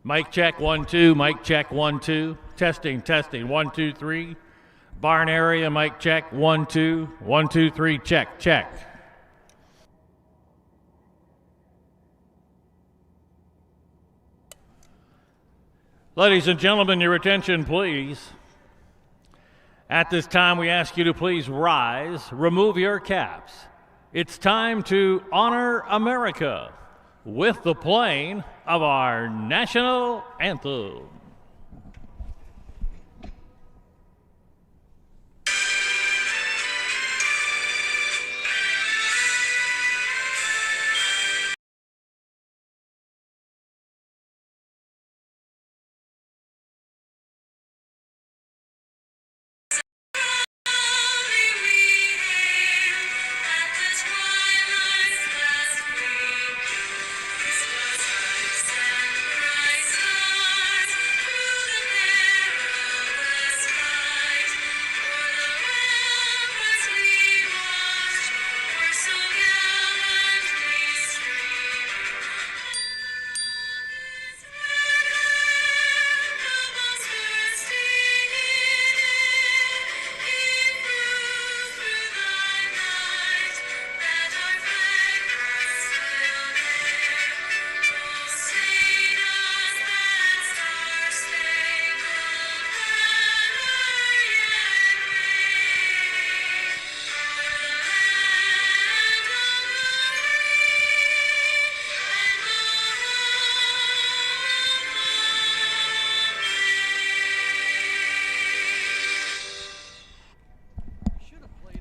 Mic check, 1, 2. Mic check, 1, 2. Testing, testing, 1, 2, 3. Barn area, mic check, 1, 2. 1, 2, 3, check, check. Ladies and gentlemen, your attention, please. At this time, we ask you to please rise, remove your caps. It's time to honor America with the playing of our national anthem.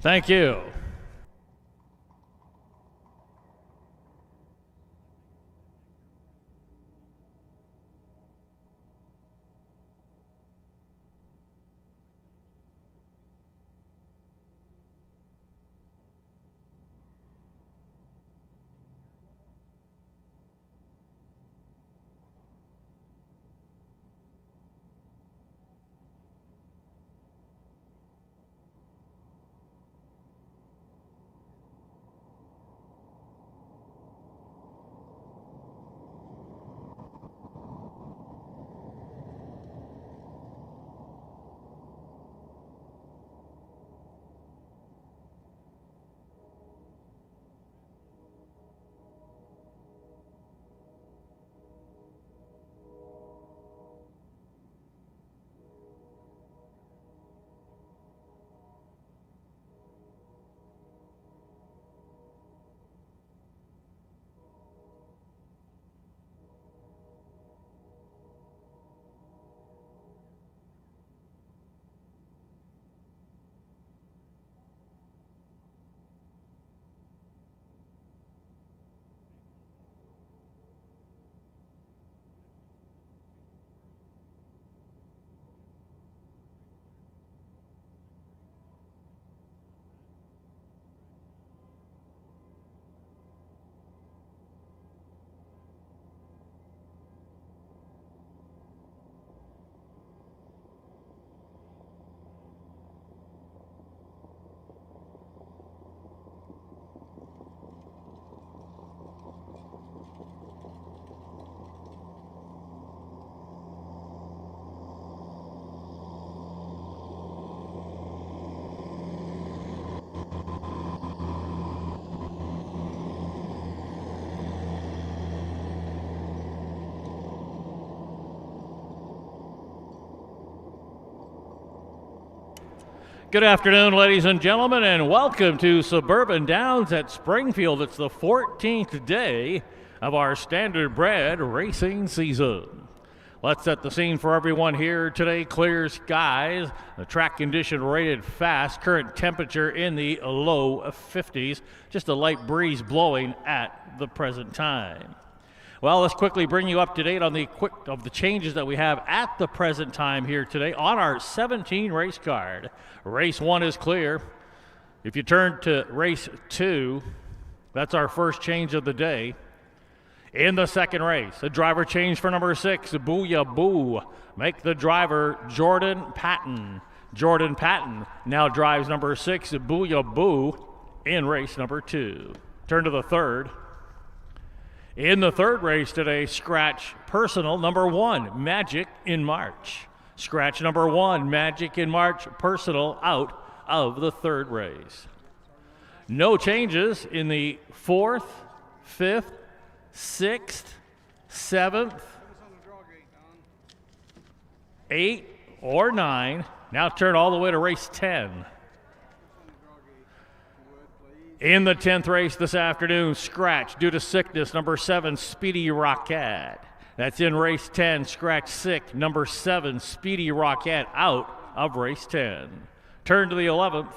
Thank you. Good afternoon, ladies and gentlemen, and welcome to Suburban Downs at Springfield. It's the 14th day of our standardbred racing season. Let's set the scene for everyone here today. Clear skies, the track condition rated fast, current temperature in the low 50s, just a light breeze blowing at the present time. Well, let's quickly bring you up to date on the changes that we have at the present time here today on our 17 race card. Race 1 is clear. If you turn to race 2, that's our first change of the day. In the second race, a driver change for number 6, Booyah Boo. Make the driver Jordan Patton. Jordan Patton now drives number 6, Booyah Boo, in race number 2. Turn to the third. In the third race today, scratch personal number 1, Magic in March. Scratch number 1, Magic in March, personal, out of the third race. No changes in the 4th, 5th, 6th, 7th, 8, or 9. Now turn all the way to race 10. In the 10th race this afternoon, scratch due to sickness, number 7, Speedy Rocket. That's in race 10, scratch sick, number 7, Speedy Rocket, out of race 10. Turn to the 11th.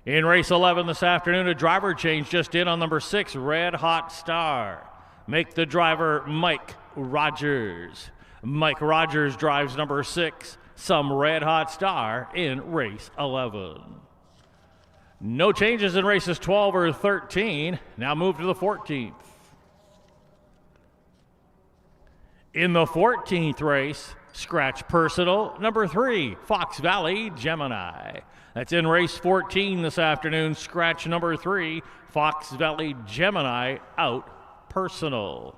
In race 11 this afternoon, a driver change just in on number 6, Red Hot Star. Make the driver Mike Rogers. Mike Rogers drives number 6, Some Red Hot Star, in race 11. No changes in races 12 or 13. Now move to the 14th. In the 14th race, scratch personal, number 3, Fox Valley Gemini. That's in race 14 this afternoon, scratch number 3, Fox Valley Gemini, out, personal.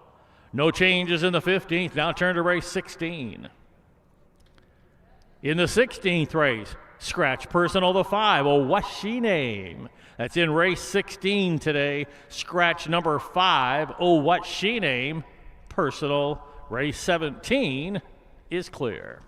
No changes in the 15th, now turn to race 16. In the 16th race, scratch personal, the 5, oh, what's she name? That's in race 16 today, scratch number 5, oh, what's she name? Personal. Race 17 is clear.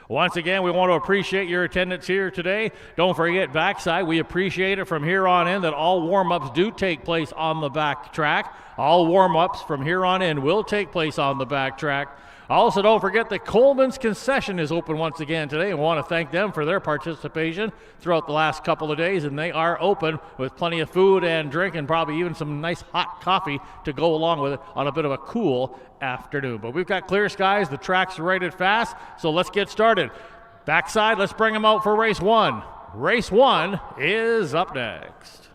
Once again, we want to appreciate your attendance here today. Don't forget, backside, we appreciate it from here on in that all warm-ups do take place on the back track. All warm-ups from here on in will take place on the back track. Also, don't forget that Coleman's Concession is open once again today. We want to thank them for their participation throughout the last couple of days, and they are open with plenty of food and drink and probably even some nice hot coffee to go along with it on a bit of a cool afternoon. But we've got clear skies. The track's rated fast, so let's get started. Backside, let's bring them out for race 1. Race 1 is up next.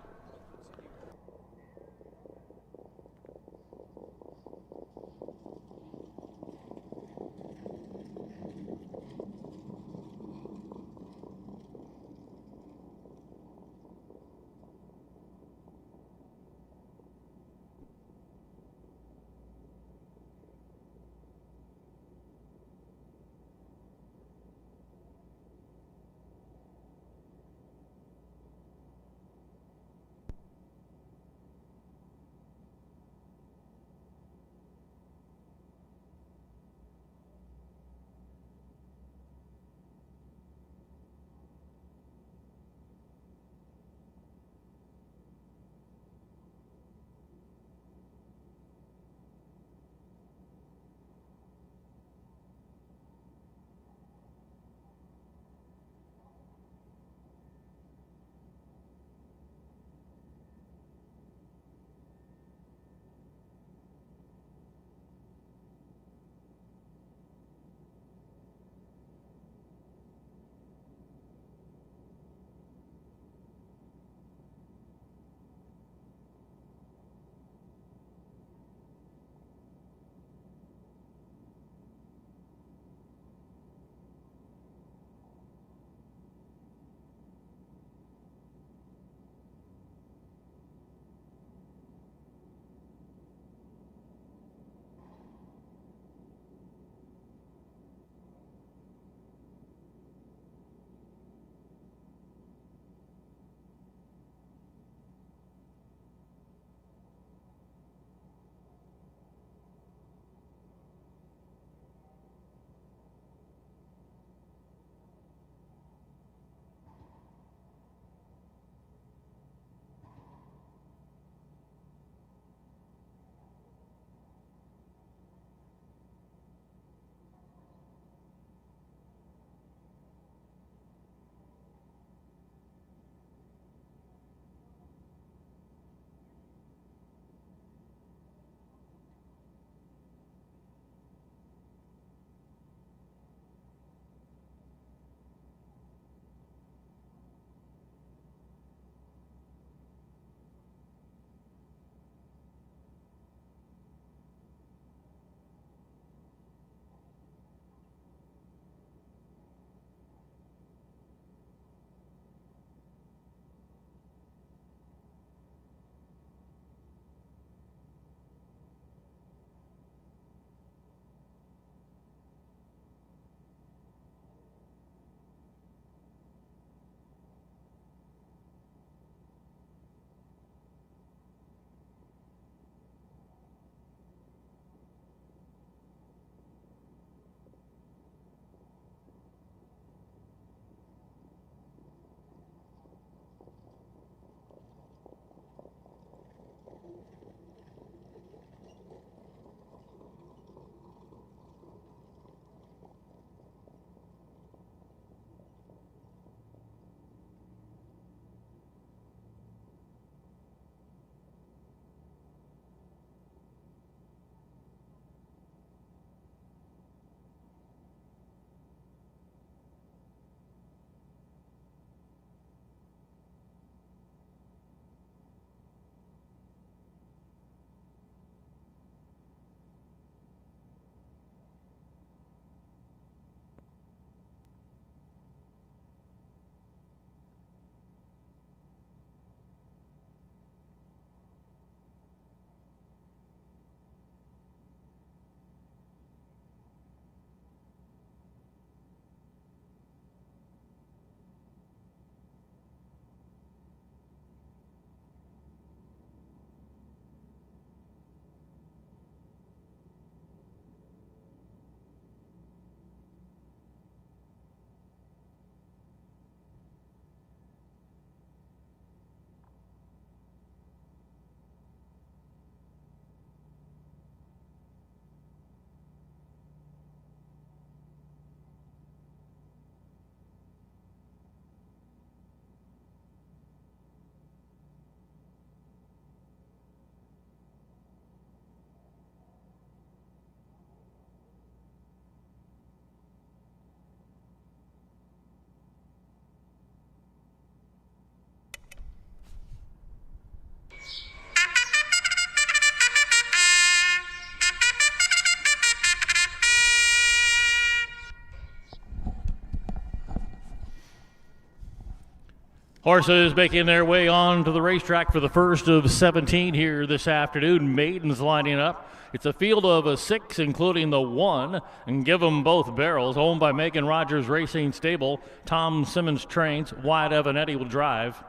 Horses making their way on to the racetrack for the first of 17 here this afternoon. Maidens lining up. It's a field of 6, including the 1, and Give 'em Both Barrels, owned by Megan Rogers Racing Stable. Tom Simmons trains. Wyatt Evanetti will drive.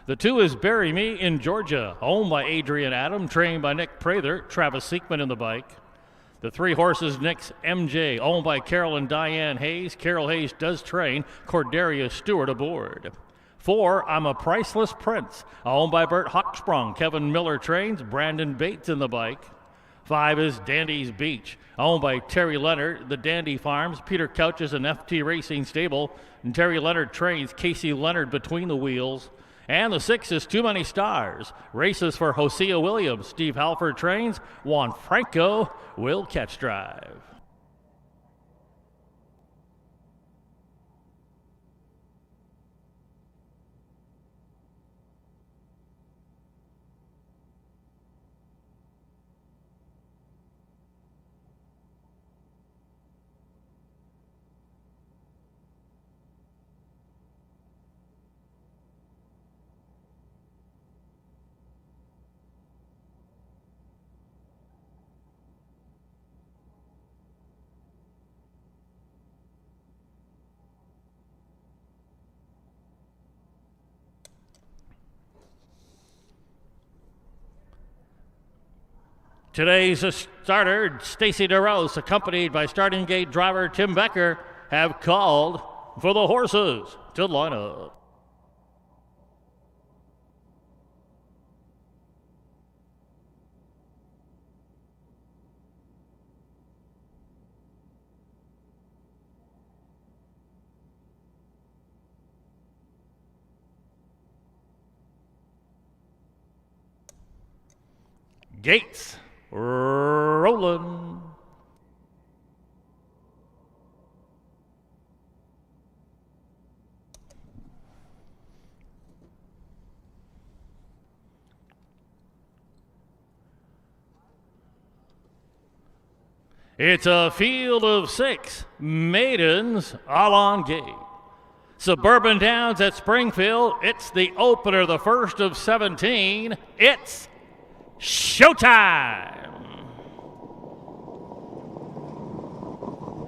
The 2 is Bury Me in Georgia, owned by Adrian Adam, trained by Nick Prather, Travis Seekman in the bike. The 3 horses, Nick's MJ, owned by Carol and Diane Hayes. Carol Hayes does train. Cordelia Stewart aboard. 4, I'm a Priceless Prince, owned by Bert Hochsprung. Kevin Miller trains. Brandon Bates in the bike. 5 is Dandy's Beach, owned by Terry Leonard, the Dandy Farms. Peter Couches and FT Racing Stable. And Terry Leonard trains. Casey Leonard between the wheels. And the 6 is Too Many Stars. Races for Hosea Williams. Steve Halford trains. Juan Franco will catch drive. Today's starter, Stacy DeRose, accompanied by starting gate driver Tim Becker, have called for the horses to line up. Gates rolling. It's a field of 6 maidens all on gate. Suburban Downs at Springfield. It's the opener, the first of 17. It's showtime!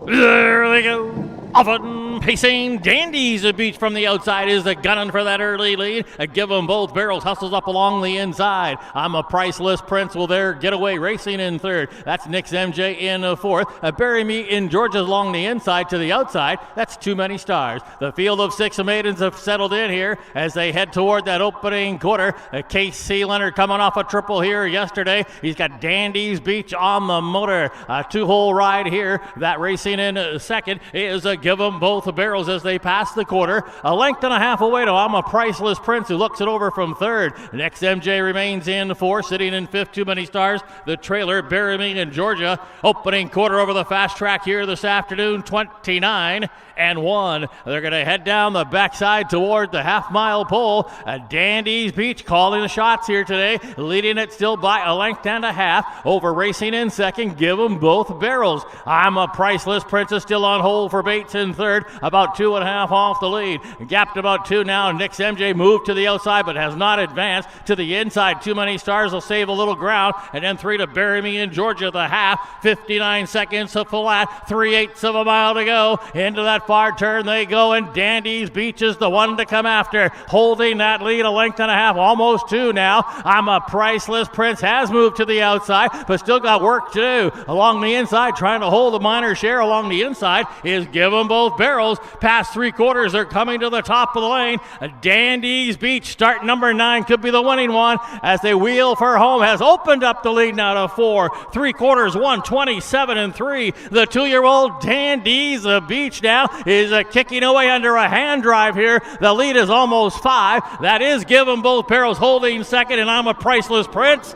There they go. Often pacing Dandy's Beach from the outside is gunning for that early lead. Give 'em Both Barrels hustles up along the inside. I'm a Priceless Prince will there get away racing in 3rd. That's Nick's MJ in 4th. Bury Me in Georgia along the inside to the outside. That's Too Many Stars. The field of 6 maidens have settled in here as they head toward that opening quarter. Casey Leonard coming off a triple here yesterday. He's got Dandy's Beach on the motor. A 2-hole ride here. That racing in 2nd is Give 'em Both Barrels as they pass the quarter. A length and a half away to I'm a Priceless Prince, who looks it over from 3rd. Next MJ remains in 4th, sitting in 5th, Too Many Stars. The trailer, Bury Me in Georgia. Opening quarter over the fast track here this afternoon, 29-1. They're going to head down the backside toward the half-mile pole. Dandy's Beach calling the shots here today, leading it still by a length and a half. Over racing in 2nd, Give 'em Both Barrels. I'm a Priceless Prince is still on hold for Bates in 3rd, about 2.5 off the lead. Gapped about 2 now. Nick's MJ moved to the outside but has not advanced to the inside. Too Many Stars will save a little ground, and then 3 to Bury Me in Georgia, the half. 59 seconds to flat, 3/8 of a mile to go. Into that far turn they go, and Dandy's Beach is the one to come after, holding that lead a length and a half, almost 2 now. I'm a Priceless Prince has moved to the outside, but still got work to do along the inside, trying to hold the minor share. Along the inside is Give 'em Both Barrels. Past 3/4, they're coming to the top of the lane. Dandy's Beach, start number 9, could be the winning one as they wheel for home. Has opened up the lead now to 4 3/4, 1:27-3. The 2-year-old Dandy's Beach now is kicking away under a hand drive here. The lead is almost 5. That is Give 'em Both Barrels holding 2nd, and I'm a Priceless Prince.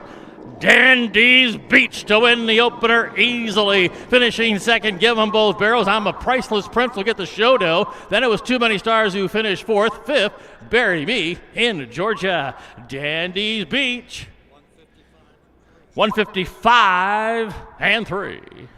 Dandy's Beach to win the opener easily. Finishing 2nd, Give 'em Both Barrels. I'm a Priceless Prince will get the show dough. Then it was Too Many Stars who finished 4th. 5th, Bury Me in Georgia. Dandy's Beach, 155-3.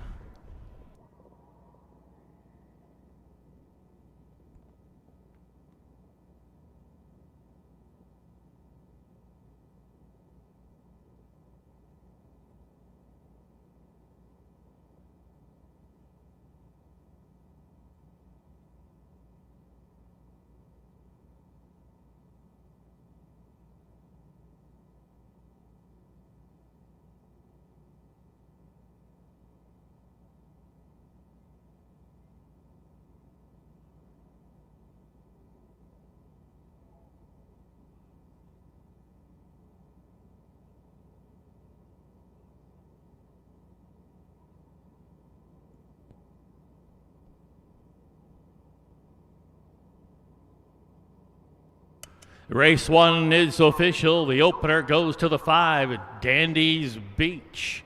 Race 1 is official. The opener goes to the 5, Dandy's Beach.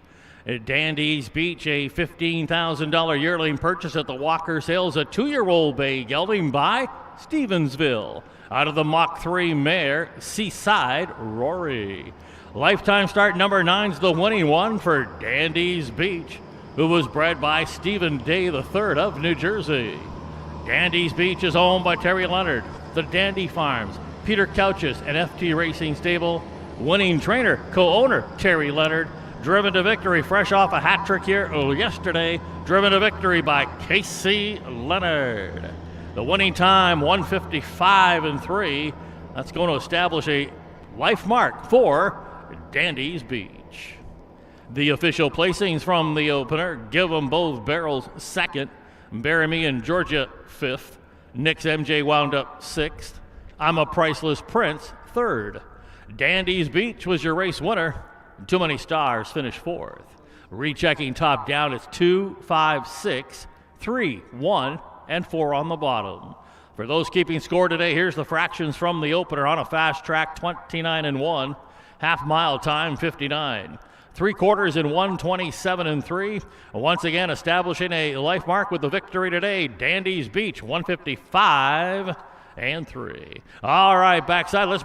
Dandy's Beach, a $15,000 yearling purchase at the Walker Sales, a 2-year-old bay gelding by Stevensville. Out of the Mach 3 mare, Seaside Rory. Lifetime start number 9's the winning one for Dandy's Beach, who was bred by Stephen Day III of New Jersey. Dandy's Beach is owned by Terry Leonard, the Dandy Farms, Peter Couches, and FT Racing Stable. Winning trainer, co-owner Terry Leonard. Driven to victory, fresh off a hat trick here yesterday. Driven to victory by Casey Leonard. The winning time, 1:55.3. That's going to establish a life mark for Dandy's Beach. The official placings from the opener give them both barrels second. Bury Me in Georgia 5th. Nick's MJ wound up 6th. I'm a Priceless Prince 3rd. Dandy's Beach was your race winner. Too Many Stars finished 4th. Rechecking top down, it's 2, 5, 6, 3, 1, and 4 on the bottom. For those keeping score today, here's the fractions from the opener on a fast track, 29-1. Half mile time, 59. 3/4 in 1:27.3. Once again, establishing a life mark with the victory today. Dandy's Beach, 1:55.3. All right, backside, let's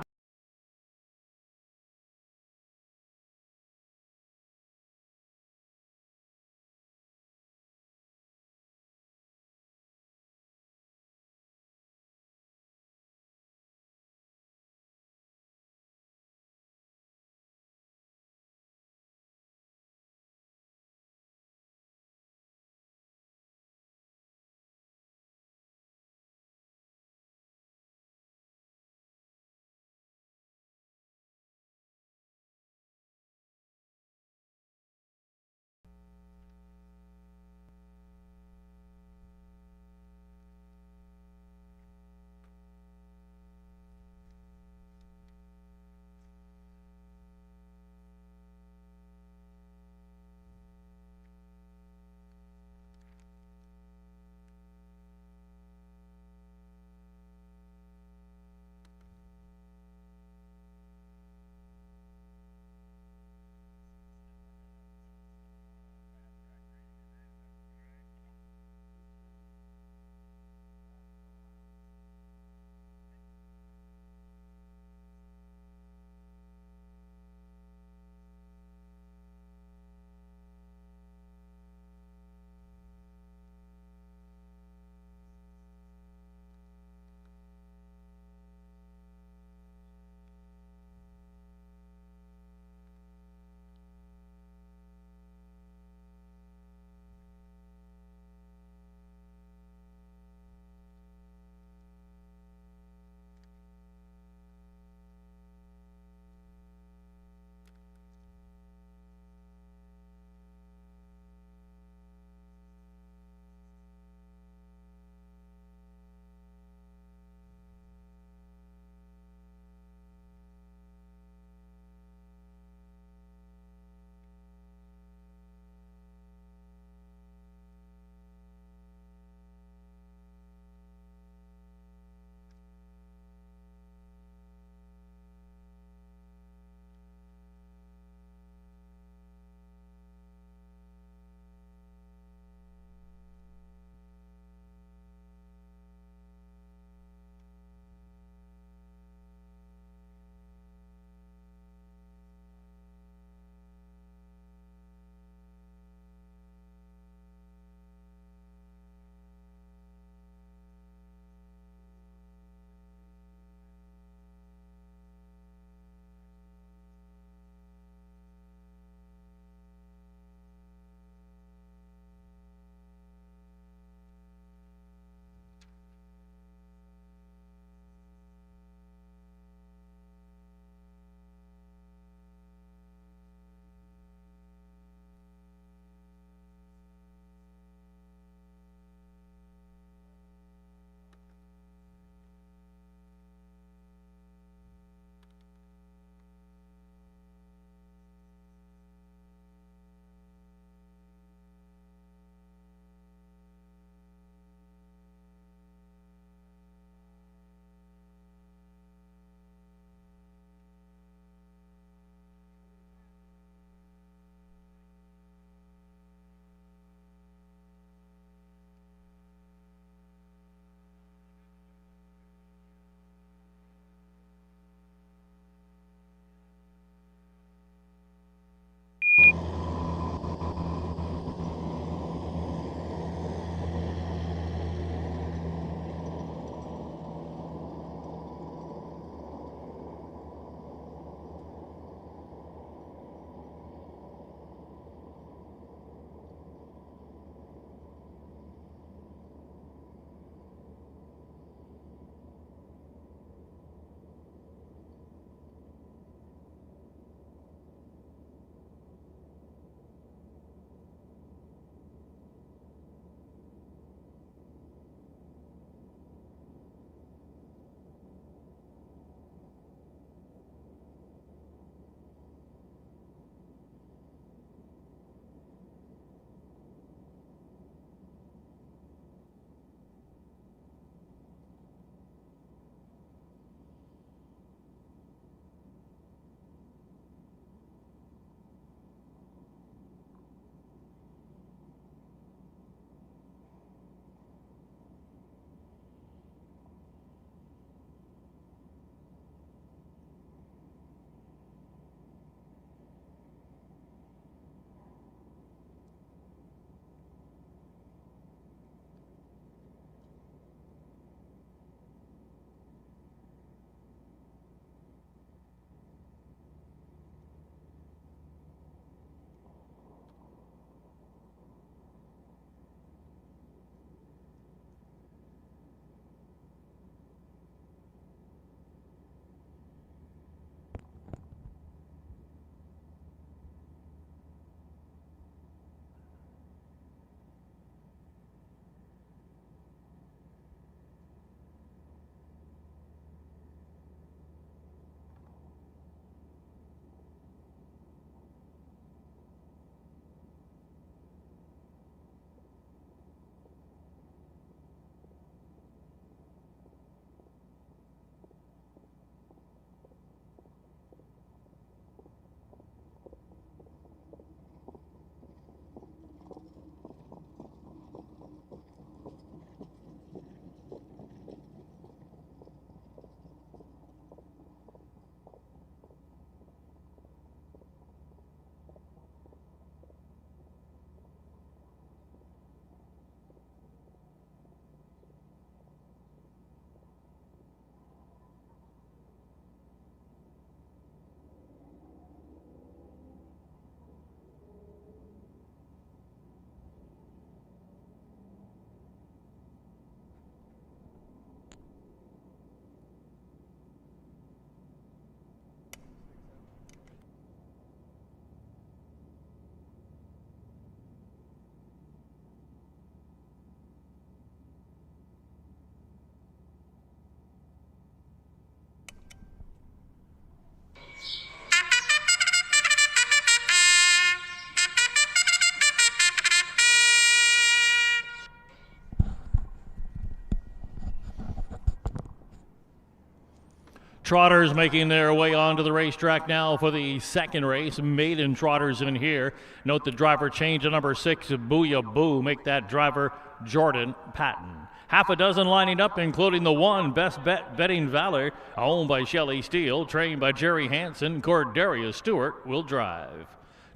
Trotters making their way onto the racetrack now for the second race. Maiden trotters in here. Note the driver change to number 6, Booyah Boo. Make that driver Jordan Patton. Half a dozen lining up, including the 1, Best Bet Betting Valor, owned by Shelley Steele, trained by Jerry Hansen. Corderia Stewart will drive.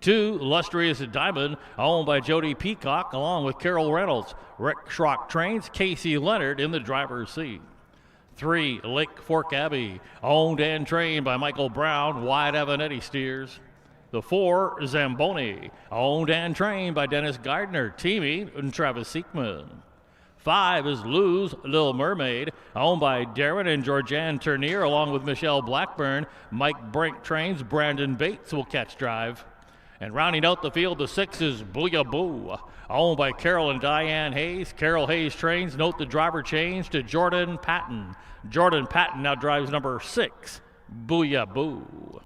2, Lustrious Diamond, owned by Jody Peacock, along with Carol Reynolds. Rick Schrock trains, Casey Leonard in the driver's seat. 3, Lake Fork Abbey, owned and trained by Michael Brown. Wide Avenetti steers. The 4, Zamboni, owned and trained by Dennis Gardner, teaming and Travis Siekman. 5 is Lou's Little Mermaid, owned by Darren and Georgianne Turnier, along with Michelle Blackburn. Mike Brink trains, Brandon Bates will catch drive. And rounding out the field, the 6 is Booyah Boo, owned by Carol and Diane Hayes. Carol Hayes trains. Note the driver change to Jordan Patton. Jordan Patton now drives number 6, Booyah Boo.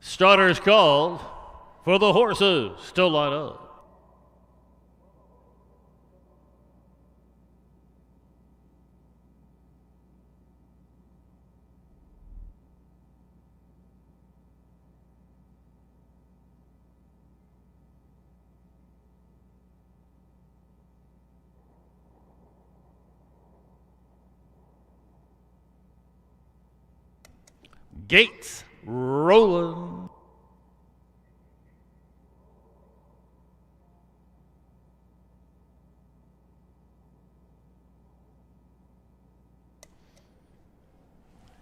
Starters called for the horses to line up. Gates rolling.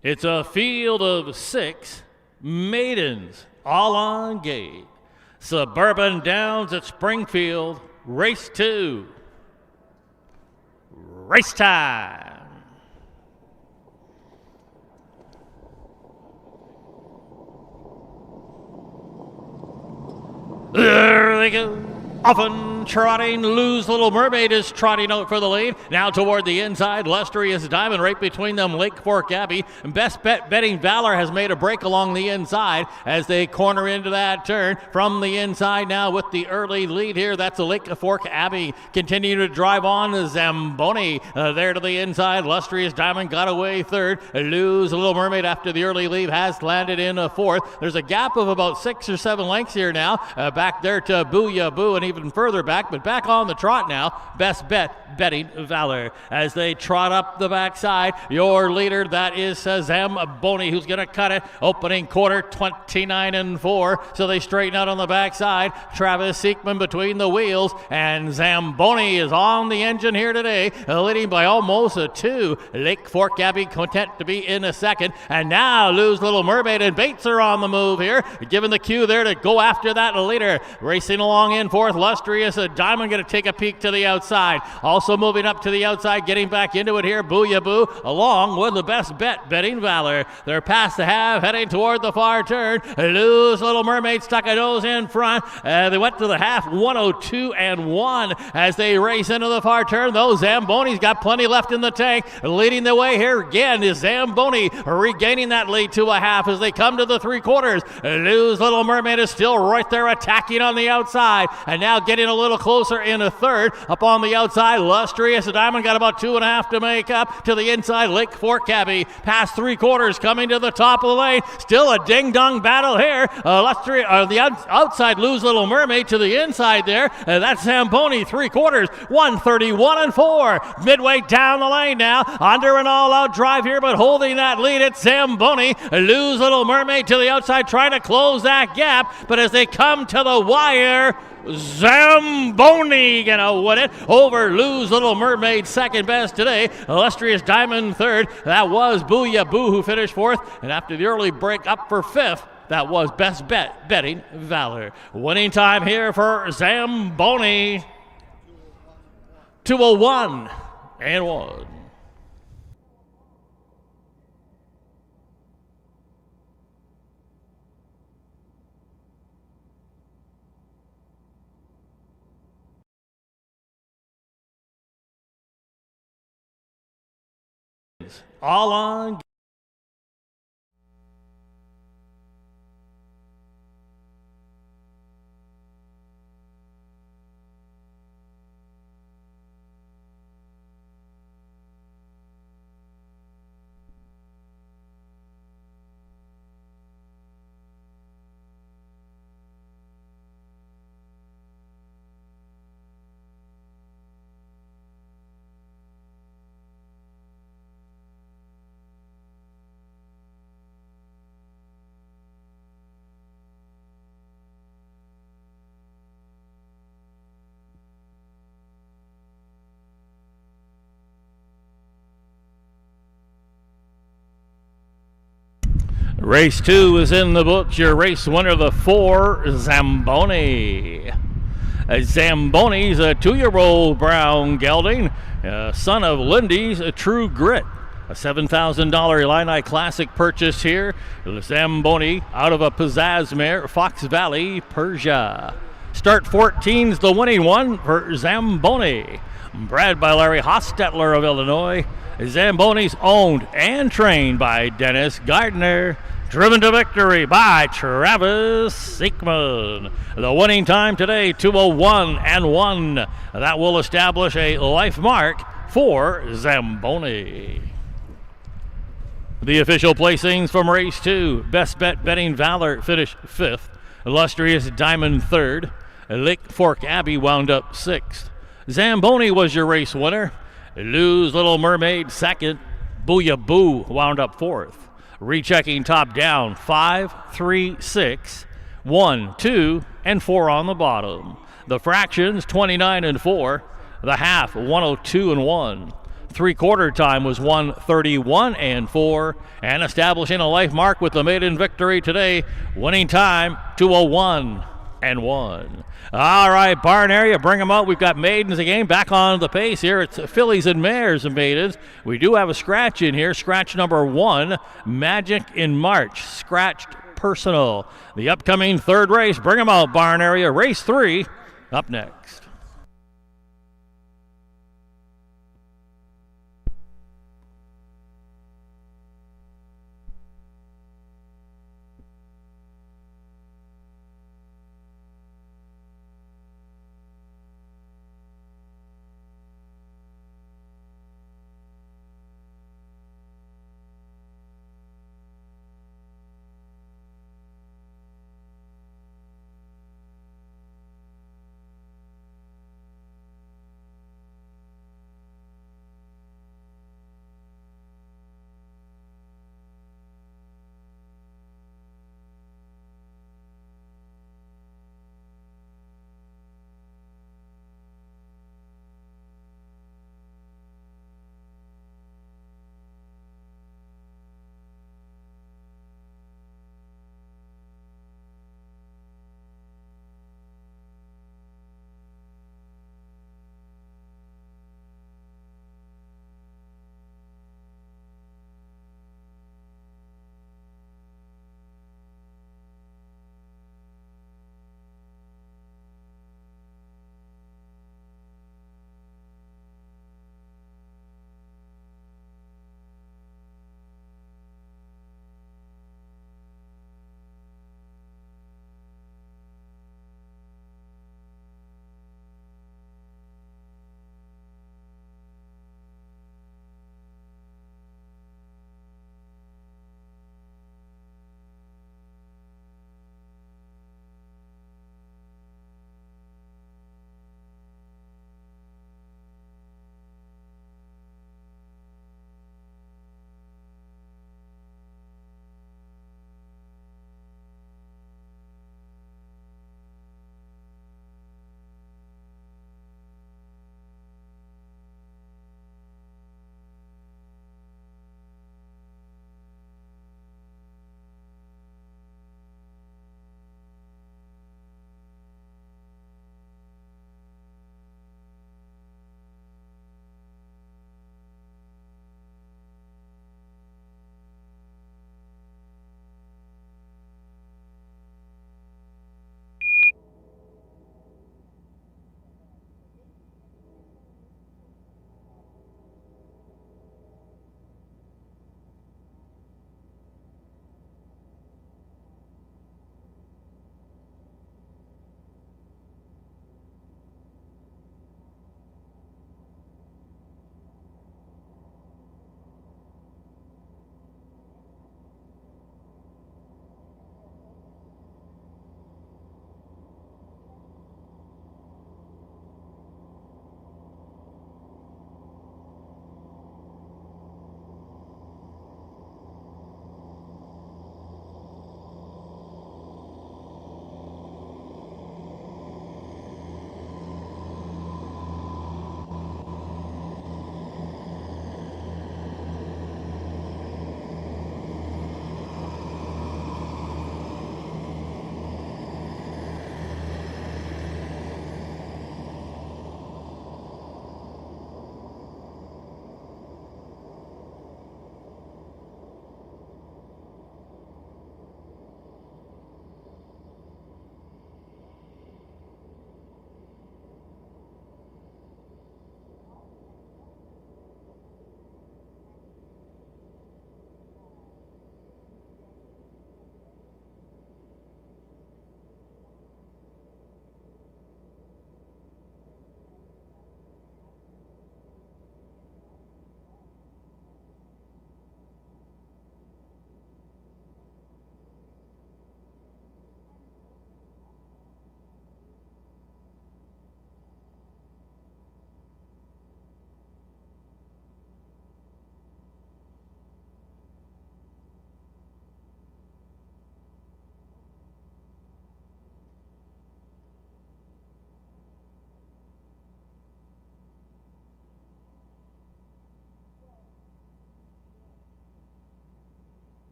It's a field of 6 maidens, all on gate. Suburban Downs at Springfield, race 2. Race time. There they go. Often trotting, Lou's Little Mermaid is trotting out for the lead. Now toward the inside, Lustrious Diamond right between them, Lake Fork Abbey. Best Bet Betting Valor has made a break along the inside as they corner into that turn. From the inside now with the early lead here, that's the Lake Fork Abbey. Continuing to drive on, Zamboni there to the inside. Lustrious Diamond got away third. Lou's Little Mermaid after the early lead has landed in fourth. There's a gap of about 6 or 7 lengths here now. Back there to Booyah Boo and even further back, but back on the trot now. Best Bet Betting Valor as they trot up the backside. Your leader, that is Zamboni, who's going to cut it. Opening quarter, 29-4. So they straighten out on the backside. Travis Siekman between the wheels, and Zamboni is on the engine here today, leading by almost a 2. Lake Fork Abbey content to be in a second, and now Lou's Little Mermaid and Bates are on the move here, given the cue there to go after that leader. Racing along in fourth, Lustrious Diamond going to take a peek to the outside. Also moving up to the outside, getting back into it here, Booyah Boo, along with the Best Bet Betting Valor. They're past the half, heading toward the far turn. Lou's Little Mermaid stuck a nose in front. They went to the half, 102-1 as they race into the far turn. Those Zamboni's got plenty left in the tank. Leading the way here again is Zamboni, regaining that lead to a half as they come to the 3/4. Lou's Little Mermaid is still right there attacking on the outside. And now getting a little closer in a third. Up on the outside, Lustrious Diamond got about 2.5 to make up. To the inside, Lake Fork Abbey past 3/4 coming to the top of the lane. Still a ding-dong battle here. The outside, Lose Little Mermaid to the inside there. That's Zamboni 3/4, 131-4. Midway down the lane now, under an all-out drive here, but holding that lead, it's Zamboni. Lose Little Mermaid to the outside, trying to close that gap, but as they come to the wire, Zamboni gonna win it over Lose Little Mermaid, second best today. Illustrious Diamond third. That was Booyah Boo who finished fourth, and after the early break up for fifth, that was Best Bet Betting Valor. Winning time here for Zamboni, 2:01 and 1. All on. Race 2 is in the books. Your race winner, the 4, Zamboni. Zamboni's a 2-year-old brown gelding, son of Lindy's True Grit. A $7,000 Illini Classic purchase here. Zamboni out of a pizzazz mare, Fox Valley, Persia. Start 14's the winning one for Zamboni. Bred by Larry Hostetler of Illinois. Zamboni's owned and trained by Dennis Gardner. Driven to victory by Travis Siekman. The winning time today, 2:01 and 1. That will establish a life mark for Zamboni. The official placings from race 2. Best Bet Betting Valor finished 5th. Illustrious Diamond 3rd. Lake Fork Abbey wound up 6th. Zamboni was your race winner. Lose Little Mermaid 2nd. Booyah Boo wound up 4th. Rechecking top down, 5, 3, 6, 1, 2, and 4 on the bottom. The fractions, 29 and 4. The half, 102 and 1. 3/4 time was 131 and 4. And establishing a life mark with the maiden victory today. Winning time, 2:01 and 1. All right, barn area, bring them out. We've got maidens again back on the pace here. It's fillies and mares and maidens. We do have a scratch in here. Scratch number 1, Magic in March, scratched personal. The upcoming third race, bring them out, barn area. Race 3 up next.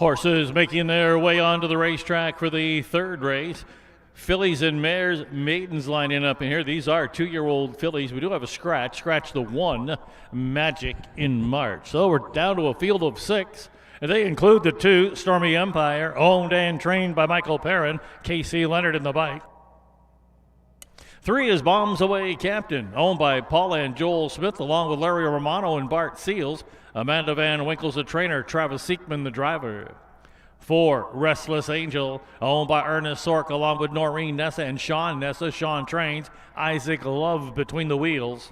Horses making their way onto the racetrack for the third race. Fillies and mares, maidens lining up in here. These are 2-year-old fillies. We do have a scratch the 1, Magic in March. So we're down to a field of 6. And they include the 2, Stormy Empire, owned and trained by Michael Perrin, Casey Leonard in the bike. 3 is Bombs Away Captain, owned by Paul and Joel Smith, along with Larry Romano and Bart Seals. Amanda Van Winkle's the trainer, Travis Siekman the driver. 4, Restless Angel, owned by Ernest Sork, along with Noreen Nessa and Sean Nessa. Sean trains, Isaac Love between the wheels.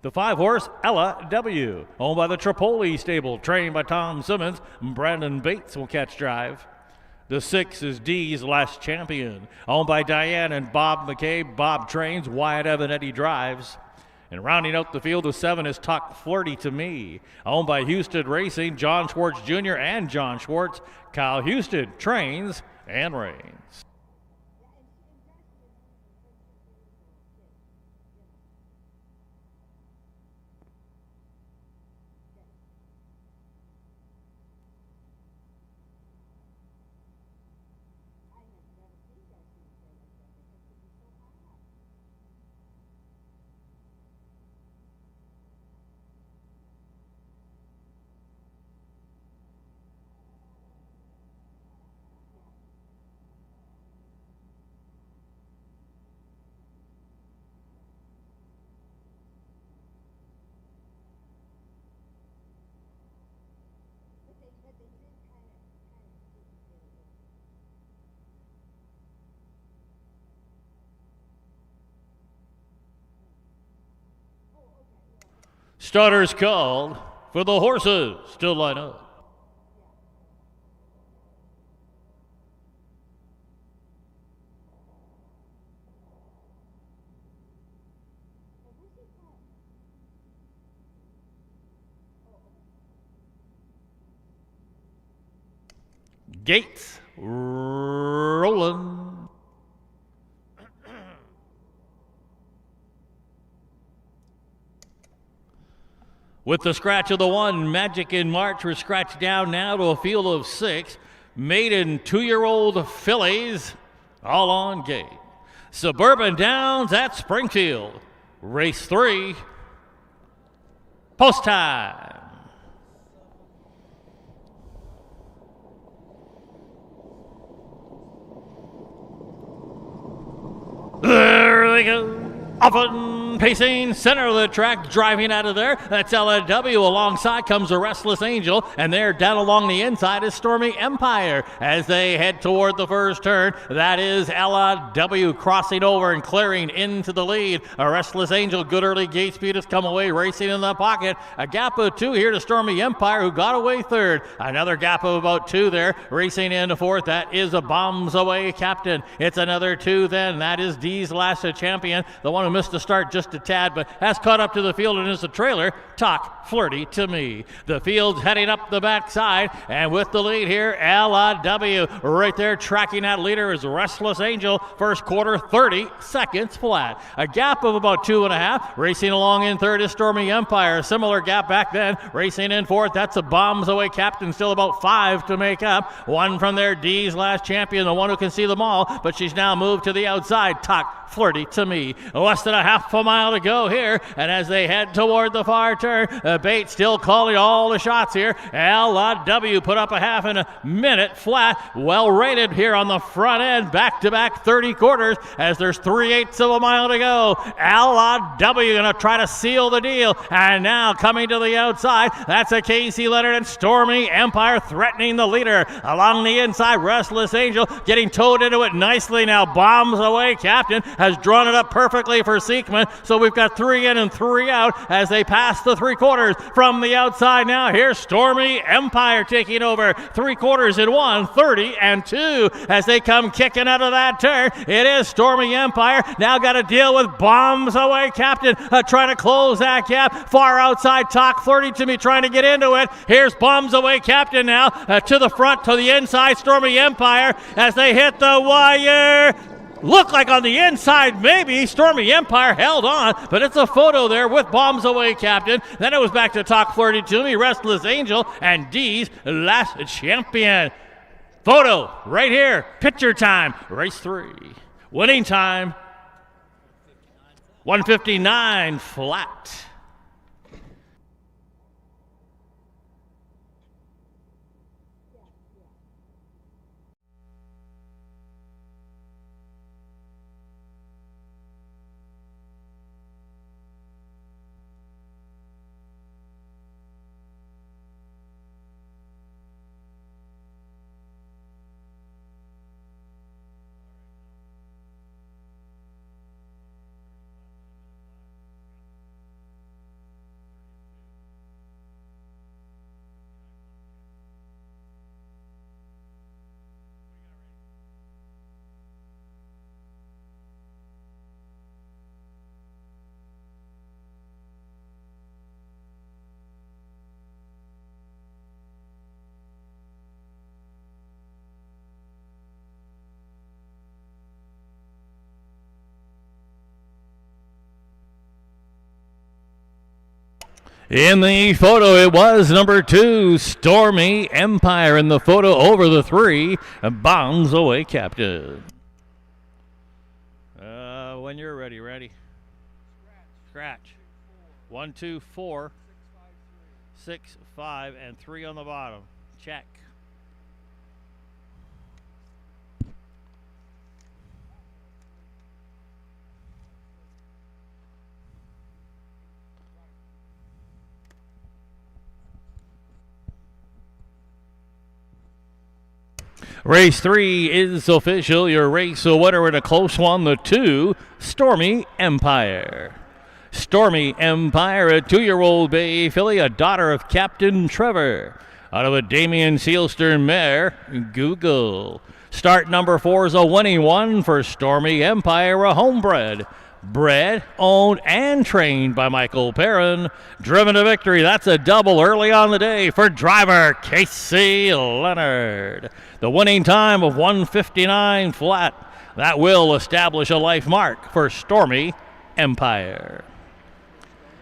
The 5-horse, Ella W., owned by the Tripoli stable, trained by Tom Simmons. Brandon Bates will catch drive. The 6 is D's Last Champion, owned by Diane and Bob McCabe. Bob trains, Wyatt Evanetti drives. And rounding out the field, the 7 is Talk Flirty to Me, owned by Houston Racing, John Schwartz Jr. and John Schwartz. Kyle Houston trains and reigns. Starters called for the horses to line up. Gates rolling. With the scratch of the 1, Magic in March, we're scratched down now to a field of 6. Maiden 2-year-old fillies, all on gate. Suburban Downs at Springfield. Race 3. Post time. There they go. Often pacing center of the track, driving out of there. That's LW. Alongside comes the Restless Angel, and there down along the inside is Stormy Empire as they head toward the first turn. That is LW crossing over and clearing into the lead. A Restless Angel, good early gate speed, has come away, racing in the pocket. A gap of 2 here to Stormy Empire, who got away third. Another gap of about 2 there, racing into fourth. That is a Bombs Away Captain. It's another 2 then. That is D's Last Champion, the one who missed the start just a tad, but has caught up to the field and is the trailer. Talk Flirty to Me. The field's heading up the backside, and with the lead here, LW right there tracking that leader is Restless Angel. First quarter, 30 seconds flat. A gap of about 2.5. Racing along in third is Stormy Empire. A similar gap back then. Racing in fourth, that's a Bombs Away Captain. Still about 5 to make up. 1 from there, D's Last Champion, the one who can see them all, but she's now moved to the outside. Talk Flirty to Me. Less than a half a mile to go here, and as they head toward the far turn, Bates still calling all the shots here. LW put up a half in a minute flat, well rated here on the front end, back-to-back 30 quarters as there's 3/8 of a mile to go. LW gonna try to seal the deal, and now coming to the outside, that's a Casey Leonard and Stormy Empire threatening the leader. Along the inside, Restless Angel getting towed into it nicely now. Bombs Away Captain has drawn it up perfectly for Siekman, so we've got 3 in and 3 out as they pass the 3 quarters. From the outside now, here's Stormy Empire taking over. 3 quarters in 1, 30 and 2 as they come kicking out of that turn. It is Stormy Empire now got to deal with Bombs Away Captain trying to close that gap. Far outside, Talk Flirty to Me trying to get into it. Here's Bombs Away Captain now to the front, to the inside, Stormy Empire as they hit the wire. Looked like on the inside, maybe Stormy Empire held on, but it's a photo there with Bombs Away Captain. Then it was back to Talk Flirty to Me, Restless Angel, and D's Last Champion. Photo right here. Picture time. Race 3. Winning time 1:59 flat. In the photo, it was number 2, Stormy Empire. In the photo over the 3, Bombs Away Captain. When you're ready. Scratch. 1, 2, 4, 6, 5, and 3 on the bottom. Check. Race 3 is official. Your race winner in a close one, the 2, Stormy Empire. Stormy Empire, a 2-year-old bay filly, a daughter of Captain Trevor. Out of a Damian Sealstern mare, Google. Start number 4 is a winning one for Stormy Empire, a homebred. Bred, owned, and trained by Michael Perrin. Driven to victory, that's a double early on the day for driver Casey Leonard. The winning time of 1:59 flat. That will establish a life mark for Stormy Empire.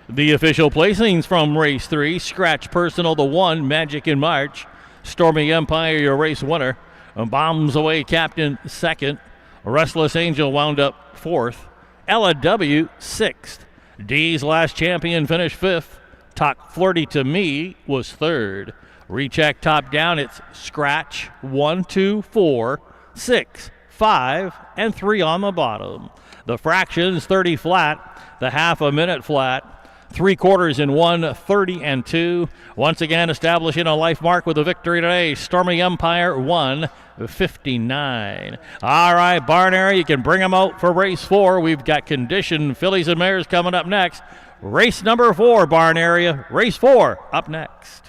The official placings from race 3, Scratch Personal, the 1, Magic in March. Stormy Empire, your race winner. Bombs Away Captain, 2nd. Restless Angel wound up 4th. Ella W, 6th. D's Last Champion finished 5th. Talk Flirty to Me was 3rd. Recheck top down, it's Scratch, 1, 2, 4, 6, 5, and 3 on the bottom. The fractions, 30 flat, the half a minute flat, 3/4 in 1, 30 and 2. Once again, establishing a life mark with a victory today. Stormy Empire 1:59. All right, barn area, you can bring them out for race 4. We've got conditioned fillies and mares coming up next. Race number 4, barn area. Race 4 up next.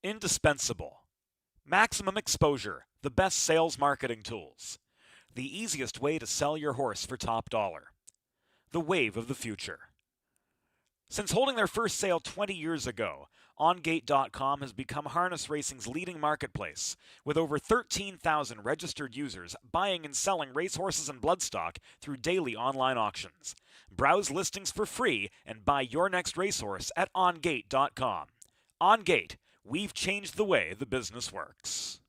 Indispensable. Maximum exposure, the best sales marketing tools. The easiest way to sell your horse for top dollar. The wave of the future. Since holding their first sale 20 years ago, OnGate.com has become harness racing's leading marketplace, with over 13,000 registered users buying and selling racehorses and bloodstock through daily online auctions. Browse listings for free and buy your next racehorse at OnGate.com. OnGate, we've changed the way the business works.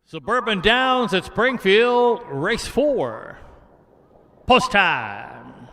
Suburban Downs at Springfield, race 4. Post time.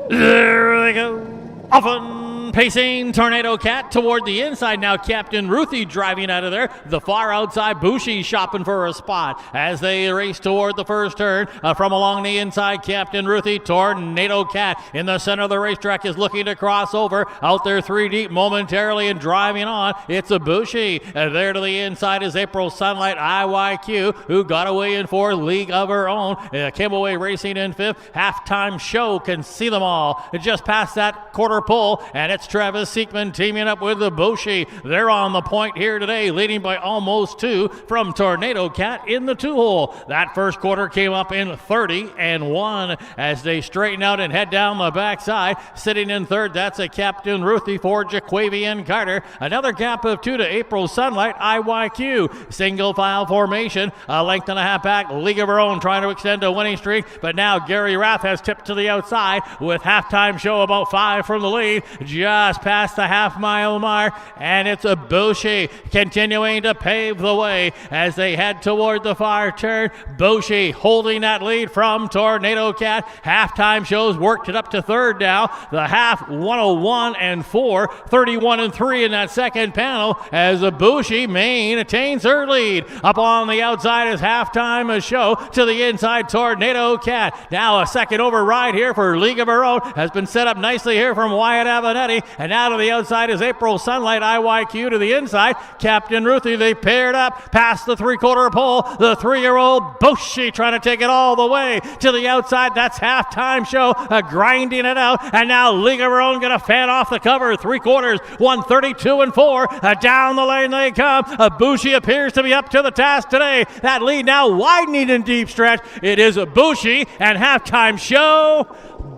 There they go. Often pacing Tornado Cat toward the inside. Now Captain Ruthie driving out of there. The far outside, Bushi shopping for a spot as they race toward the first turn. From along the inside, Captain Ruthie, Tornado Cat in the center of the racetrack is looking to cross over. Out there 3 deep momentarily and driving on. It's a Bushi. There to the inside is April Sunlight IYQ, who got away in 4th, League of Her Own. Came away racing in 5th. Halftime Show can see them all. Just past that quarter pole, and it's Travis Seekman teaming up with the Bushi. They're on the point here today, leading by almost 2 from Tornado Cat in the 2-hole. That first quarter came up in 30-1 as they straighten out and head down the backside. Sitting in 3rd, that's a Captain Ruthie for Jaquavian Carter. Another gap of 2 to April Sunlight IYQ. Single file formation, a length and a half back. League of Her Own trying to extend a winning streak, but now Gary Rath has tipped to the outside with Halftime Show about 5 from the lead, just past the half-mile mark, and it's a Bushi continuing to pave the way as they head toward the far turn. Bushi holding that lead from Tornado Cat. Halftime Shows worked it up to 3rd now. The half 101-4, 31-3 in that second panel as a Bushi maintains her lead. Up on the outside is Halftime Show. To the inside, Tornado Cat. Now a second override here for League of Her Own has been set up nicely here from Wyatt Avenetti, and now to the outside is April Sunlight IYQ. To the inside, Captain Ruthie. They paired up past the 3/4 pole. The 3-year-old Bushi trying to take it all the way to the outside. That's Halftime Show grinding it out, and now League of Her Own gonna fan off the cover. 3/4, 132-4. Down the lane they come. Bushi appears to be up to the task today. That lead now widening in deep stretch. It is a Bushi and Halftime Show.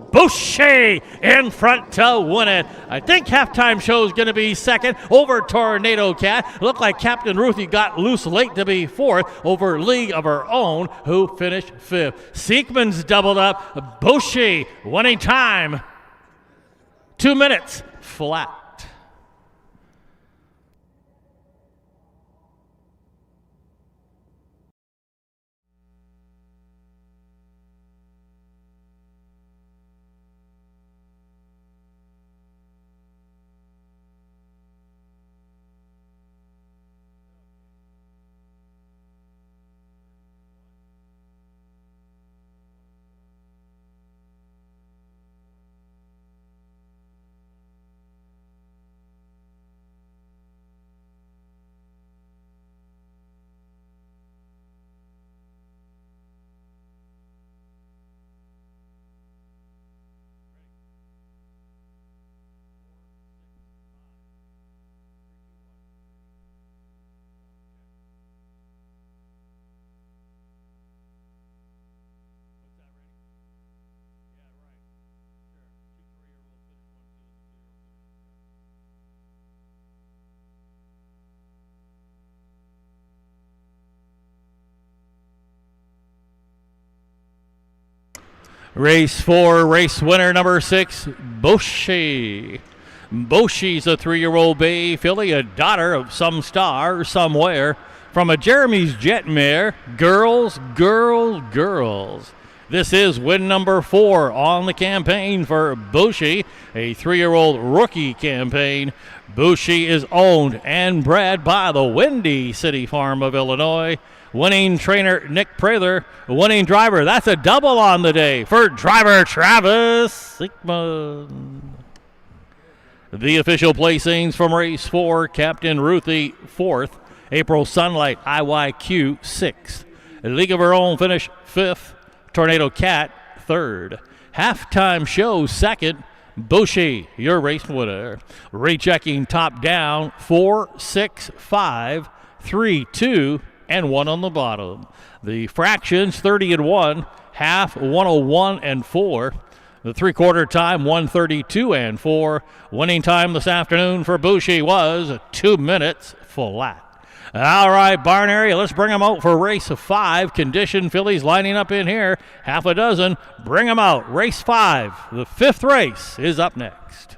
Bushi in front to win it. I think Halftime Show is going to be 2nd over Tornado Cat. Looked like Captain Ruthie got loose late to be 4th over League of Her Own, who finished 5th. Seekman's doubled up. Bushi winning time 2 minutes flat. Race 4, race winner number 6, Bushi. Bushi's a 3-year-old bay filly, a daughter of some star somewhere. From a Jeremy's Jet mare, girls, girls, girls. This is win number 4 on the campaign for Bushi, a 3-year-old rookie campaign. Bushi is owned and bred by the Windy City Farm of Illinois. Winning trainer Nick Prather, winning driver. That's a double on the day for driver Travis Seekman. The official placings from race 4, Captain Ruthie 4th, April Sunlight IYQ 6th. League of Her Own finish 5th, Tornado Cat 3rd. Halftime Show 2nd, Bushi, your race winner. Rechecking top down, 4, 6, 5, 3, 2, and 1 on the bottom. The fractions 30-1, half 101-4. The 3/4 time 132-4. Winning time this afternoon for Bushi was 2 minutes flat. All right, barn area, let's bring them out for race 5. Condition fillies lining up in here, half a dozen. Bring them out. Race 5, the 5th race is up next.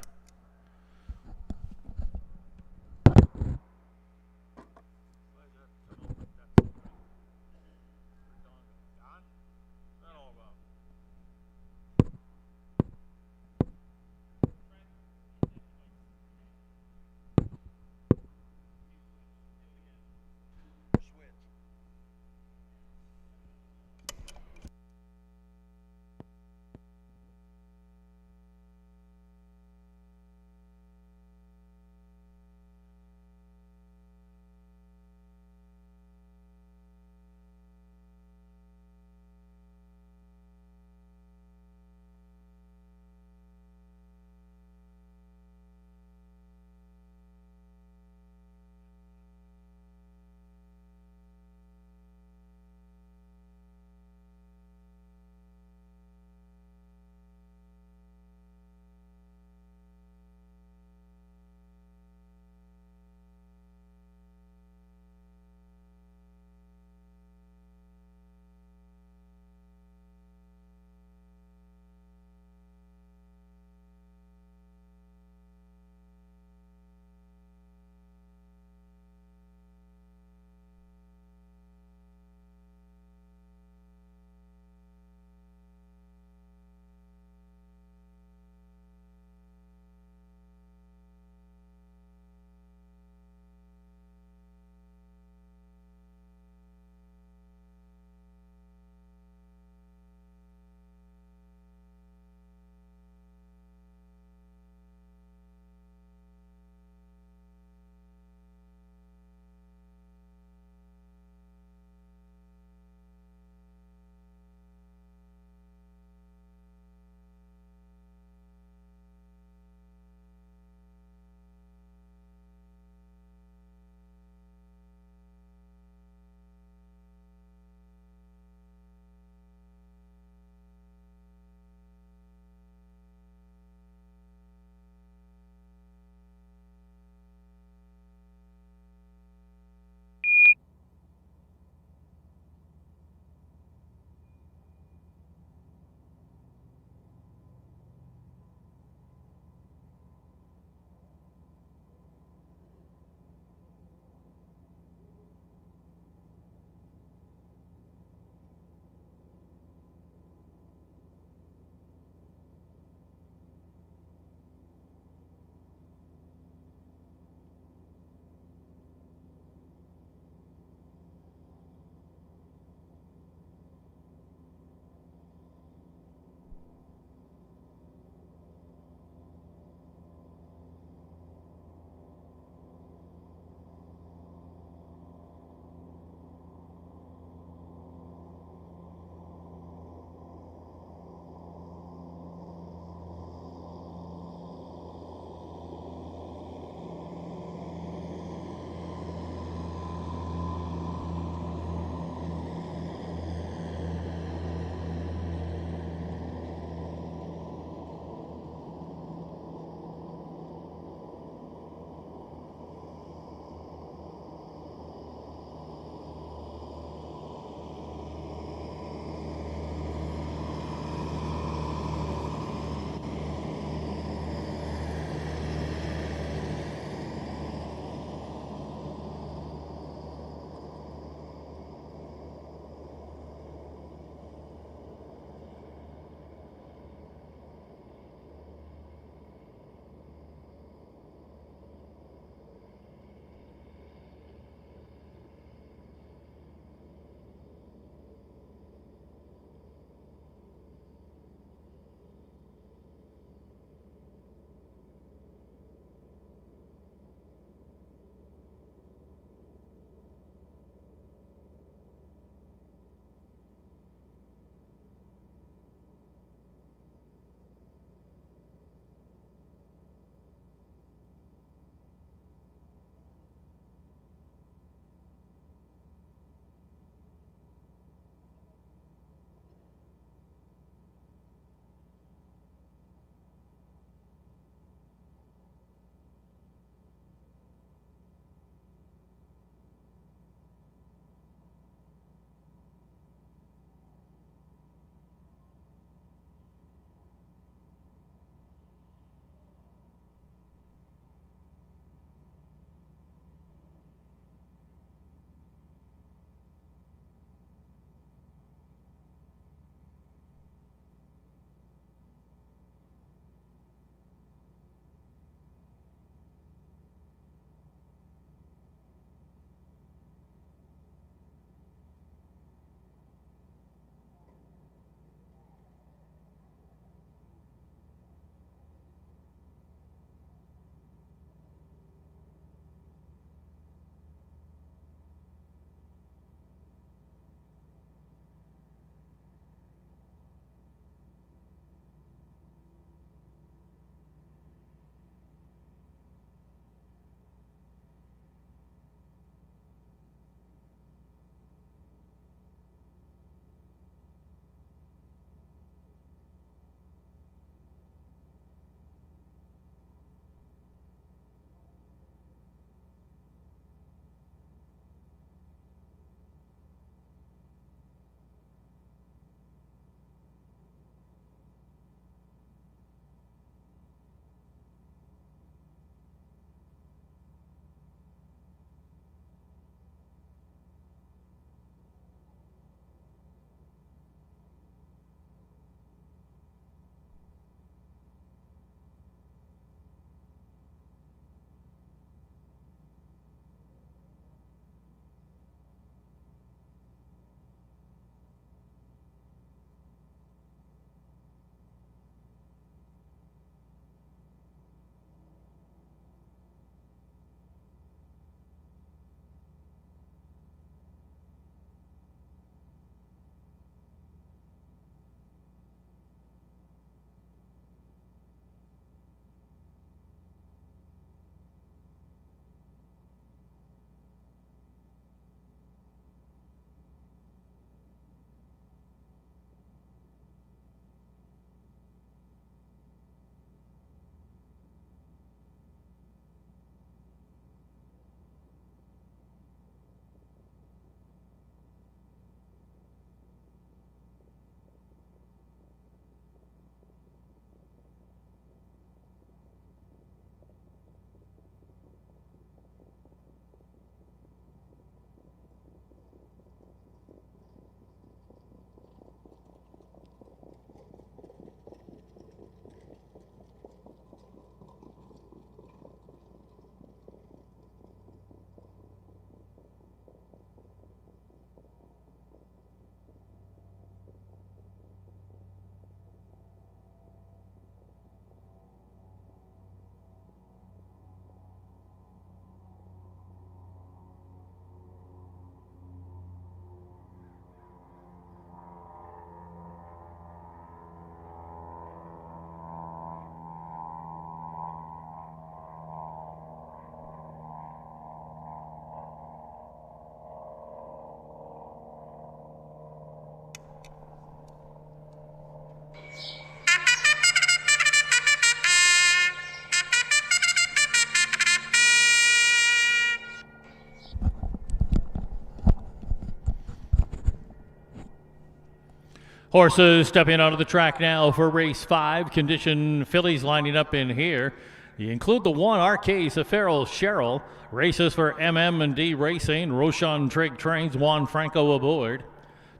Horses stepping onto the track now for race 5. Condition fillies lining up in here. You include the 1 RK Safaril Cheryl. Races for MM&D Racing. Roshan Trigg trains. Juan Franco aboard.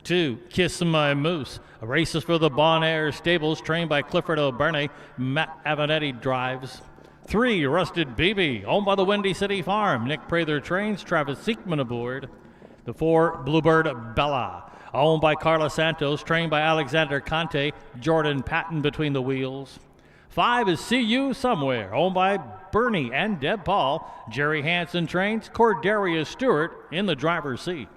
2, Kiss My Moose. Races for the Bon Air Stables, trained by Clifford O'Burney. Matt Avenatti drives. 3, Rusted BB, owned by the Windy City Farm. Nick Prather trains. Travis Siekman aboard. The 4, Bluebird Bella, owned by Carla Santos, trained by Alexander Conte. Jordan Patton between the wheels. 5 is See You Somewhere, owned by Bernie and Deb Paul. Jerry Hansen trains. Corderia Stewart in the driver's seat.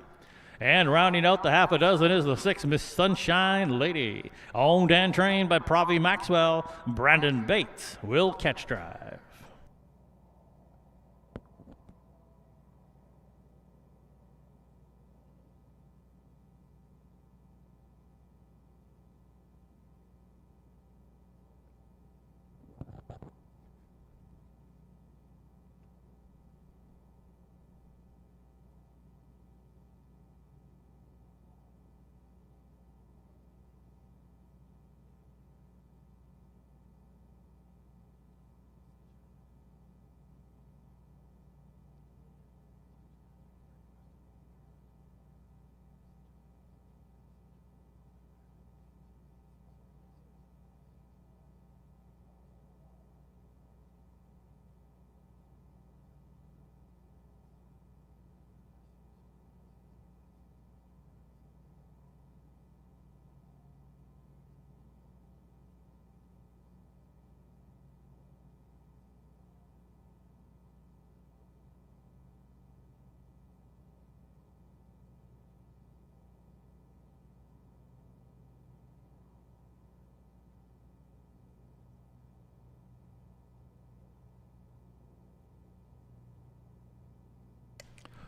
And rounding out the half a dozen is the 6, Miss Sunshine Lady, owned and trained by Pravi Maxwell. Brandon Bates will catch drive.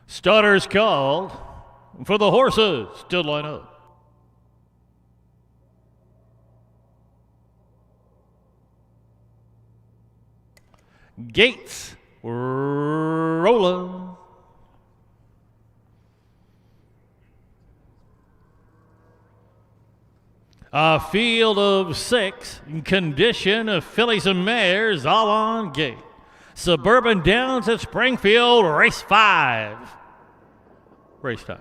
Starters called for the horses to line up. Gates rolling. A field of 6, condition of fillies and mares all on gate. Suburban Downs at Springfield, race 5. Race time.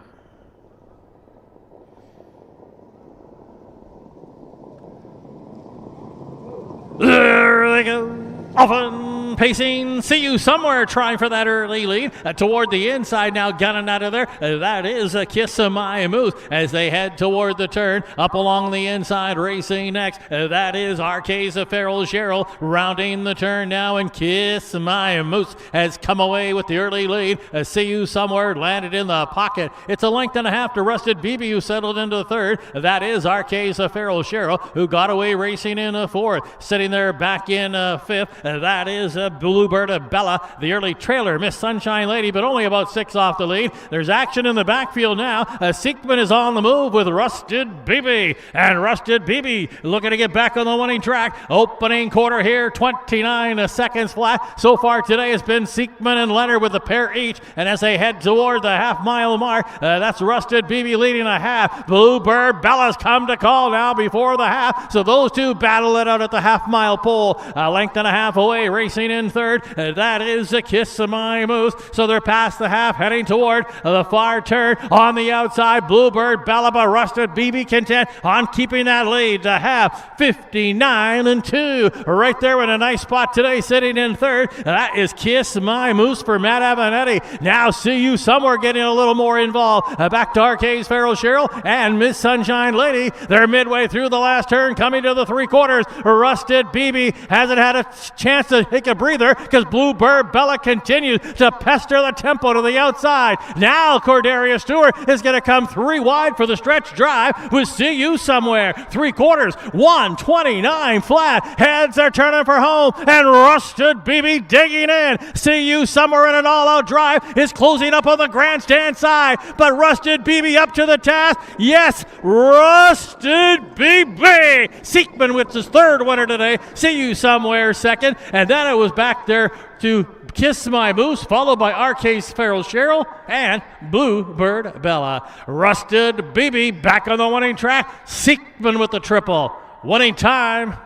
There they go. Often pacing. See You Somewhere trying for that early lead. Toward the inside now, gunning out of there. That is a Kiss of My Moose as they head toward the turn. Up along the inside, racing next. That is RK Safaril Cheryl rounding the turn now, and Kiss My Moose has come away with the early lead. See You Somewhere landed in the pocket. It's a length and a half to Rusted BB, who settled into the third. That is RK Safaril Cheryl, who got away racing in the fourth. Sitting there back in fifth. That is Bluebird Bella, the early trailer, Miss Sunshine Lady, but only about 6 off the lead. There's action in the backfield now. Siekman is on the move with Rusted BB, and Rusted BB looking to get back on the winning track. Opening quarter here, 29 seconds flat. So far today has been Siekman and Leonard with a pair each, and as they head toward the half-mile mark, that's Rusted BB leading a half. Bluebird Bella's come to call now before the half, so those two battle it out at the half-mile pole. A length and a half away, racing in third. That is a Kiss of My Moose. So they're past the half, heading toward the far turn. On the outside, Bluebird Bella, Rusted BB content on keeping that lead. The half, 59-2. Right there in a nice spot today, sitting in third. That is Kiss My Moose for Matt Avenatti. Now See You Somewhere getting a little more involved. Back to RK's Safaril Cheryl and Miss Sunshine Lady. They're midway through the last turn, coming to the 3/4. Rusted BB hasn't had a chance to take a breather because Bluebird Bella continues to pester the tempo to the outside. Now Corderia Stewart is going to come 3 wide for the stretch drive with See You Somewhere. 3/4, 129 flat. Heads are turning for home, and Rusted BB digging in. See You Somewhere in an all-out drive is closing up on the grandstand side, but Rusted BB up to the task. Yes, Rusted BB. Siekman with his third winner today. See You Somewhere second, and then it was back there to Kiss My Moose, followed by RK's Feral Cheryl and Bluebird Bella. Rusted BB back on the winning track. Seekman with the triple. Winning time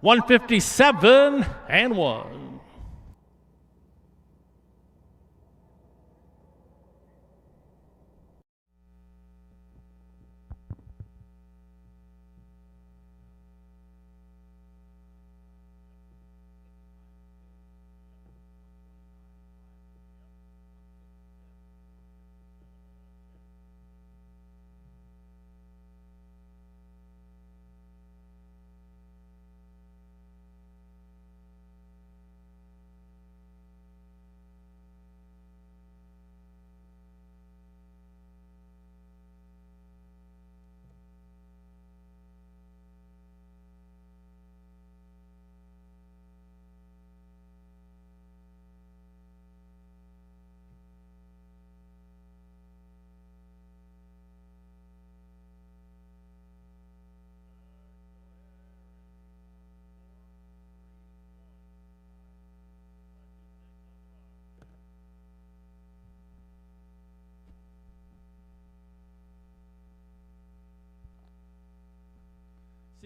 157 and 1.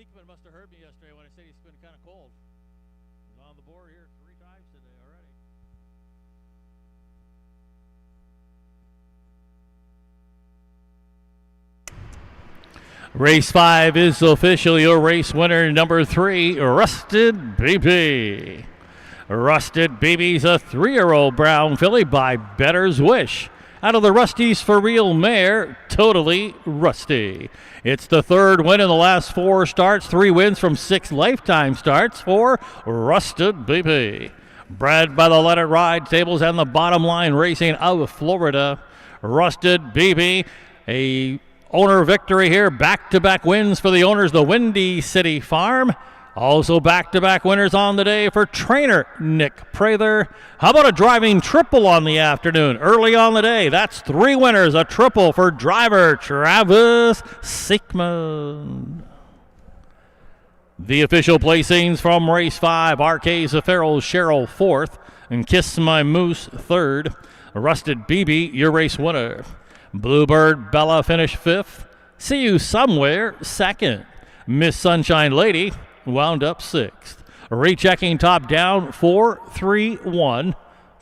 Seekman must have heard me yesterday when I said he's been kind of cold. He's on the board here 3 times today already. Race 5 is official. Your race winner, number 3, Rusted BB. Rusted BB's a 3-year-old brown filly by Better's Wish. Out of the Rusties for Real mare, Totally Rusty. It's the 3rd win in the last 4 starts, 3 wins from 6 lifetime starts for Rusted BB. Bred by the Let It Ride stables and the Bottom Line Racing of Florida. Rusted BB, a owner victory here, back-to-back wins for the owners, the Windy City Farm. Also back-to-back winners on the day for trainer Nick Prather. How about a driving triple on the afternoon? Early on the day, that's 3 winners, a triple for driver Travis Seekman. The official placings from race 5, RK's Feral Cheryl 4th, and Kiss My Moose 3rd. Rusted BB, your race winner. Bluebird Bella finished 5th. See You Somewhere 2nd. Miss Sunshine Lady wound up 6th. Rechecking top down 4, 3, 1,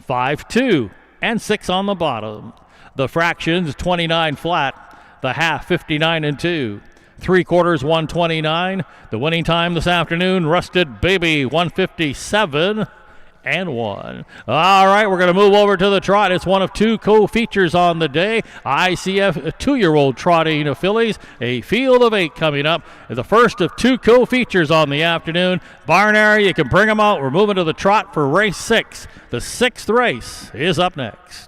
5, 2, and 6 on the bottom. The fractions 29 flat, the half 59 and 2. 3/4 129. The winning time this afternoon, Rusted BB 157 and 1. All right, we're going to move over to the trot. It's one of 2 co-features on the day. ICF 2-year-old trotting fillies. A field of 8 coming up. The first of 2 co-features on the afternoon. Barn area, you can bring them out. We're moving to the trot for race 6. The 6th race is up next.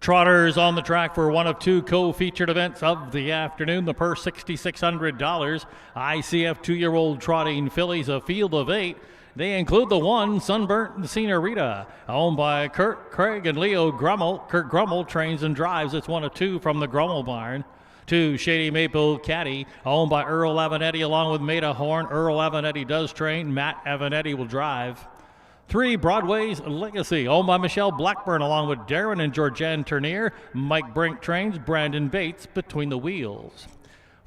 Trotters on the track for one of two co-featured events of the afternoon. The purse $6,600. ICF 2-year-old trotting fillies, a field of 8. They include the one, Sunburnt Senorita, owned by Kurt Craig and Leo Grummel. Kurt Grummel trains and drives. It's one of two from the Grummel barn. 2, Shady Maple Caddy, owned by Earl Avanetti along with Maida Horn. Earl Avanetti does train. Matt Avanetti will drive. 3, Broadway's Legacy, owned by Michelle Blackburn along with Darren and Georgianne Turnier. Mike Brink trains. Brandon Bates between the wheels.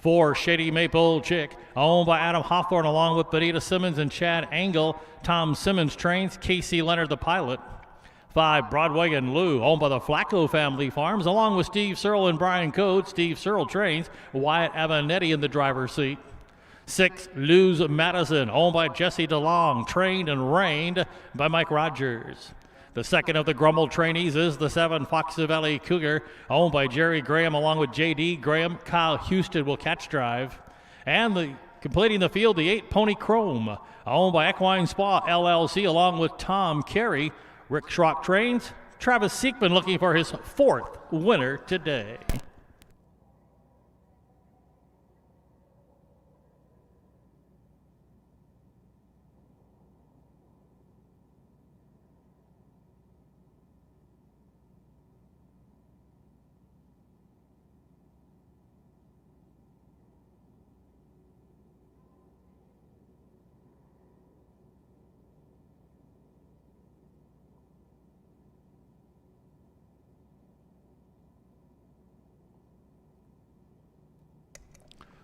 4, Shady Maple Chick, owned by Adam Hawthorne along with Benita Simmons and Chad Engel. Tom Simmons trains. Casey Leonard the pilot. 5, Broadway and Lou, owned by the Flacco family farms along with Steve Searle and Brian Code. Steve Searle trains. Wyatt Avanetti in the driver's seat. 6, Luz Madison, owned by Jesse DeLong, trained and reined by Mike Rogers. The second of the Grummel trainees is the 7, Fox Valley Cougar, owned by Jerry Graham along with J.D. Graham. Kyle Houston will catch drive. And completing the field, the 8, Pony Chrome, owned by Equine Spa LLC along with Tom Carey. Rick Schrock trains. Travis Siekman looking for his 4th winner today.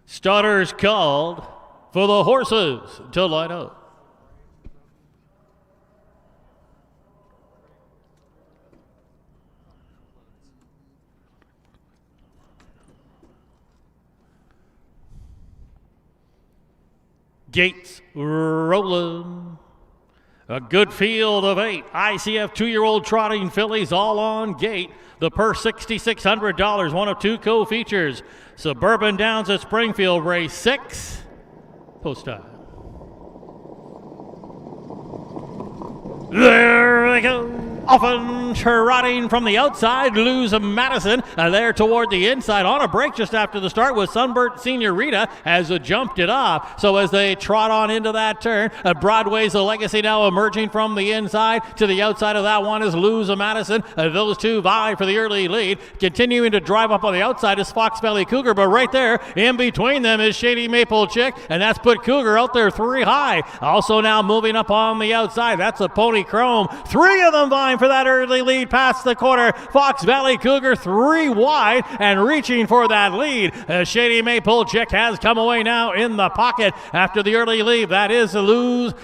Starters called for the horses to line up. Gates rolling. A good field of 8 ICF 2-year-old trotting fillies all on gate. The purse $6,600, one of two co-features. Suburban Downs at Springfield, race 6, post time. There they go. Often trotting from the outside, Luz Madison there toward the inside. On a break just after the start with Sunburnt Senorita has jumped it off. So as they trot on into that turn, Broadway's a Legacy now emerging from the inside. To the outside of that one is Luz Madison. Those two vie for the early lead. Continuing to drive up on the outside is Fox Valley Cougar, but right there in between them is Shady Maple Chick, and that's put Cougar out there 3 high. Also now moving up on the outside, that's a Pony Chrome. 3 of them vying for that early lead past the quarter. Fox Valley Cougar 3 wide and reaching for that lead. Shady Maple Chick has come away now in the pocket after the early lead. That is Luz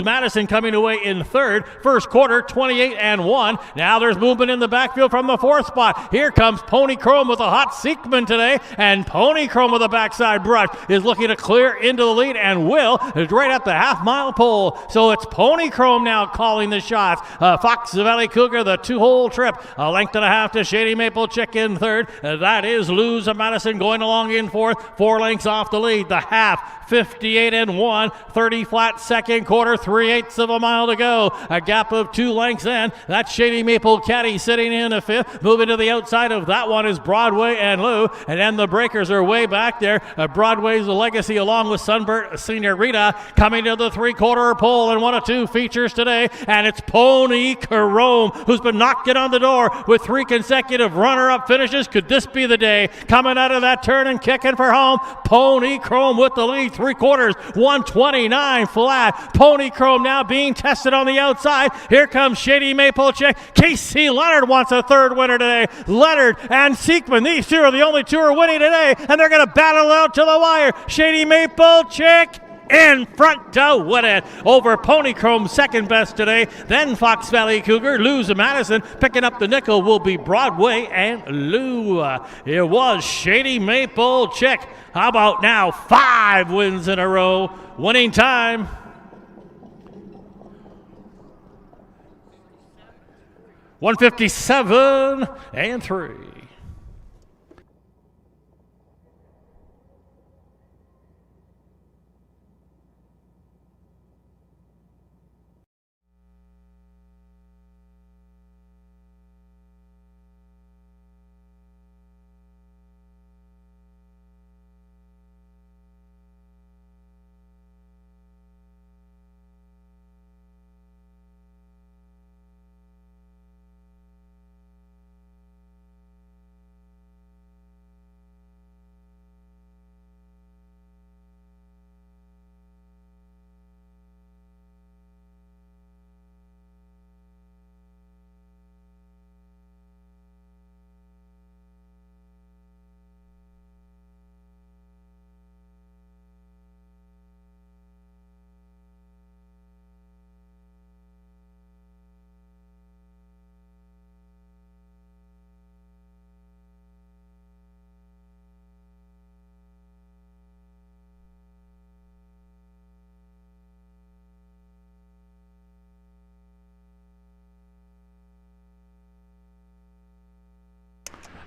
Madison coming away in 3rd. First quarter 28-1. Now there's movement in the backfield from the 4th spot. Here comes Pony Chrome with a hot Siekman today, and Pony Chrome with a backside brush is looking to clear into the lead and will right at the half-mile pole. So it's Pony Chrome now calling the shots. Fox Valley Cougar, the 2-hole trip, a length and a half to Shady Maple Chick in 3rd. That is Luz Madison going along in 4th, 4 lengths off the lead. The half, 58-1, 30 flat second quarter, 3/8 of a mile to go. A gap of 2 lengths in. That's Shady Maple Caddy sitting in a 5th. Moving to the outside of that one is Broadway and Lou, and then the breakers are way back there. Broadway's Legacy along with Sunburnt Senorita coming to the 3/4 pole, and one of two features today, and it's Pony Chrome, who's been knocking on the door with 3 consecutive runner-up finishes. Could this be the day? Coming out of that turn and kicking for home, Pony Chrome with the lead, 3/4, 129 flat. Pony Chrome now being tested on the outside. Here comes Shady Maple Chick. Casey Leonard wants a 3rd winner today. Leonard and Siekman, these two are the only two who are winning today, and they're going to battle out to the wire. Shady Maple Chick in front to win it over Pony Chrome, second best today. Then Fox Valley Cougar, Luz Madison picking up the nickel will be Broadway and Lou. It was Shady Maple Chick. How about now 5 wins in a row? Winning time 157-3.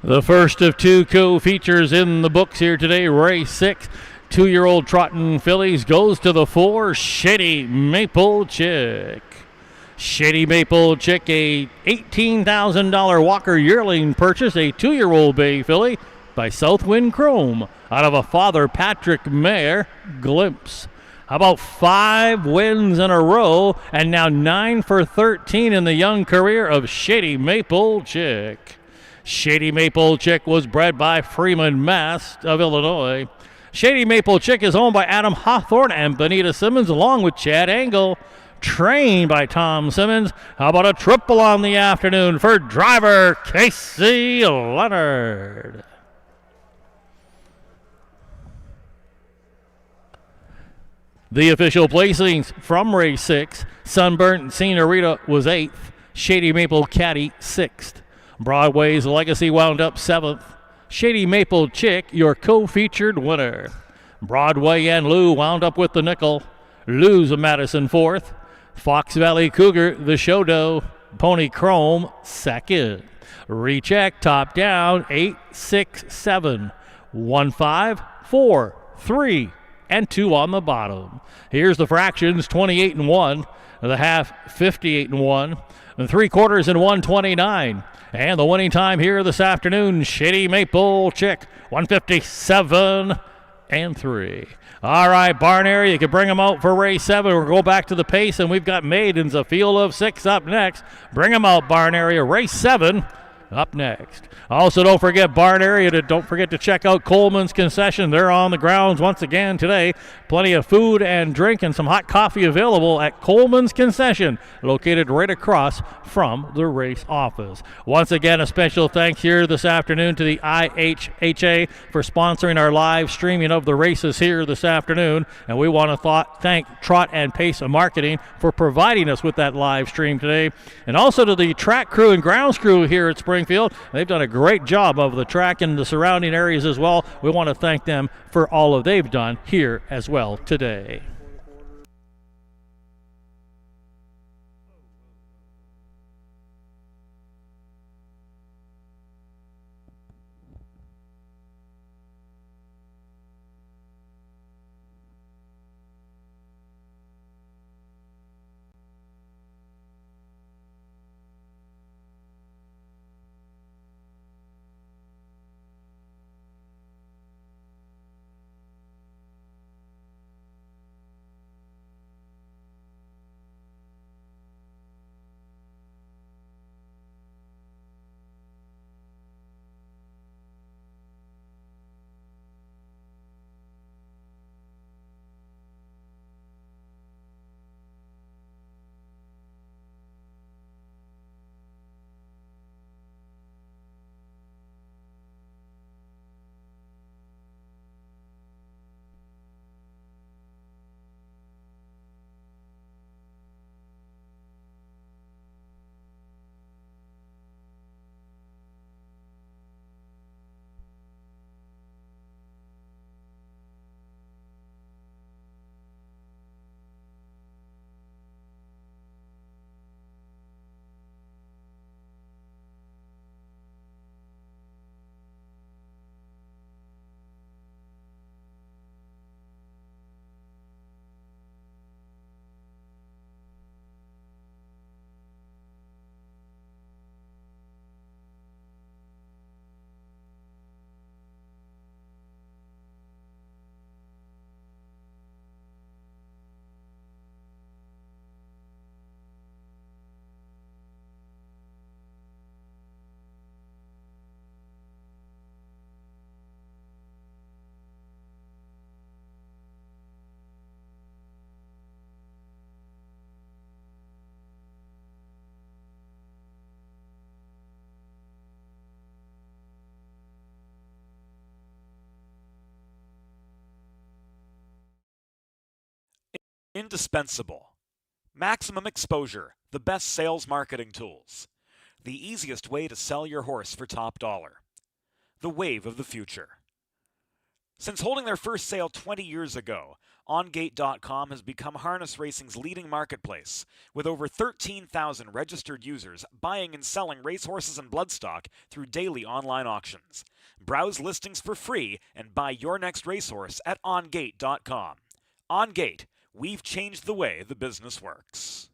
The first of two co-features in the books here today, race 6. 2-year-old trotting fillies goes to the 4, Shady Maple Chick. Shady Maple Chick, a $18,000 Walker yearling purchase, a 2-year-old bay filly by Southwind Chrome out of a Father Patrick mare, Glimpse. How about 5 wins in a row and now 9 for 13 in the young career of Shady Maple Chick. Shady Maple Chick was bred by Freeman Mast of Illinois. Shady Maple Chick is owned by Adam Hawthorne and Benita Simmons along with Chad Angle. Trained by Tom Simmons. How about a triple on the afternoon for driver Casey Leonard? The official placings from race 6. Sunburnt Senorita was 8th. Shady Maple Caddy 6th. Broadway's Legacy wound up 7th. Shady Maple Chick, your co-featured winner. Broadway and Lou wound up with the nickel. Lou's a Madison 4th. Fox Valley Cougar, the show doe. Pony Chrome 2nd. Recheck, top down, 8, 6, 7. 1, 5, 4, 3, and 2 on the bottom. Here's the fractions, 28 and 1. The half, 58 and 1. And 3/4 and 129. And the winning time here this afternoon, Shady Maple Chick, 157 and 3. All right, barn area, you can bring them out for race 7. We'll go back to the pace, and we've got maidens, a field of 6 up next. Bring them out, barn area, race 7 up next. Also, don't forget barn area. Don't forget to check out Coleman's Concession. They're on the grounds once again today. Plenty of food and drink and some hot coffee available at Coleman's Concession, located right across from the race office. Once again, a special thanks here this afternoon to the IHHA for sponsoring our live streaming of the races here this afternoon. And we want to thank Trot and Pace Marketing for providing us with that live stream today. And also to the track crew and grounds crew here at Springfield. They've done a great job of the track and the surrounding areas as well. We want to thank them for all of they've done here as well today. Indispensable. Maximum exposure, the best sales marketing tools. The easiest way to sell your horse for top dollar. The wave of the future. Since holding their first sale 20 years ago, OnGate.com has become harness racing's leading marketplace, with over 13,000 registered users buying and selling racehorses and bloodstock through daily online auctions. Browse listings for free and buy your next racehorse at OnGate.com. OnGate, we've changed the way the business works.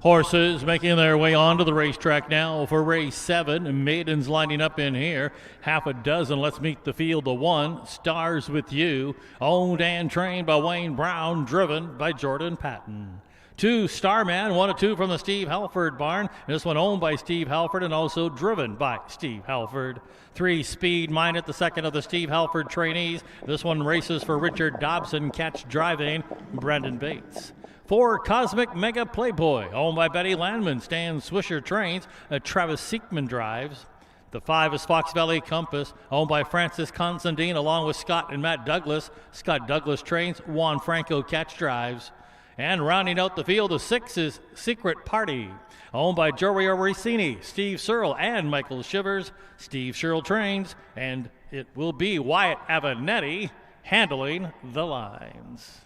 Horses making their way onto the racetrack now for race 7. Maidens lining up in here. Half a dozen. Let's meet the field of 1. Stars With You. Owned and trained by Wayne Brown. Driven by Jordan Patton. 2, Starman, 1 of 2 from the Steve Halford barn. This one owned by Steve Halford and also driven by Steve Halford. 3, Speed Mine the second of the Steve Halford trainees. This one races for Richard Dobson, catch driving Brendan Bates. 4, Cosmic Mega Playboy, owned by Betty Landman. Stan Swisher trains, Travis Siekman drives. The 5 is Fox Valley Compass, owned by Francis Constantine along with Scott and Matt Douglas. Scott Douglas trains, Juan Franco catch drives. And rounding out the field, the 6 is Secret Party, owned by Joey Orsini, Steve Searle, and Michael Shivers. Steve Searle trains, and it will be Wyatt Avenetti handling the lines.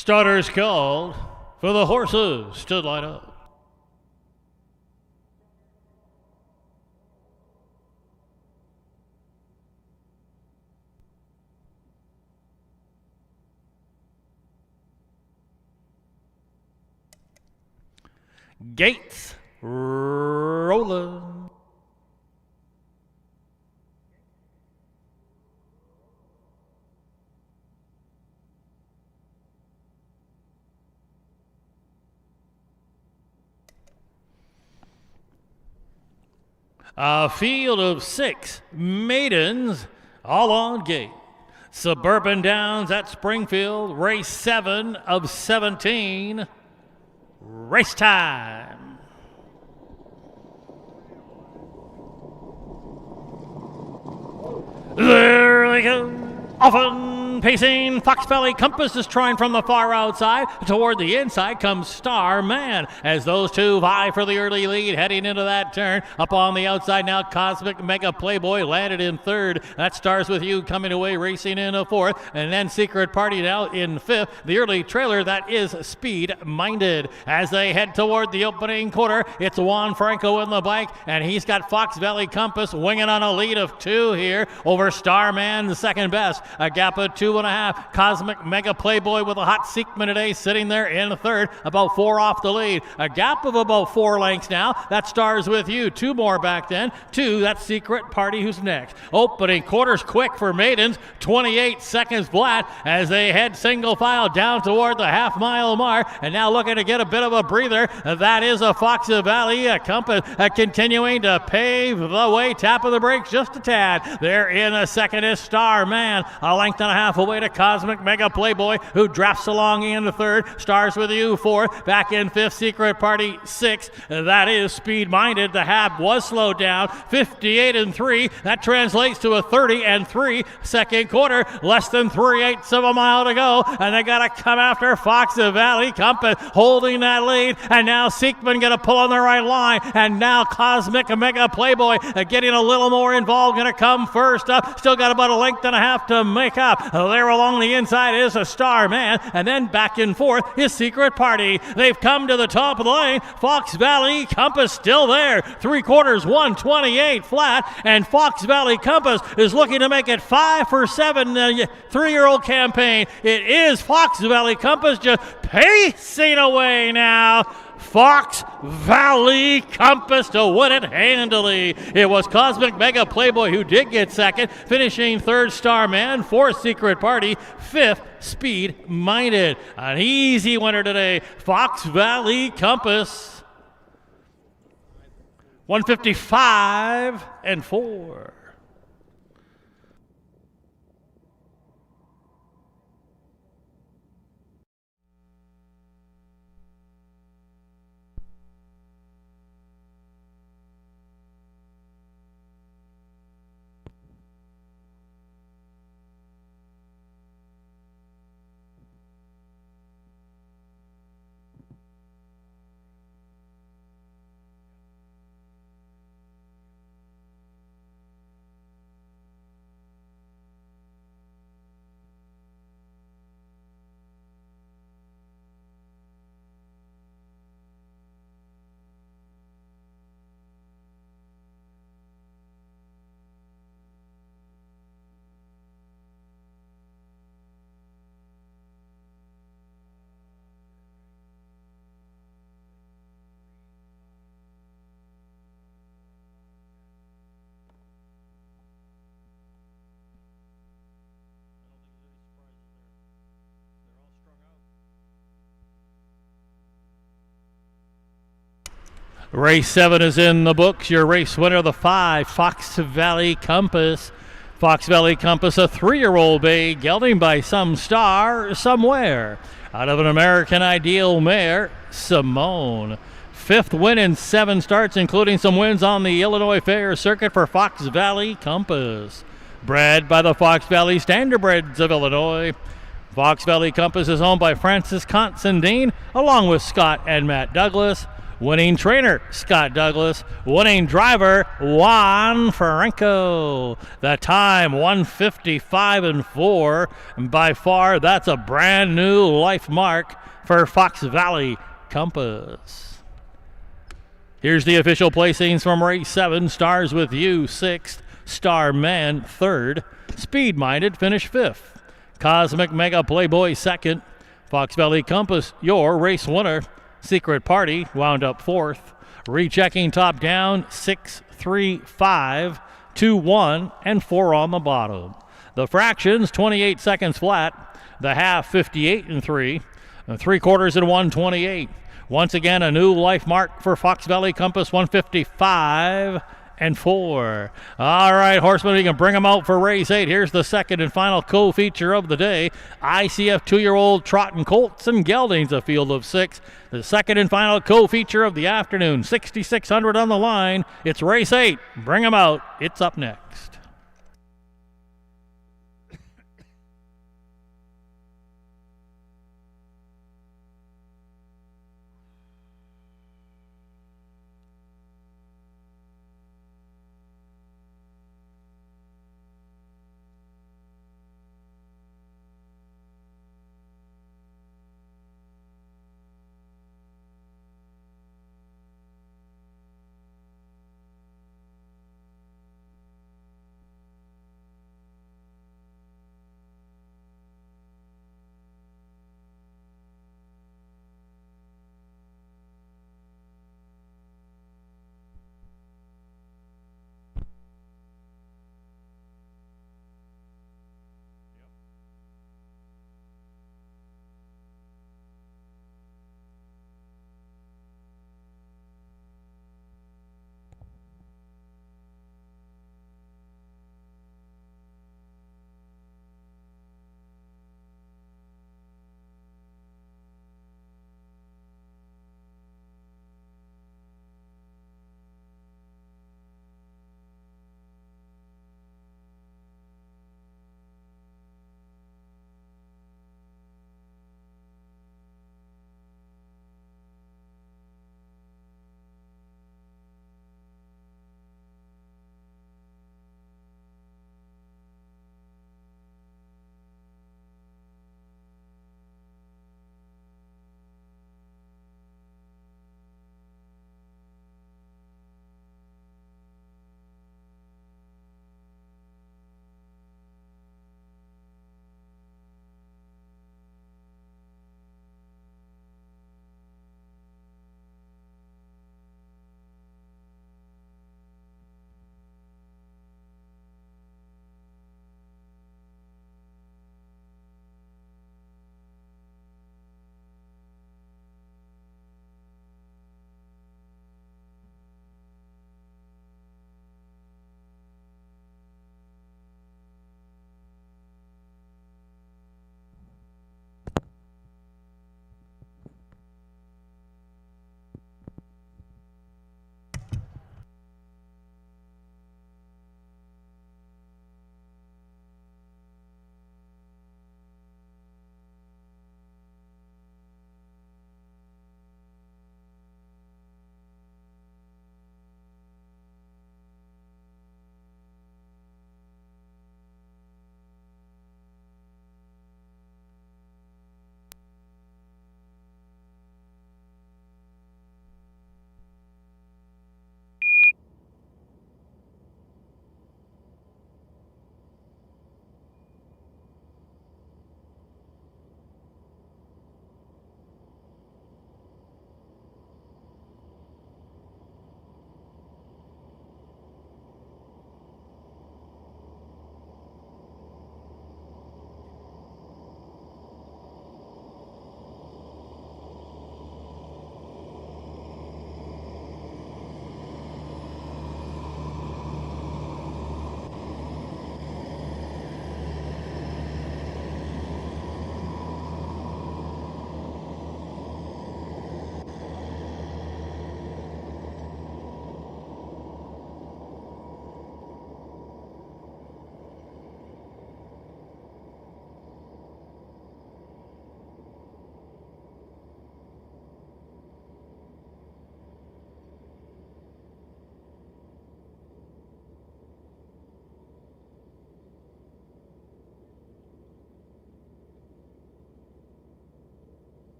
Starters called for the horses to line up. Gates rolling. A field of 6 maidens, all on gate. Suburban Downs at Springfield, race 7 of 17. Race time. There they go. Often pacing, Fox Valley Compass is trying from the far outside. Toward the inside comes Star Man as those two vie for the early lead heading into that turn. Up on the outside now, Cosmic Mega Playboy landed in third. That Stars With You coming away racing in a fourth. And then Secret Party now in fifth. The early trailer, that is Speed Minded. As they head toward the opening quarter, it's Juan Franco in the bike, and he's got Fox Valley Compass winging on a lead of 2 here over Starman, the second best. A gap of 2.5. Cosmic Mega Playboy with a hot Seekman today sitting there in third, about 4 off the lead. A gap of about 4 lengths now. That Stars With You. 2 more back then. 2, that Secret Party who's next. Opening quarters quick for maidens. 28 seconds flat as they head single file down toward the half-mile mark. And now looking to get a bit of a breather. That is a Fox Valley Compass continuing to pave the way. Tap of the brakes just a tad. There in a second is Starman. A length and a half away to Cosmic Mega Playboy, who drafts along into third. Stars With You, fourth. Back in fifth, Secret Party, sixth. That is Speed Minded. The hab was slowed down. 58-3. That translates to a 30-3 second quarter. Less than 3/8 of a mile to go. And they got to come after Fox Valley Compass holding that lead. And now Seekman going to pull on the right line. And now Cosmic Mega Playboy getting a little more involved. Going to come first up. Still got about a length and a half to make up. There along the inside is a Starman, and then back and forth is Secret Party. They've come to the top of the lane. Fox Valley Compass still there. 3/4, 128 flat, and Fox Valley Compass is looking to make it 5 for 7 3-year-old campaign. It is Fox Valley Compass just pacing away now. Fox Valley Compass to win it handily. It was Cosmic Mega Playboy who did get second, finishing third Starman, fourth Secret Party, fifth Speed Minded. An easy winner today, Fox Valley Compass. 155-4. Race 7 is in the books. Your race winner, the 5, Fox Valley Compass. Fox Valley Compass, a 3-year-old bay, gelding by some star somewhere. Out of an American Ideal mare, Simone. 5th win in 7 starts, including some wins on the Illinois Fair circuit for Fox Valley Compass. Bred by the Fox Valley Standardbreds of Illinois. Fox Valley Compass is owned by Francis Considine, along with Scott and Matt Douglas. Winning trainer, Scott Douglas. Winning driver, Juan Franco. The time, 1:55.4. And by far, that's a brand new life mark for Fox Valley Compass. Here's the official placings from race 7. Stars with You, 6th. Star Man, 3rd. Speed Minded, finished 5th. Cosmic Mega Playboy, 2nd. Fox Valley Compass, your race winner. Secret Party wound up 4th. Rechecking top down, 6, 3, 5, 2, 1, and 4 on the bottom. The fractions, 28 seconds flat. The half, 58.3. The 3/4 and 1:28. Once again, a new life mark for Fox Valley Compass, 1:55.4. All right, horsemen, you can bring them out for race 8. Here's the second and final co-feature of the day. ICF 2-year-old Trotting Colts and Geldings, a field of 6. The second and final co-feature of the afternoon, 6,600 on the line. It's race 8. Bring them out. It's up next.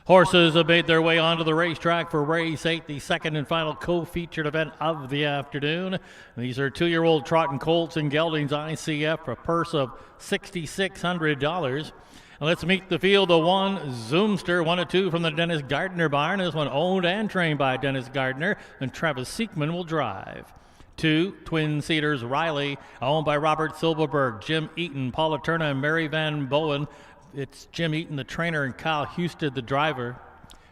Horses have made their way onto the racetrack for race 8, the second and final co-featured event of the afternoon. These are 2-year-old Trotting Colts and Geldings ICF for a purse of $6,600. Let's meet the field. The 1, Zoomster, 1 and 2 from the Dennis Gardner barn. This one owned and trained by Dennis Gardner, and Travis Siekman will drive. 2, Twin Cedars Riley, owned by Robert Silverberg, Jim Eaton, Paula Turner, and Mary Van Bowen. It's Jim Eaton, the trainer, and Kyle Houston, the driver.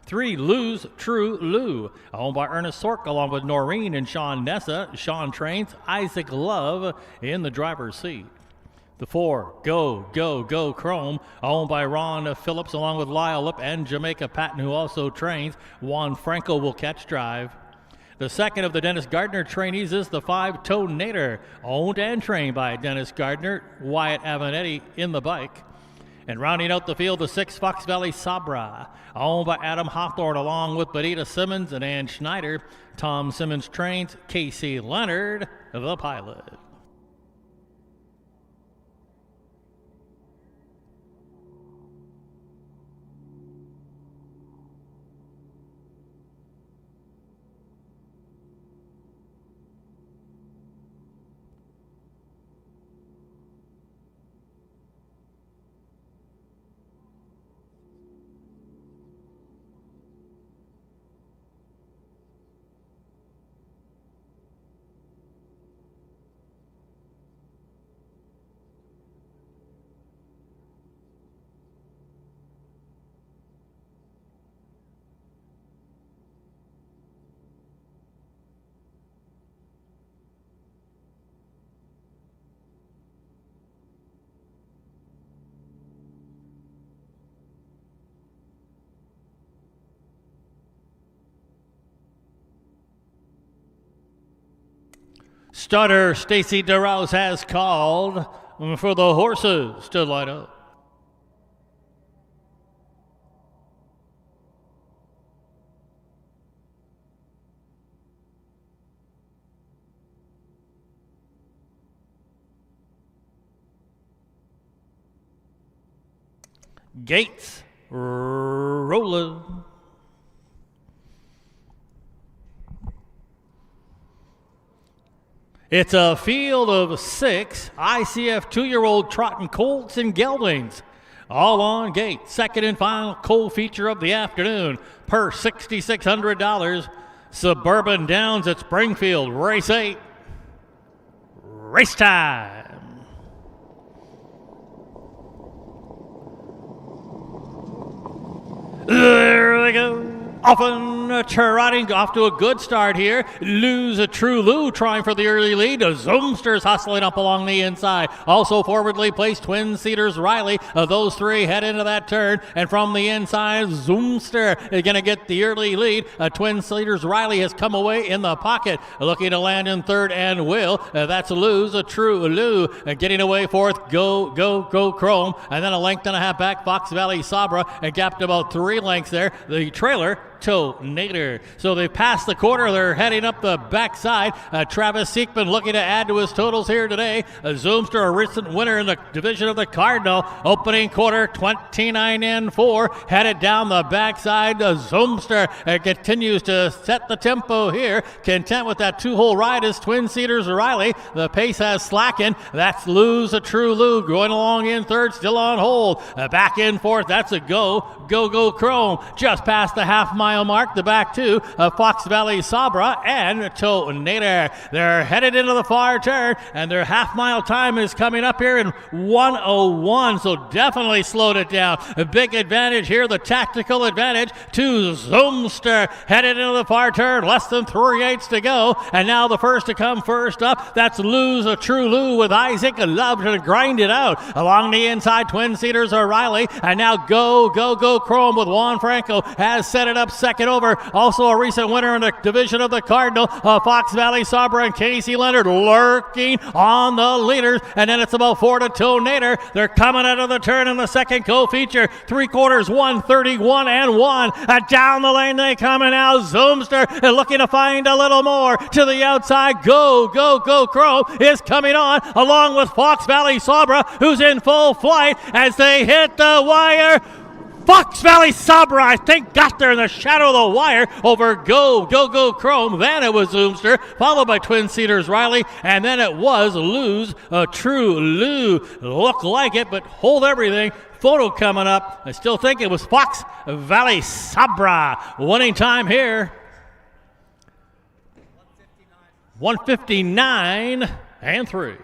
3, Lou's True Lou, owned by Ernest Sork, along with Noreen and Sean Nessa. Sean trains. Isaac Love in the driver's seat. The 4, Go, Go, Go Chrome, owned by Ron Phillips, along with Lyle Lip and Jamaica Patton, who also trains. Juan Franco will catch drive. The second of the Dennis Gardner trainees is the 5, Tonator, owned and trained by Dennis Gardner. Wyatt Avanetti in the bike. And rounding out the field, the 6, Fox Valley Sabra, owned by Adam Hawthorne, along with Benita Simmons and Ann Schneider. Tom Simmons trains. Casey Leonard, the pilot. Starter Stacy DeRouse has called for the horses to line up. Gates rolling. It's a field of 6 ICF 2-year-old Trotting Colts and Geldings. All on gate. Second and final co-feature of the afternoon. Per $6,600. Suburban Downs at Springfield. Race 8. Race time. There they go. Often trotting off to a good start here. Lou's a True Lou trying for the early lead. Zoomster's hustling up along the inside. Also forwardly placed Twin Cedars Riley. Those 3 head into that turn. And from the inside, Zoomster is going to get the early lead. Twin Cedars Riley has come away in the pocket. Looking to land in third and will. That's Lou's a True Lou. Getting away fourth, Go, Go, Go Chrome. And then a length and a half back, Fox Valley Sabra. And gapped about 3 lengths there. The trailer, Tonator. So they passed the quarter. They're heading up the backside. Travis Siekman looking to add to his totals here today. Zoomster, a recent winner in the division of the Cardinal. Opening quarter, 29-4. Headed down the backside. Zoomster continues to set the tempo here. Content with that 2-hole ride is Twin Cedars Riley. The pace has slackened. That's Lou's a True Lou going along in third, still on hold. Back in fourth. That's a Go, Go, Go Chrome. Just past the half-mile mark, the back 2 of Fox Valley Sabra and Tonator. They're headed into the far turn, and their half-mile time is coming up here in 1:01, so definitely slowed it down. A big advantage here, the tactical advantage to Zoomster. Headed into the far turn, less than 3/8 to go, and now the first to come first up, that's Lou's a True Lou with Isaac Love to grind it out. Along the inside, Twin Cedars Riley, and now Go, Go, Go Chrome with Juan Franco has set it up second over. Also a recent winner in the division of the Cardinal, Fox Valley Sabra and Casey Leonard lurking on the leaders. And then it's about 4 to Tonator. They're coming out of the turn in the second co-feature. 3/4, 1:31-1. Down the lane they come, and now Zoomster looking to find a little more to the outside. Go, Go, Go Chrome is coming on, along with Fox Valley Sabra, who's in full flight as they hit the wire. Fox Valley Sabra, I think, got there in the shadow of the wire over Go Chrome. Then it was Zoomster, followed by Twin Cedars Riley, and then it was True Lou. Look like it, but hold everything. Photo coming up. I still think it was Fox Valley Sabra. Winning time here. 159 and 3.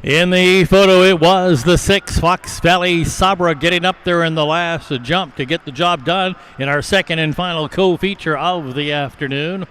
In the photo, it was the 6 Fox Valley Sabra getting up there in the last jump to get the job done in our second and final co-feature of the afternoon.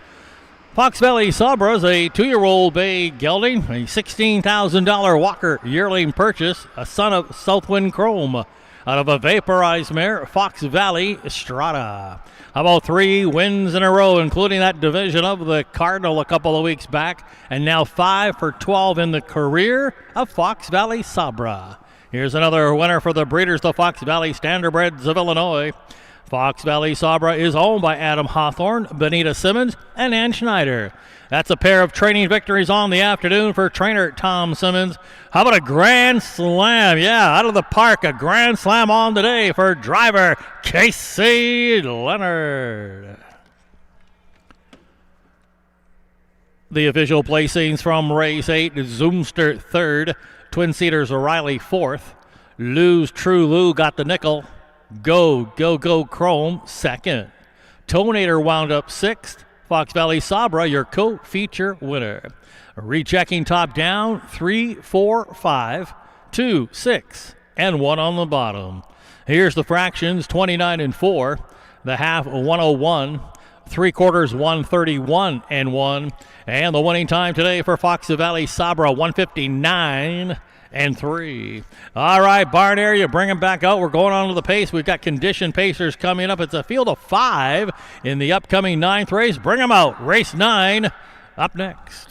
Fox Valley Sabra is a 2-year-old bay gelding, a $16,000 Walker yearling purchase, a son of Southwind Chrome, out of a vaporized mare, Fox Valley Strata. How about 3 wins in a row, including that division of the Cardinal a couple of weeks back, and now 5 for 12 in the career of Fox Valley Sabra. Here's another winner for the breeders, the Fox Valley Standardbreds of Illinois. Fox Valley Sabra is owned by Adam Hawthorne, Benita Simmons, and Ann Schneider. That's a pair of training victories on the afternoon for trainer Tom Simmons. How about a grand slam? Yeah, out of the park, a grand slam on today for driver Casey Leonard. The official placings from race 8, Zoomster 3rd, Twin Cedars O'Reilly 4th, True Lou got the nickel, Go Chrome 2nd, Tonator wound up 6th, Fox Valley Sabra, your co-feature winner. Rechecking top down, 3, 4, 5, 2, 6, and 1 on the bottom. Here's the fractions, 29 and 4, the half 101, 3/4 131 and 1, and the winning time today for Fox Valley Sabra 159 and 3. All right, barn area, bring them back out. We're going on to the pace. We've got condition pacers coming up. It's a field of 5 in the upcoming 9th race. Bring them out. Race 9 up next.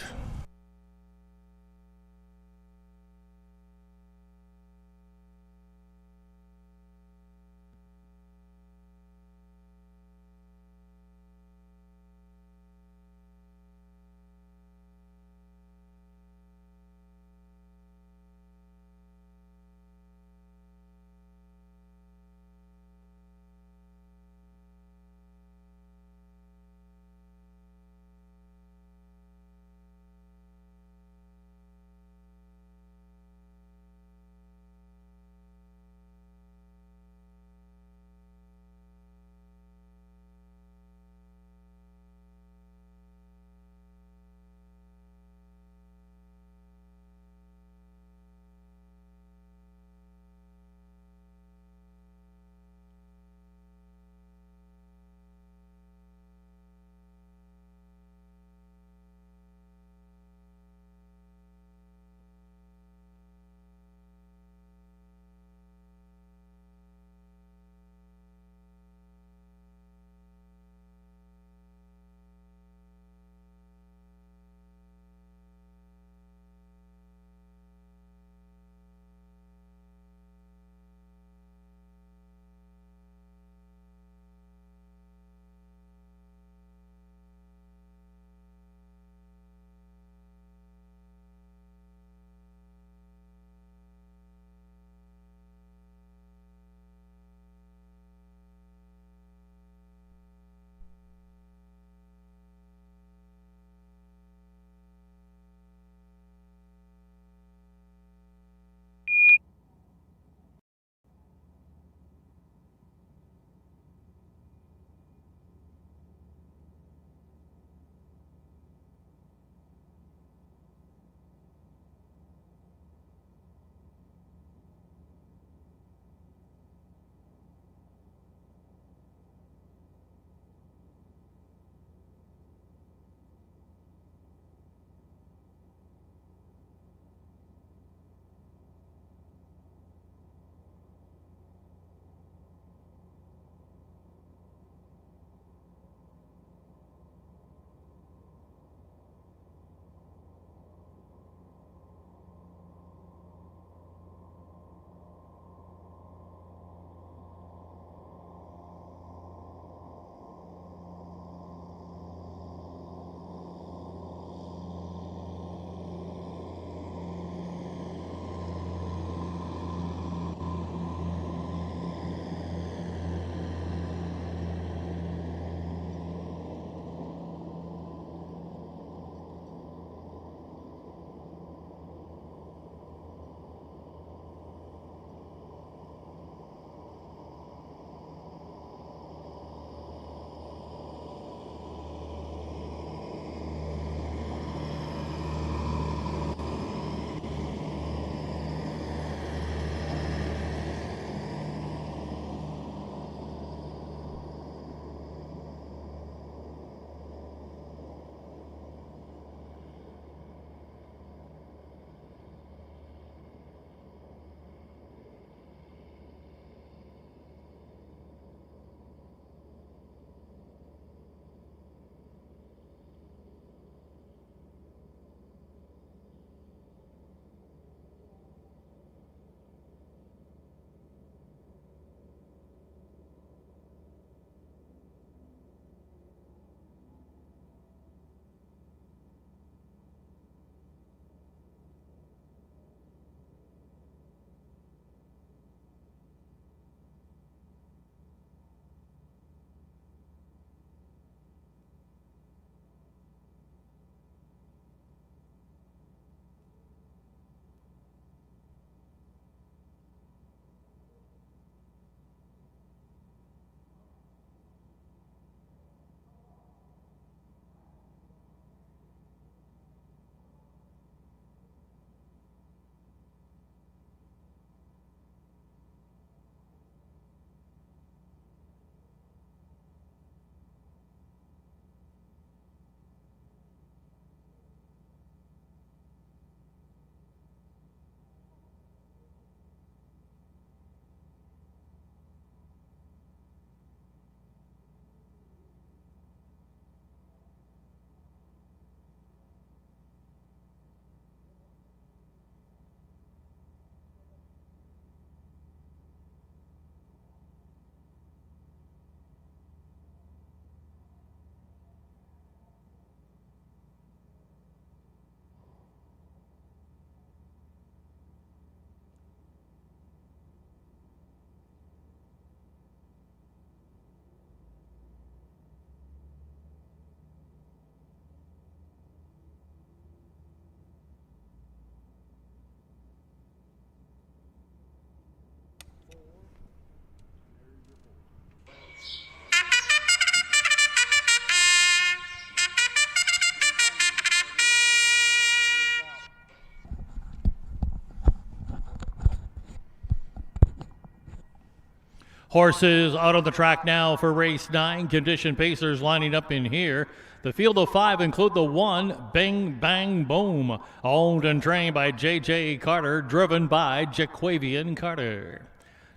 Horses out on the track now for race 9. Condition pacers lining up in here. The field of 5 include the 1, Bang Bang Boom, owned and trained by J.J. Carter, driven by Jaquavian Carter.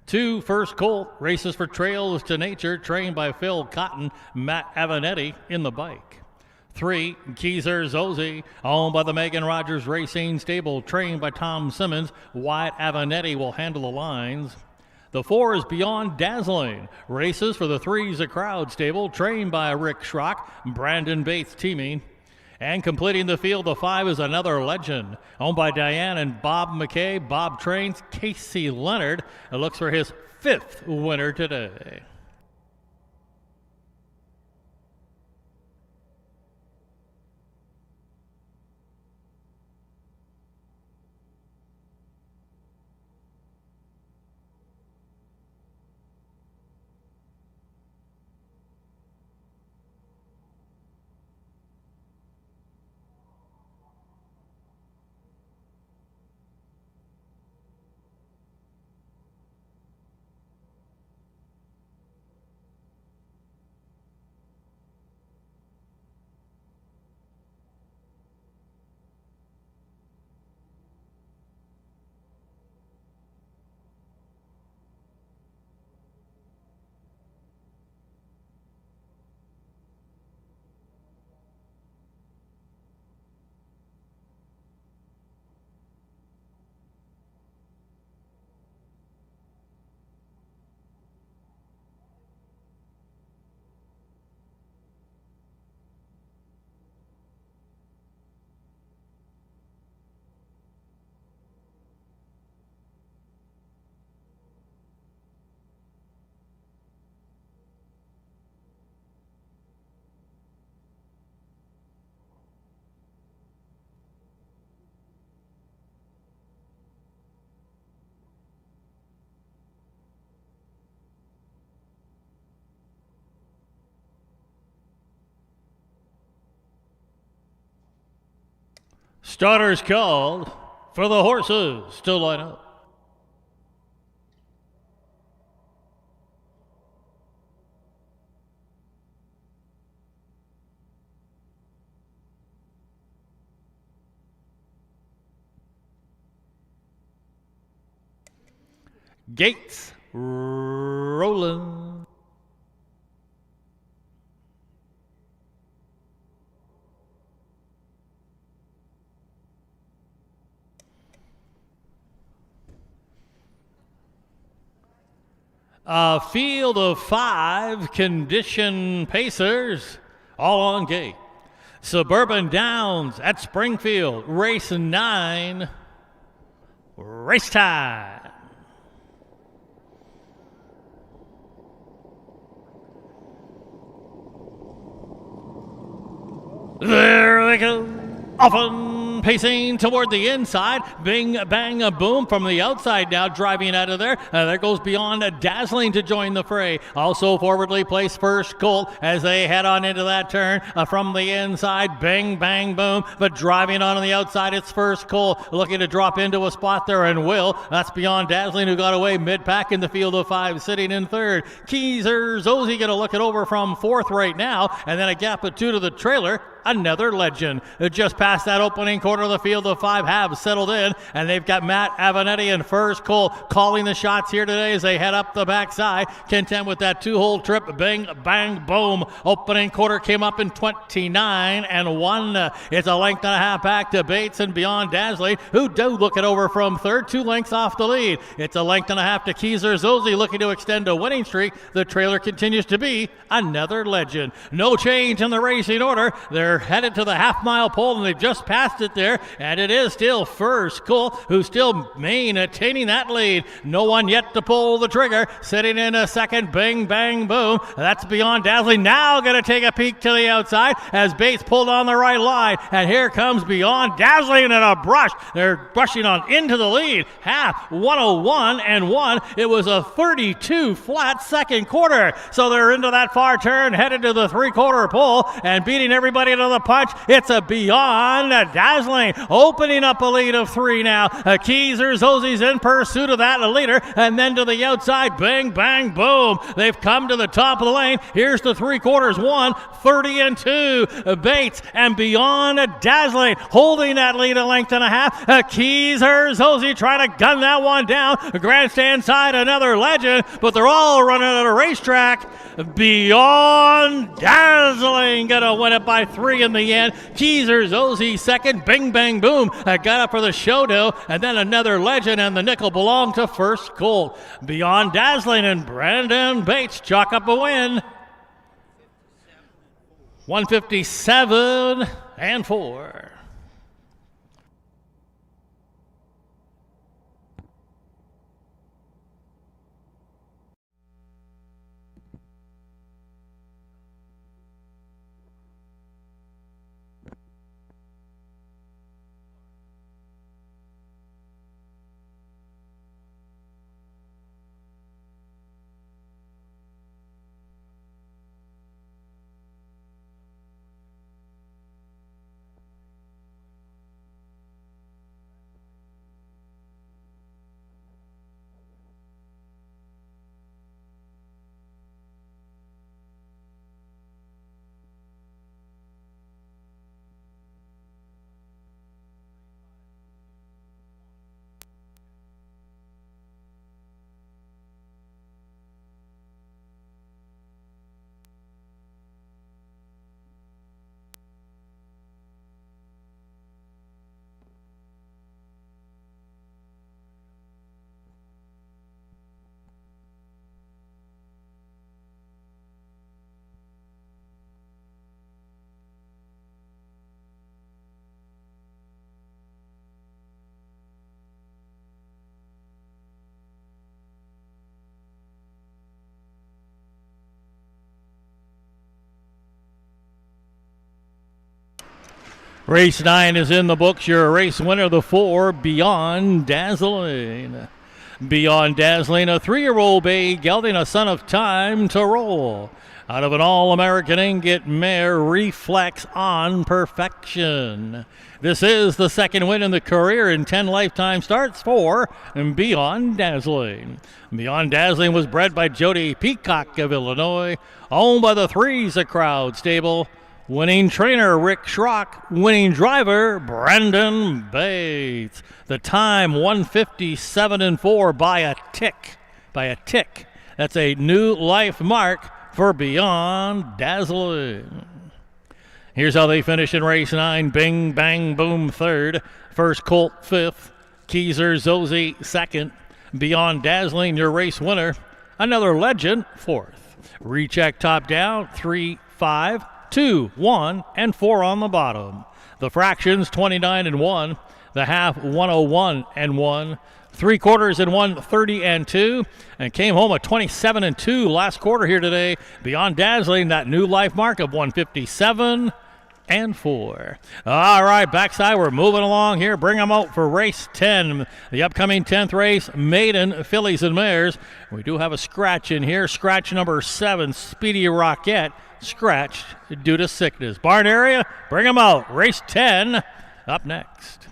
2, First Colt, races for Trails to Nature, trained by Phil Cotton, Matt Avanetti in the bike. 3, Keezer Zozie, owned by the Megan Rogers Racing Stable, trained by Tom Simmons. Wyatt Avanetti will handle the lines. The 4 is Beyond Dazzling, races for the 3's a Crowd Stable, trained by Rick Schrock, Brandon Bates teaming. And completing the field, the 5 is Another Legend, owned by Diane and Bob McKay. Bob trains Casey Leonard and looks for his 5th winner today. Starters called for the horses to line up. Gates rolling. A field of 5 condition pacers, all on gate. Suburban Downs at Springfield, race 9, race time. There they go. Often pacing toward the inside. Bing, bang, a boom from the outside now, driving out of there. There goes Beyond Dazzling to join the fray. Also forwardly placed First Colt as they head on into that turn from the inside. Bing, bang, boom. But driving on the outside, it's First Colt looking to drop into a spot there and will. That's Beyond Dazzling who got away mid-pack in the field of 5, sitting in 3rd. Keezer Zozie going to look it over from 4th right now. And then a gap of 2 to the trailer. Another Legend. Just past that opening quarter of the field of 5 have settled in, and they've got Matt Avanetti and First Colt calling the shots here today as they head up the backside, content with that 2-hole trip. Bing, bang, boom. Opening quarter came up in 29 and 1. It's a length and a half back to Bates and Beyond Dazzling, who do look it over from 3rd, 2 lengths off the lead. It's a length and a half to Keezer Zozie looking to extend a winning streak. The trailer continues to be Another Legend. No change in the racing order. They're headed to the half-mile pole, and they've just passed it there, and it is still First Colt who's still maintaining that lead. No one yet to pull the trigger. Sitting in a 2nd, Bing, bang, boom. That's Beyond Dazzling. Now going to take a peek to the outside as Bates pulled on the right line, and here comes Beyond Dazzling in a brush. They're brushing on into the lead. Half 101 and 1. It was a 32 flat 2nd quarter, so they're into that far turn, headed to the 3/4 pole, and beating everybody to of the punch. It's a Beyond Dazzling, opening up a lead of 3 now. Keezer Zosie's in pursuit of that leader, and then to the outside, bang, bang, boom. They've come to the top of the lane. Here's the 3/4, 1:30 and 2. Bates and Beyond Dazzling holding that lead a length and a half. Keezer Zosie trying to gun that one down. Grandstand side, another Legend, but they're all running at a racetrack. Beyond Dazzling gonna win it by 3 in the end. Keezer Zosie second. Bing, bang, boom. Got up for the show dough, and then another Legend, and the nickel belonged to First Colt. Beyond Dazzling and Brandon Bates chalk up a win. 157 and 4. Race 9 is in the books. Your race winner, the 4, Beyond Dazzling. Beyond Dazzling, a 3-year-old bay gelding, a son of time to roll. Out of an All-American Ingot mare, Reflex on Perfection. This is the second win in the career in 10 lifetime starts for Beyond Dazzling. Beyond Dazzling was bred by Jody Peacock of Illinois, owned by the Three's a Crowd stable. Winning trainer, Rick Schrock. Winning driver, Brandon Bates. The time, 157 and 4 by a tick. That's a new life mark for Beyond Dazzling. Here's how they finish in race 9. Bing, bang, boom, third. First Colt, fifth. Keezer Zosie, second. Beyond Dazzling, your race winner. Another Legend, fourth. Recheck top down, 3, 5. 2, 1, and 4 on the bottom. The fractions, 29 and 1. The half, 101 and 1. 3/4 and 1:30 and 2. And came home at 27 and 2 last quarter here today. Beyond Dazzling, that new life mark of 157 and 4. All right, backside, we're moving along here. Bring them out for race 10. The upcoming 10th race, Maiden Fillies and Mares. We do have a scratch in here. Scratch number 7, Speedy Rockette. Scratched due to sickness. Barn area, bring them out. Race 10 up next.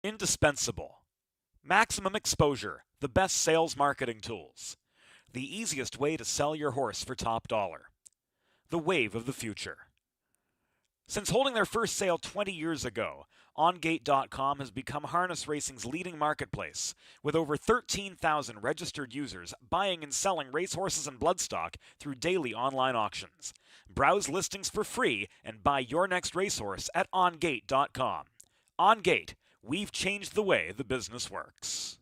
Indispensable. Maximum exposure, the best sales marketing tools. The easiest way to sell your horse for top dollar. The wave of the future. Since holding their first sale 20 years ago, OnGate.com has become harness racing's leading marketplace, with over 13,000 registered users buying and selling racehorses and bloodstock through daily online auctions. Browse listings for free and buy your next racehorse at OnGate.com. OnGate, we've changed the way the business works.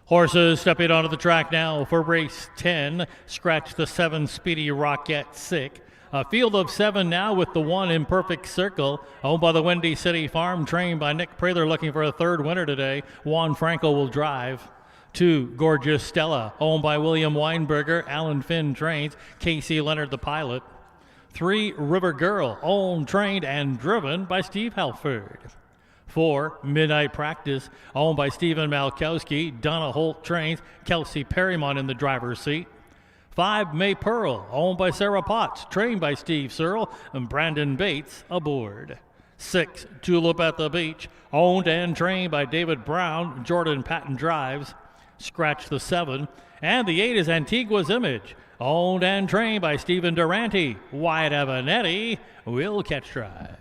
Horses stepping onto the track now for race 10. Scratch the 7 Speedy Rocket Sick. A field of 7 now with the 1 Imperfect Circle, owned by the Windy City Farm, trained by Nick Prather, looking for a 3rd winner today. Juan Franco will drive. 2 Gorgeous Stella, owned by William Weinberger. Alan Finn trains. Casey Leonard the pilot. 3 River Girl, owned, trained, and driven by Steve Halford. 4 Midnight Practice, owned by Stephen Malkowski. Donna Holt trains. Kelsey Perrymont in the driver's seat. 5 May Pearl, owned by Sarah Potts, trained by Steve Searle, and Brandon Bates aboard. 6 Tulip at the Beach, owned and trained by David Brown. Jordan Patton drives. Scratch the 7. And the 8 is Antigua's Image, owned and trained by Stephen Durante. Wyatt Avanetti will catch drive.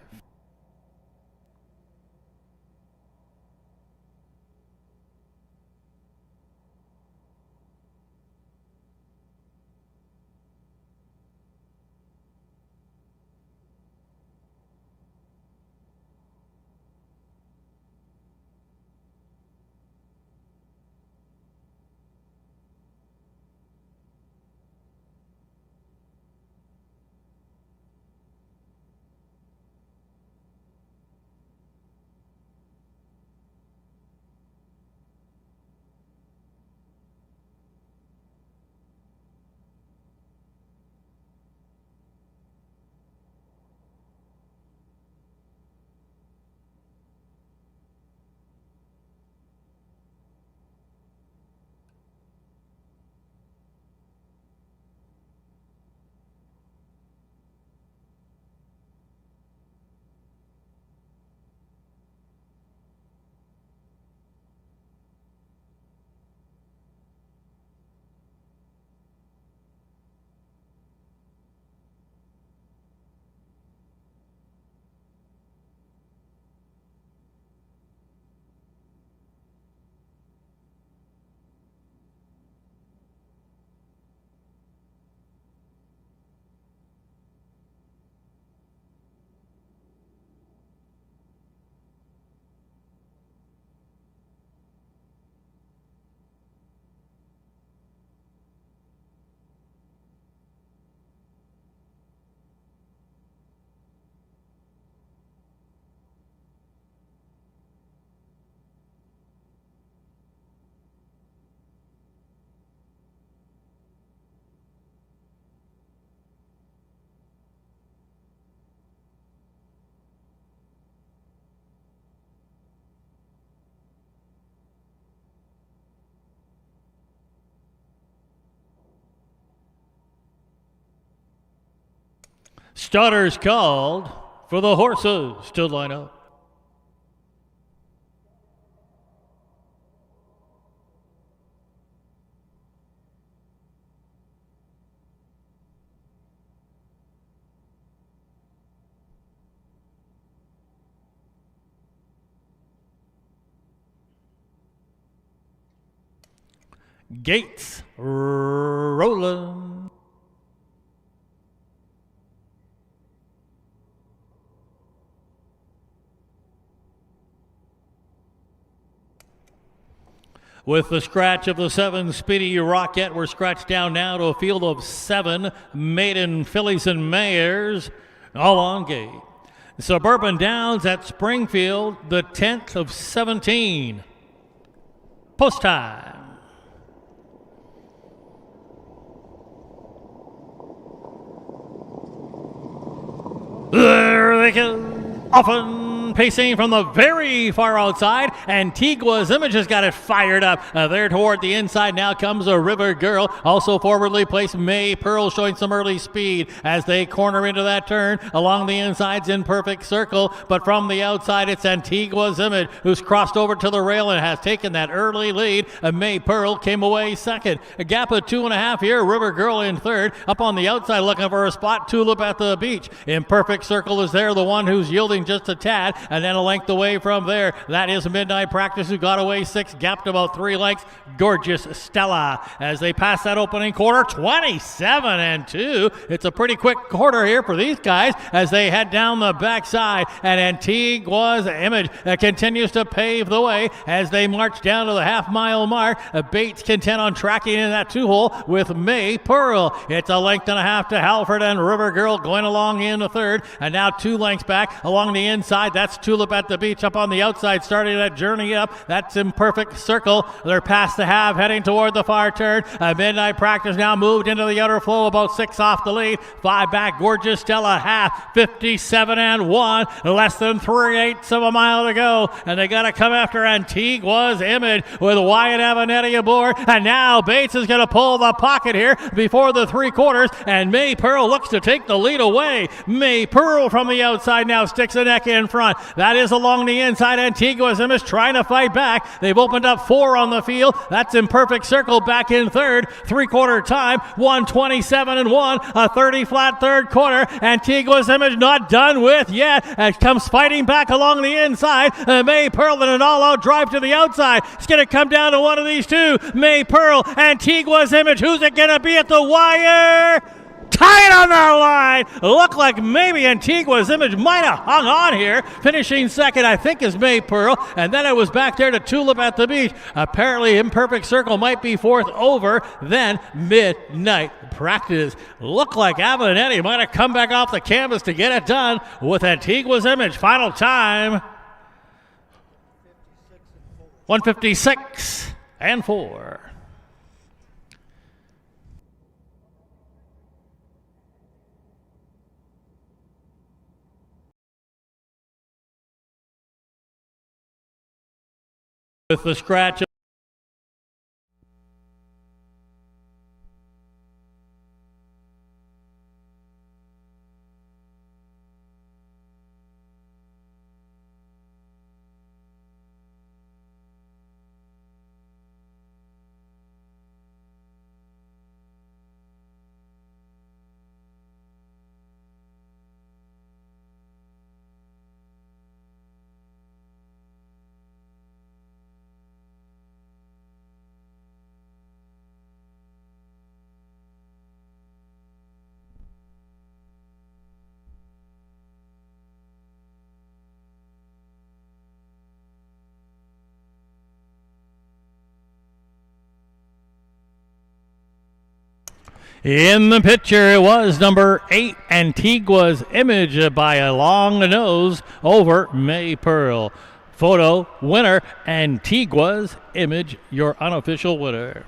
Starters called for the horses to line up. Gates rolling. With the scratch of the 7 Speedy Rocket, we're scratched down now to a field of 7 maiden fillies and mares, all on gate. Suburban Downs at Springfield, the 10th of 17. Post time. There they go. Often pacing from the very far outside. Antigua's Image has got it fired up. There toward the inside now comes a River Girl. Also forwardly placed May Pearl showing some early speed as they corner into that turn. Along the inside's Imperfect Circle, but from the outside it's Antigua's Image who's crossed over to the rail and has taken that early lead. May Pearl came away second. A gap of 2.5 here. River Girl in third. Up on the outside looking for a spot. Tulip at the Beach. Imperfect Circle is there, the one who's yielding just a tad. and then a length away from there. That is Midnight Practice, who got away 6, gapped about 3 lengths. Gorgeous Stella as they pass that opening quarter, 27-2. It's a pretty quick quarter here for these guys as they head down the backside, and Antigua's Image continues to pave the way as they march down to the half-mile mark. Bates content on tracking in that 2-hole with May Pearl. It's a length and a half to Halford and River Girl going along in the third, and now 2 lengths back along the inside. That's Tulip at the Beach up on the outside, starting that journey up. That's Imperfect Circle. They're past the half, heading toward the far turn. Midnight Practice now moved into the outer flow, about 6 off the lead. 5 back, Gorgeous Stella, half, 57-1. Less than 3/8 of a mile to go, and they got to come after Antigua's Image with Wyatt Avanetti aboard. And now Bates is going to pull the pocket here before the 3/4, and May Pearl looks to take the lead away. May Pearl from the outside now sticks the neck in front. That is along the inside. Antigua's Image trying to fight back. They've opened up 4 on the field. That's Imperfect Circle back in third. 3/4 time, 1:27-1, a 30 flat third quarter. Antigua's Image not done with yet, and comes fighting back along the inside. May Pearl in an all-out drive to the outside. It's going to come down to one of these two. May Pearl, Antigua's Image. Who's it going to be at the wire? Tied on that line. Looked like maybe Antigua's Image might have hung on here. Finishing second, I think, is May Pearl. And then it was back there to Tulip at the Beach. Apparently, Imperfect Circle might be fourth over. Then Midnight Practice. Looked like Avanetti might have come back off the canvas to get it done with Antigua's Image. Final time, 1:56-4. With the scratch. In the picture, it was number 8, Antigua's Image, by a long nose over May Pearl. Photo winner, Antigua's Image, your unofficial winner.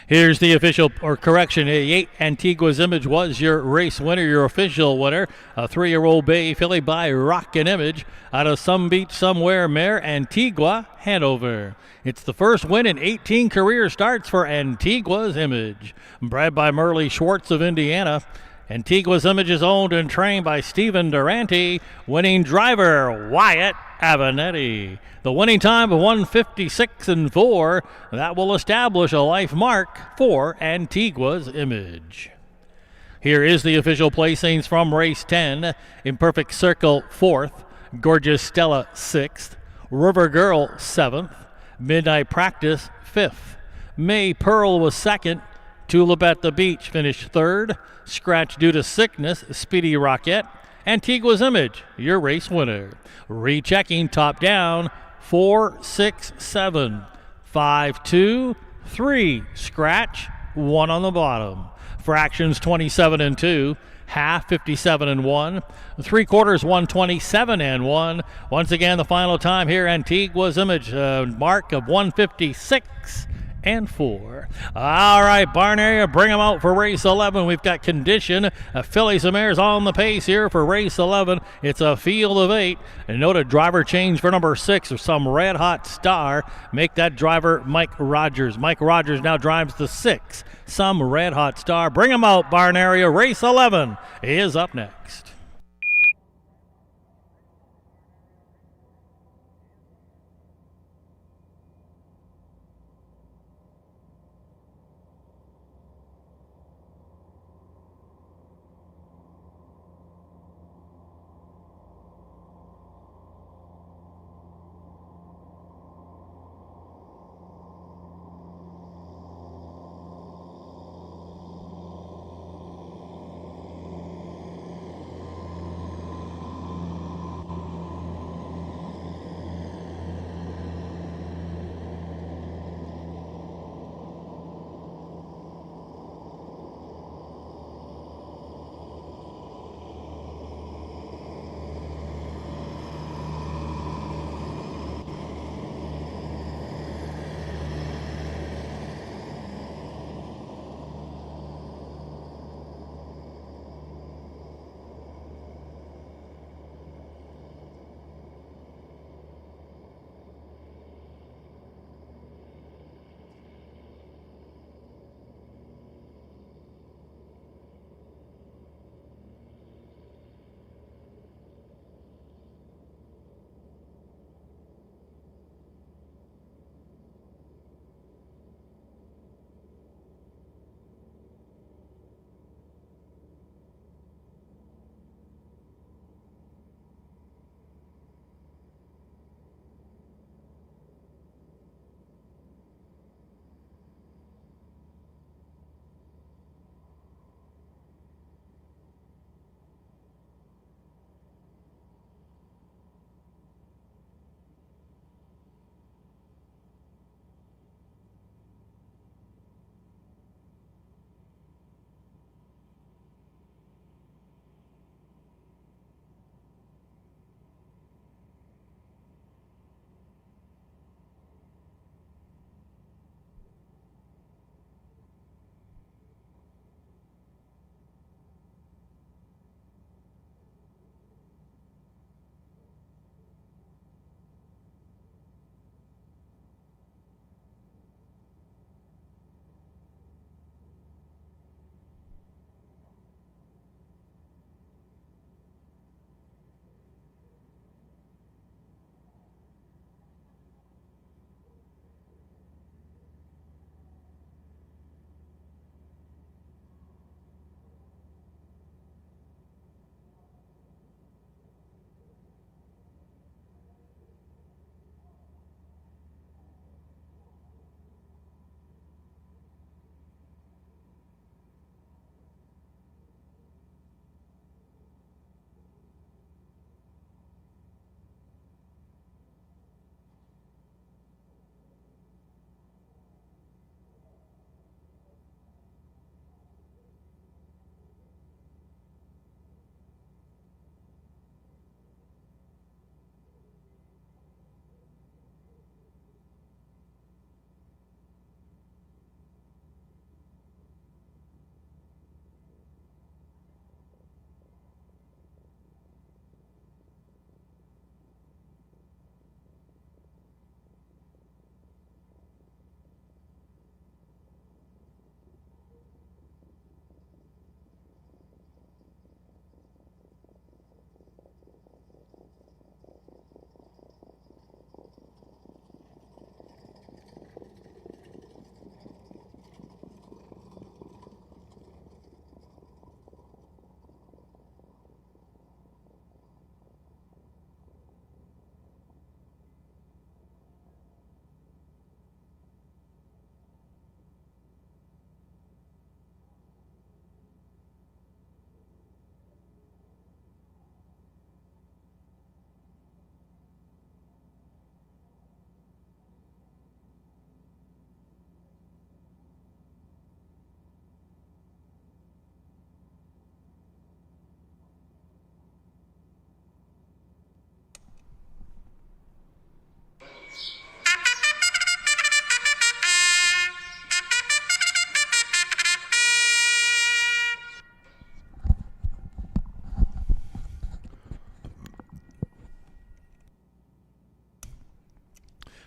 Here's the official, or correction, 8 Antigua's Image was your race winner, your official winner. A 3-year-old bay filly by Rockin' Image out of Some Beach Somewhere mare Antigua Hanover. It's the first win in 18 career starts for Antigua's Image. Bred by Merle Schwartz of Indiana. Antigua's Image is owned and trained by Stephen Durante. Winning driver, Wyatt Avenatti. The winning time of 1:56.4. That will establish a life mark for Antigua's Image. Here is the official placings from race 10. Imperfect Circle 4th. Gorgeous Stella 6th. River Girl 7th. Midnight Practice 5th. May Pearl was 2nd. Tulip at the Beach finished 3rd. Scratch due to sickness, Speedy Rocket. Antigua's Image, your race winner. Rechecking top down, 4, 6, 7, 5, 2, 3. Scratch, 1 on the bottom. Fractions 27 and 2. Half 57 and 1. 3/4 127 and 1. Once again, the final time here, Antigua's Image, mark of 1:56 and 4. All right, barn area, bring them out for race 11. We've got condition. Fillies and mares on the pace here for race 11. It's a field of 8. And note a driver change for number 6 or Some Red Hot Star. Make that driver Mike Rogers. Mike Rogers now drives the 6. Some Red Hot Star. Bring them out, barn area. Race 11 is up next.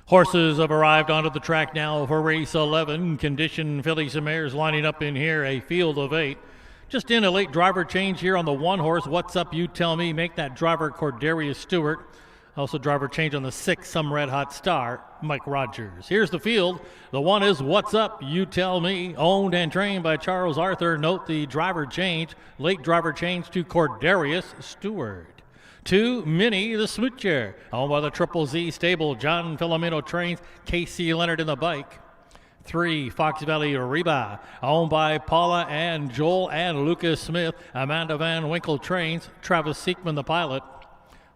Horses have arrived onto the track now for race 11. Condition fillies and mares lining up in here, a field of 8. Just in a late driver change here on the 1 horse. What's Up, You Tell Me. Make that driver Cordarius Stewart. Also driver change on the 6, Some Red Hot Star, Mike Rogers. Here's the field. The 1 is What's Up, You Tell Me. Owned and trained by Charles Arthur. Note the driver change. Late driver change to Cordarius Stewart. 2, Minnie the Smoocher, owned by the Triple Z stable. John Filomeno trains. Casey Leonard in the bike. 3, Fox Valley Reba, owned by Paula and Joel and Lucas Smith. Amanda Van Winkle trains. Travis Seekman the pilot.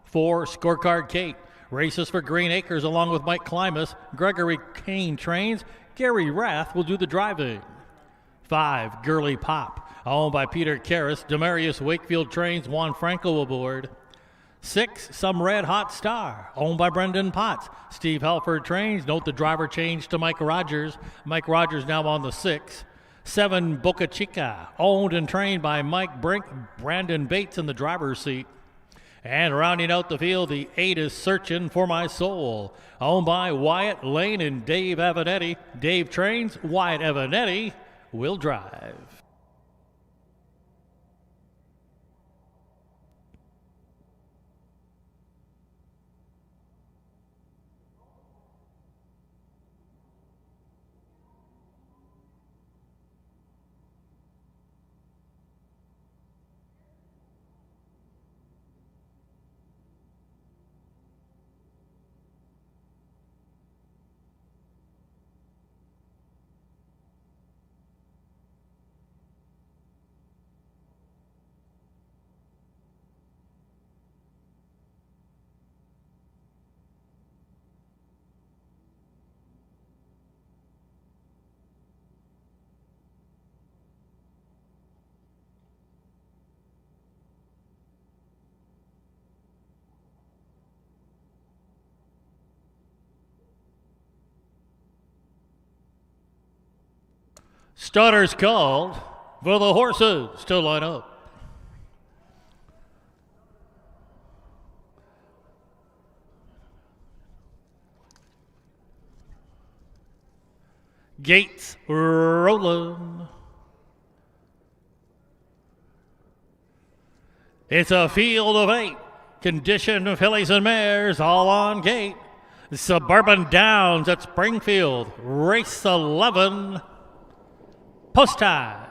4, Scorecard Kate, races for Green Acres along with Mike Klimas. Gregory Kane trains. Gary Rath will do the driving. 5, Girly Pop, owned by Peter Karras. Demarius Wakefield trains. Juan Franco aboard. 6, Some Red Hot Star, owned by Brendan Potts. Steve Halford trains. Note the driver change to Mike Rogers. Mike Rogers now on the 6. 7, Boca Chica, owned and trained by Mike Brink. Brandon Bates in the driver's seat. And rounding out the field, the 8 is Searching for My Soul, owned by Wyatt Lane and Dave Avanetti. Dave trains. Wyatt Avanetti will drive. Starters called for the horses to line up. Gates rolling. It's a field of 8. Condition fillies and mares all on gate. Suburban Downs at Springfield. Race 11. Post time.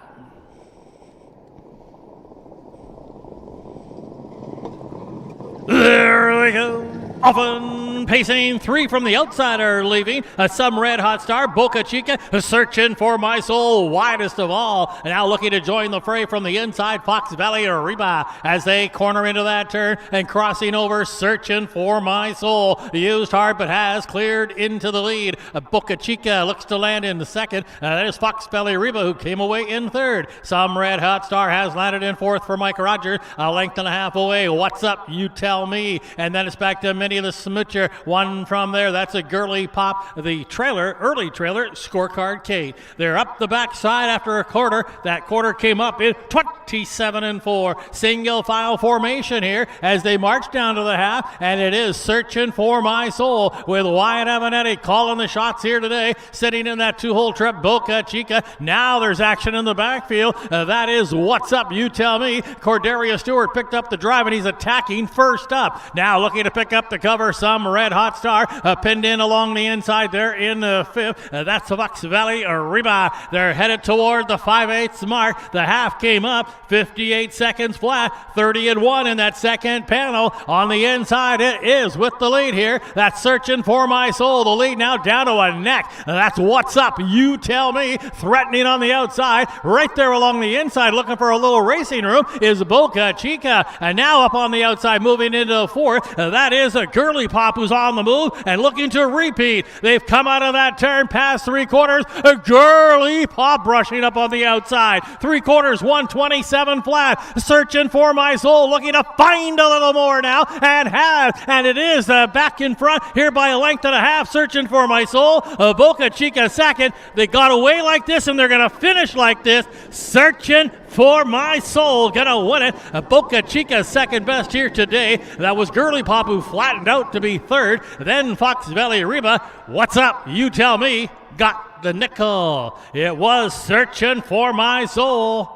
There we go. Often pacing, 3 from the outside are leaving. Some Red Hot Star, Boca Chica, Searching for My Soul, widest of all. Now looking to join the fray from the inside, Fox Valley Reba as they corner into that turn and crossing over, Searching for My Soul. Used hard but has cleared into the lead. Boca Chica looks to land in the second. That is Fox Valley Reba who came away in third. Some Red Hot Star has landed in fourth for Mike Rogers. A length and a half away. What's Up, You Tell Me. And then it's back to Minnie the Smoocher. 1 from there. That's a Girly Pop. The trailer, early trailer, Scorecard Kate. They're up the backside after a quarter. That quarter came up in 27-4. Single file formation here as they march down to the half, and it is Searching for My Soul with Wyatt Avanetti calling the shots here today, sitting in that 2-hole trip. Boca Chica. Now there's action in the backfield. That is What's Up, You Tell Me. Cordarius Stewart picked up the drive, and he's attacking first up. Now looking to pick up the cover, Some Red Hot Star, pinned in along the inside there in the 5th. That's Fox Valley Reba. They're headed toward the 5/8 mark. The half came up, 58 seconds flat, 30-1 in that second panel. On the inside, it is with the lead here. That's Searching for My Soul. The lead now down to a neck. That's What's Up, You Tell Me. Threatening on the outside. Right there along the inside, looking for a little racing room, is Boca Chica. And now up on the outside, moving into the 4th. That is a Girly Pop who's on the move and looking to repeat. They've come out of that turn past 3/4. A Girly Pop brushing up on the outside. 3/4, 127 flat. Searching for My Soul, looking to find a little more now and has. And it is back in front here by a length and a half. Searching for My Soul. Boca Chica second. They got away like this and they're going to finish like this. Searching for My Soul. Gonna win it. Boca Chica second best here today. That was Girly Pop who flattened batted out to be third. Then Fox Valley Reba, what's up? You tell me, got the nickel. It was Searching for My Soul.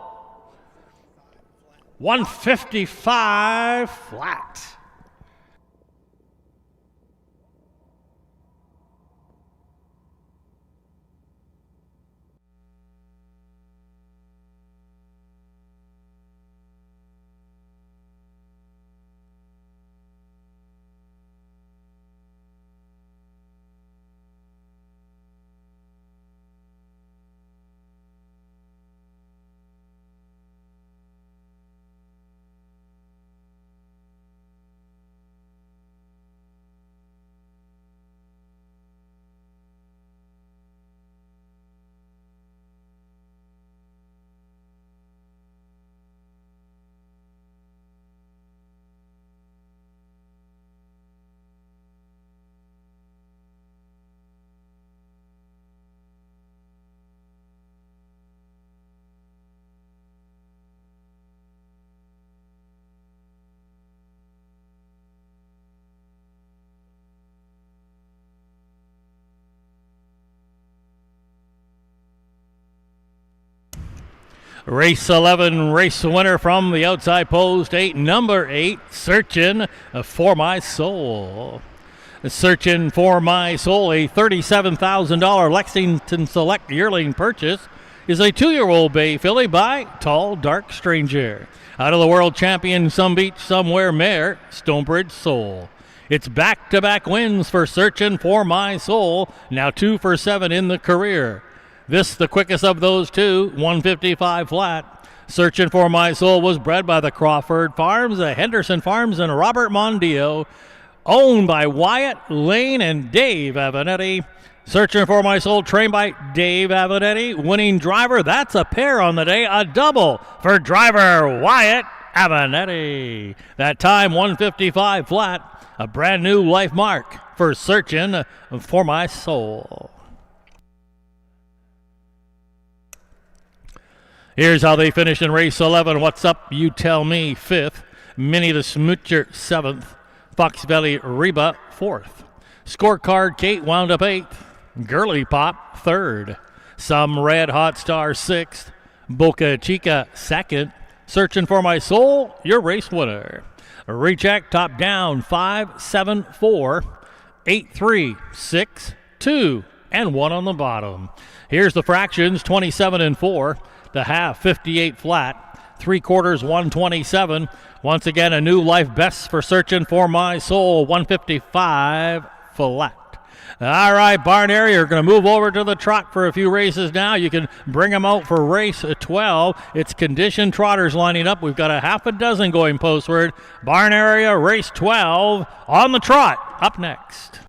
155 flat. Race 11, race winner from the outside post 8, number 8, Searching for My Soul. Searching for My Soul, a $37,000 Lexington Select yearling purchase, is a 2-year-old bay filly by Tall Dark Stranger. Out of the world champion Some Beach Somewhere mare, Stonebridge Soul. It's back-to-back wins for Searching for My Soul, now 2 for 7 in the career. This, the quickest of those two, 155 flat. Searching for My Soul was bred by the Crawford Farms, the Henderson Farms, and Robert Mondio, owned by Wyatt Lane and Dave Avenetti. Searching for My Soul, trained by Dave Avenetti. Winning driver, that's a pair on the day, a double for driver Wyatt Avenetti. That time, 155 flat, a brand new life mark for Searching for My Soul. Here's how they finished in race 11. What's up? You tell me. 5th. Minnie the Smoocher, 7th. Fox Valley Reba, 4th. Scorecard, Kate wound up 8th. Girly Pop, 3rd. Some Red Hot Star, 6th. Boca Chica, 2nd. Searching for My Soul, your race winner. Recheck, top down, 5, 7, 4, 8, 3, 6, 2, and 1 on the bottom. Here's the fractions, 27 and 4. The half, 58 flat. 3/4, 127. Once again, a new life best for Searching for My Soul, 155 flat. All right, barn area, you're going to move over to the trot for a few races now. You can bring them out for race 12. It's conditioned trotters lining up. We've got a half a dozen going postward. Barn area, race 12 on the trot. Up next.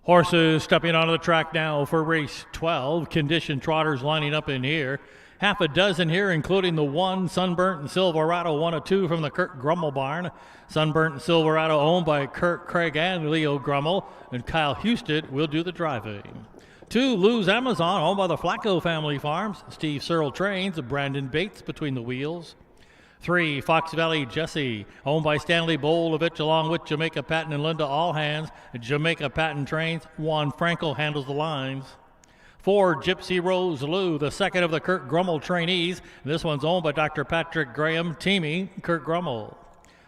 Horses stepping onto the track now for race 12. Condition trotters lining up in here. Half a dozen here, including the one Sunburnt and Silverado, 1 of 2 from the Kurt Grummel barn. Sunburnt and Silverado owned by Kurt Craig and Leo Grummel, and Kyle Husted will do the driving. 2 Lou's Amazon, owned by the Flacco family farms. Steve Searle trains, Brandon Bates between the wheels. 3 Fox Valley Jesse, owned by Stanley Bolovich, along with Jamaica Patton and Linda Allhands. Jamaica Patton trains. Juan Frankel handles the lines. 4 Gypsy Rose Lou, the second of the Kurt Grummel trainees. This one's owned by Dr. Patrick Graham, teaming Kurt Grummel.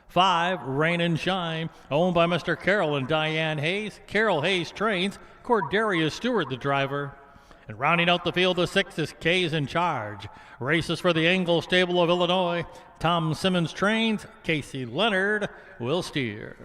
5 Rain and Shine, owned by Mr. Carroll and Diane Hayes. Carol Hayes trains. Cordarius Stewart, the driver. And rounding out the field, the 6 is K's in Charge. Races for the Engel Stable of Illinois. Tom Simmons trains. Casey Leonard will steer.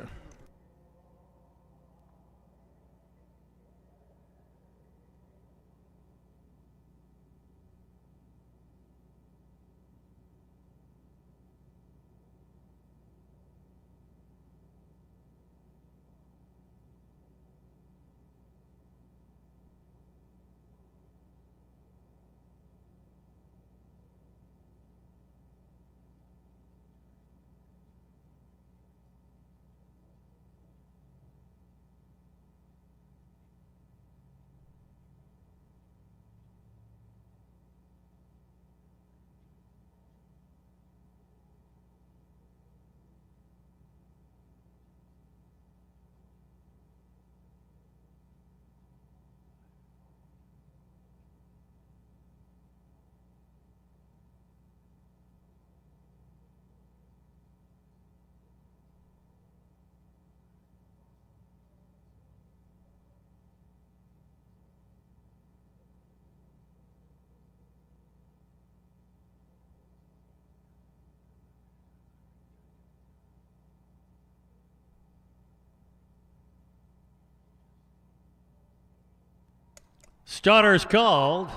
Starters called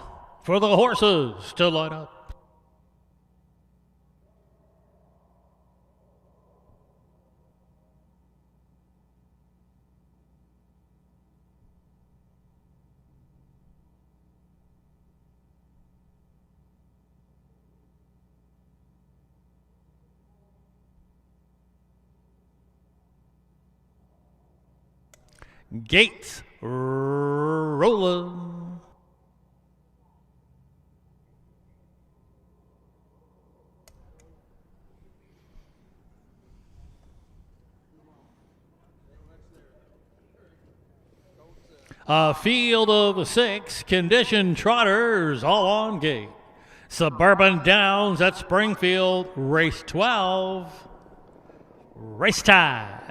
for the horses to line up. Gates rolling. A field of 6 conditioned trotters all on gate. Suburban Downs at Springfield, race 12. Race time.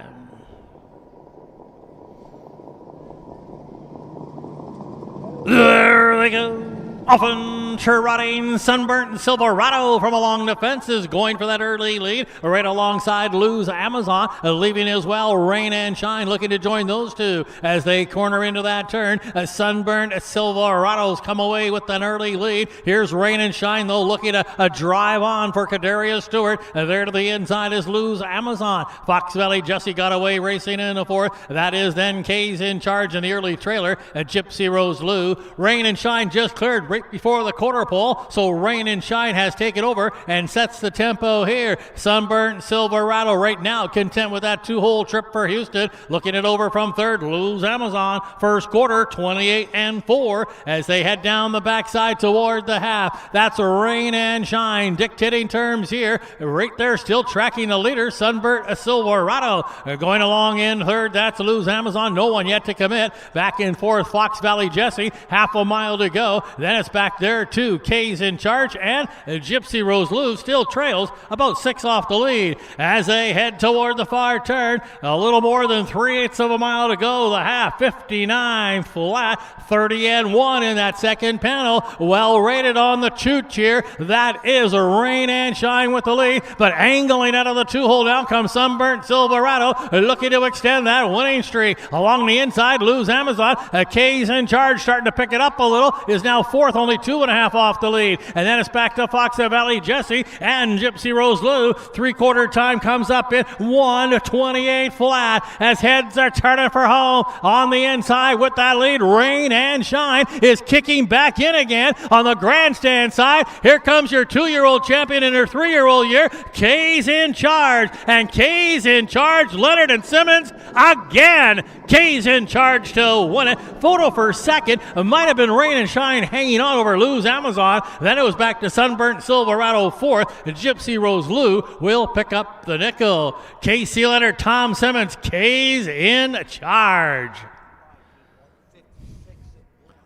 There they go. Often trotting Sunburnt and Silverado from along the fences, going for that early lead. Right alongside Lou's Amazon, leaving as well Rain and Shine, looking to join those two as they corner into that turn. Sunburnt Silverado's come away with an early lead. Here's Rain and Shine, though, looking to drive on for Cordarius Stewart. There to the inside is Lou's Amazon. Fox Valley Jesse got away racing in the 4th. That is then K's in Charge in the early trailer. Gypsy Rose Lou. Rain and Shine just cleared right before the quarter pole, so Rain and Shine has taken over and sets the tempo here. Sunburnt Silverado right now content with that 2-hole trip for Houston, looking it over from 3rd. Lou's Amazon, first quarter 28-4 as they head down the backside toward the half. That's Rain and Shine dictating terms here. Right there, still tracking the leader, Sunburnt Silverado. Going along in 3rd, that's Lou's Amazon. No one yet to commit. Back in 4th, Fox Valley Jesse. Half a mile to go. Then it's back there too. K's in Charge, and Gypsy Rose Lou still trails about 6 off the lead as they head toward the far turn. A little more than 3/8 of a mile to go. The half, 59 flat, 30-1 in that second panel. Well rated on the chooch here. That is a Rain and Shine with the lead, but angling out of the 2-hole now comes Sunburnt Silverado, looking to extend that winning streak. Along the inside, Lou's Amazon. K's in Charge, starting to pick it up a little, is now 4th, only 2.5 2.5 off the lead. And then it's back to Fox Valley Jesse and Gypsy Rose Lou. Three-quarter time comes up in 1:28 flat as heads are turning for home. On the inside with that lead, Rain and Shine is kicking back in again on the grandstand side. Here comes your 2-year-old champion in her 3-year-old year. Kay's in charge, and Kay's in charge. Leonard and Simmons again. Kay's in charge to win it. Photo for second. It might have been Rain and Shine hanging on over Lou's Amazon. Then it was back to Sunburnt Silverado fourth. Gypsy Rose Lou will pick up the nickel. Casey Leonard, Tom Simmons. Kay's in charge.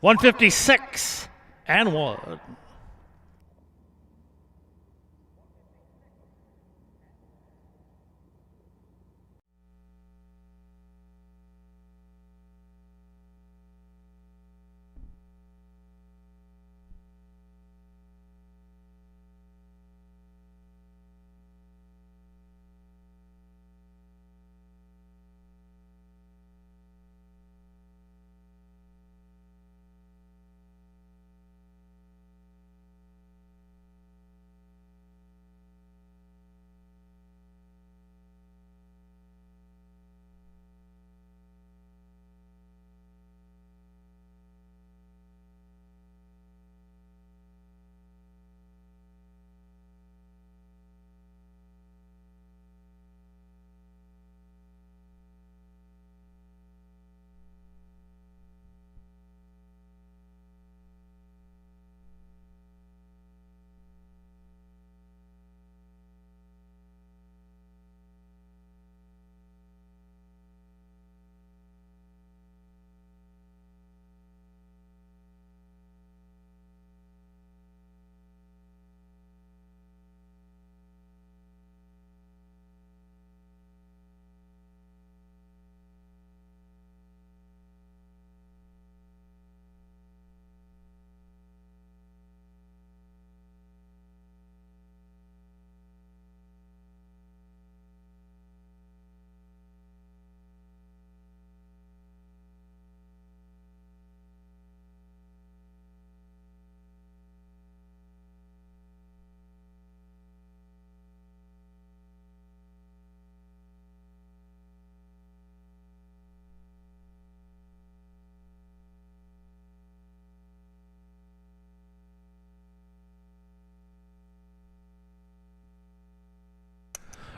156 and 1.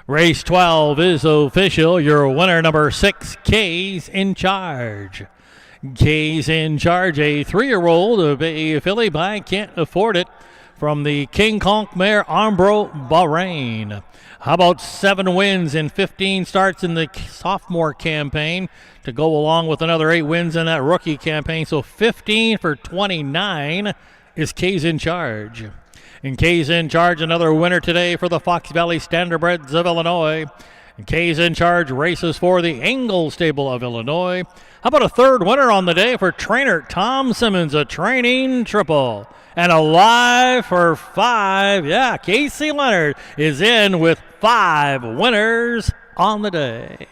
Race 12 is official. Your winner, number 6, Kay's in charge. Kay's in charge, a 3-year-old of a filly, but I can't afford it, from the King Conk mare Armbro Bahrain. How about 7 wins and 15 starts in the sophomore campaign to go along with another 8 wins in that rookie campaign? So 15 for 29 is Kay's in charge. And Kay's in charge, another winner today for the Fox Valley Standardbreds of Illinois. And Kay's in charge races for the Engel Stable of Illinois. How about a 3rd winner on the day for trainer Tom Simmons, a training triple. And a live for 5. Yeah, Casey Leonard is in with 5 winners on the day.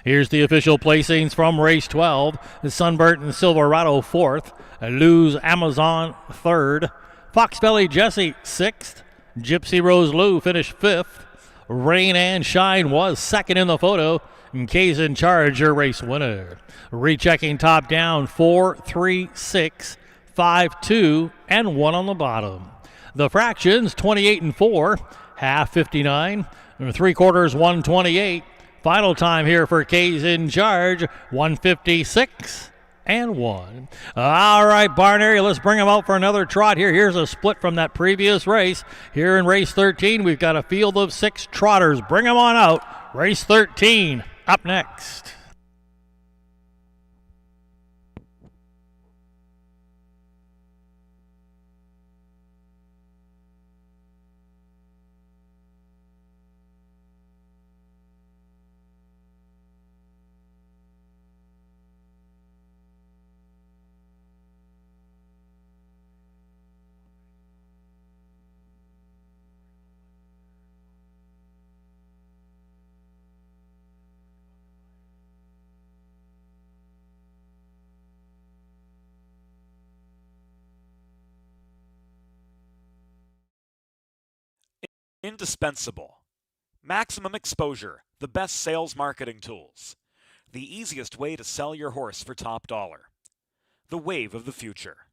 Here's the official placings from race 12. The Sunburnt and Silverado 4th. Lou's Amazon 3rd. Fox Valley Jesse 6th. Gypsy Rose Lou finished 5th. Rain and Shine was 2nd in the photo. And Kay's in charge, your race winner. Rechecking top down, 4, 3, 6, 5, 2, and 1 on the bottom. The fractions, 28 and 4, half 59, and 3/4 128. Final time here for Kay's in charge, 156 and 1. All right, barn area, let's bring them out for another trot here. Here's a split from that previous race. Here in race 13, we've got a field of 6 trotters. Bring them on out. Race 13 up next. Indispensable. Maximum exposure, the best sales marketing tools. The easiest way to sell your horse for top dollar. The wave of the future.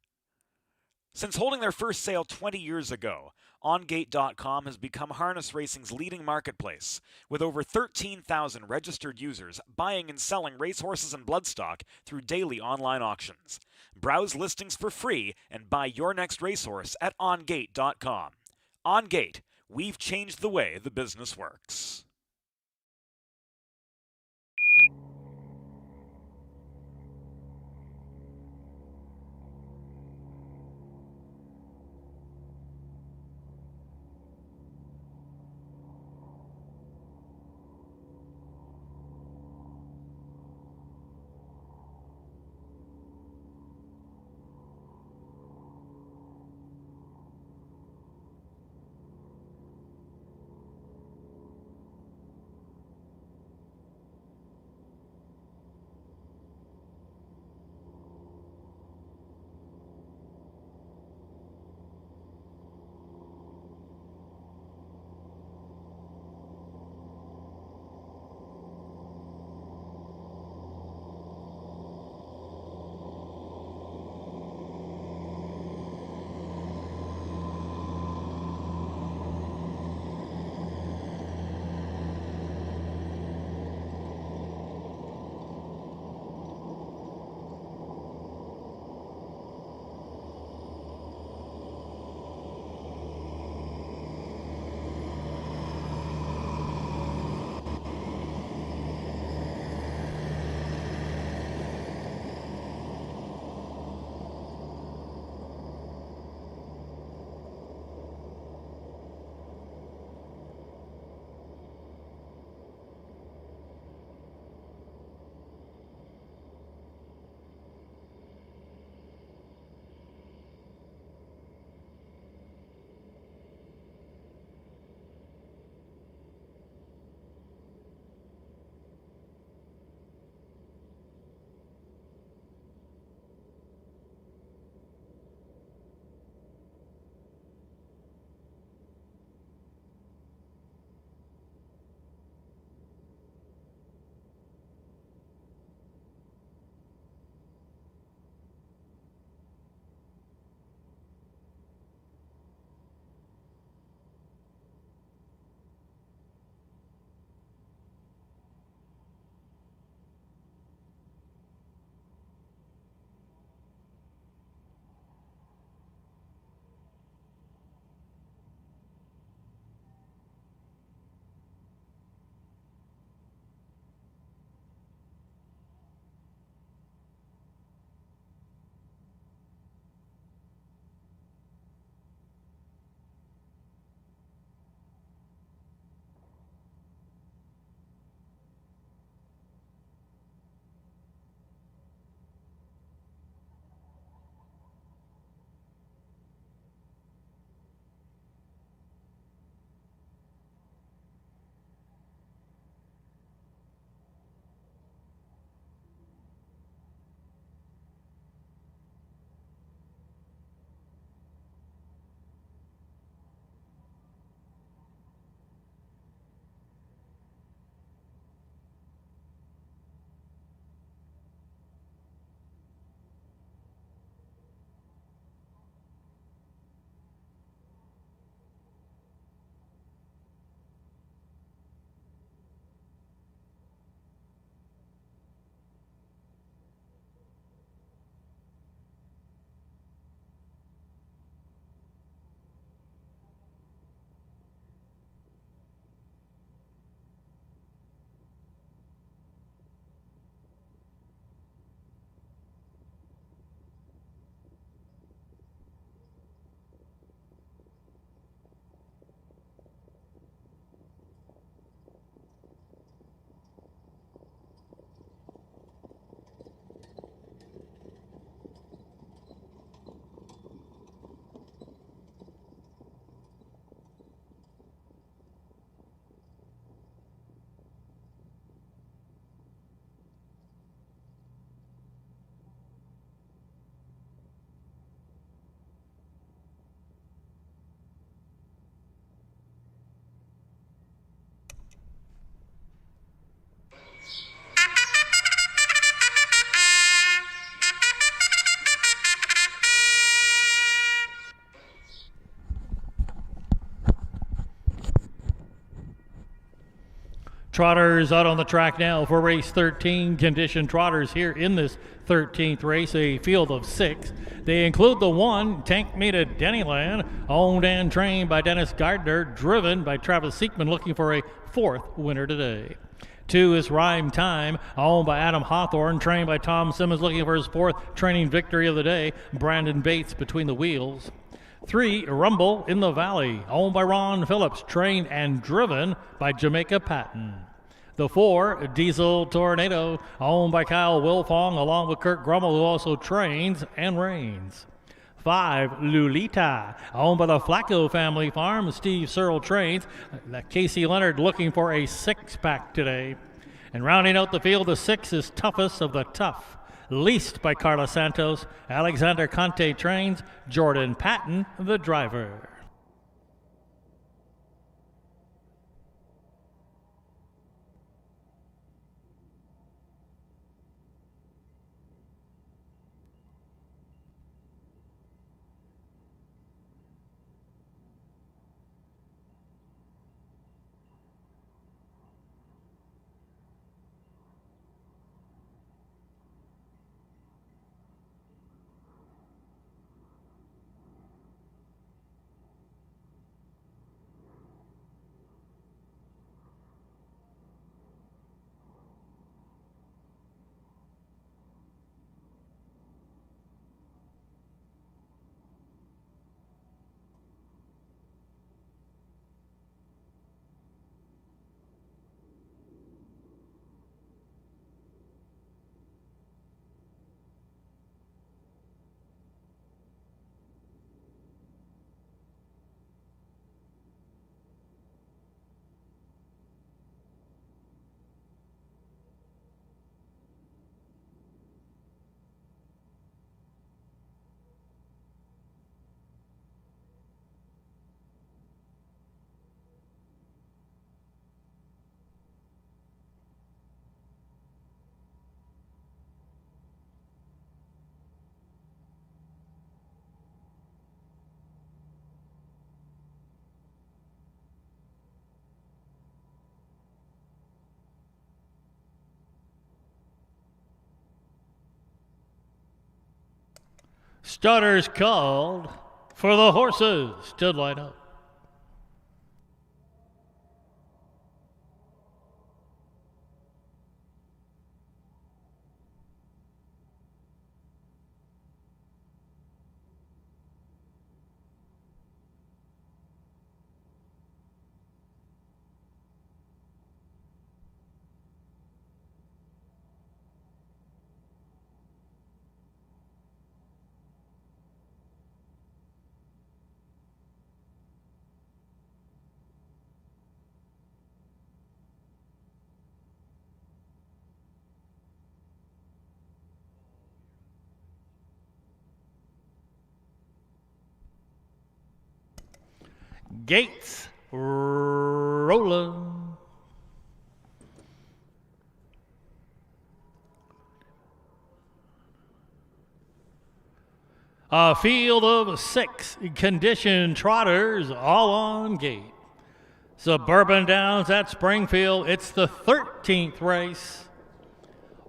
Since holding their first sale 20 years ago, OnGate.com has become harness racing's leading marketplace, with over 13,000 registered users buying and selling racehorses and bloodstock through daily online auctions. Browse listings for free and buy your next racehorse at OnGate.com. OnGate, we've changed the way the business works. Trotters out on the track now for race 13. Condition trotters here in this 13th race, a field of 6. They include the 1, Tank Me to Dennyland, owned and trained by Dennis Gardner, driven by Travis Siekman, looking for a 4th winner today. 2 is Rhyme Time, owned by Adam Hawthorne, trained by Tom Simmons, looking for his 4th training victory of the day. Brandon Bates between the wheels. 3, Rumble in the Valley, owned by Ron Phillips, trained and driven by Jamaica Patton. The 4, Diesel Tornado, owned by Kyle Wilfong, along with Kurt Grummel, who also trains and reigns. 5, Lulita, owned by the Flacco family farm. Steve Searle trains. Casey Leonard looking for a 6-pack today. And rounding out the field, the 6 is Toughest of the Tough, leased by Carlos Santos. Alexander Conte trains. Jordan Patton, the driver. Starters called for the horses to line up. Gates rolling. A field of 6 conditioned trotters, all on gate. Suburban Downs at Springfield. It's the 13th race.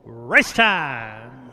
Race time.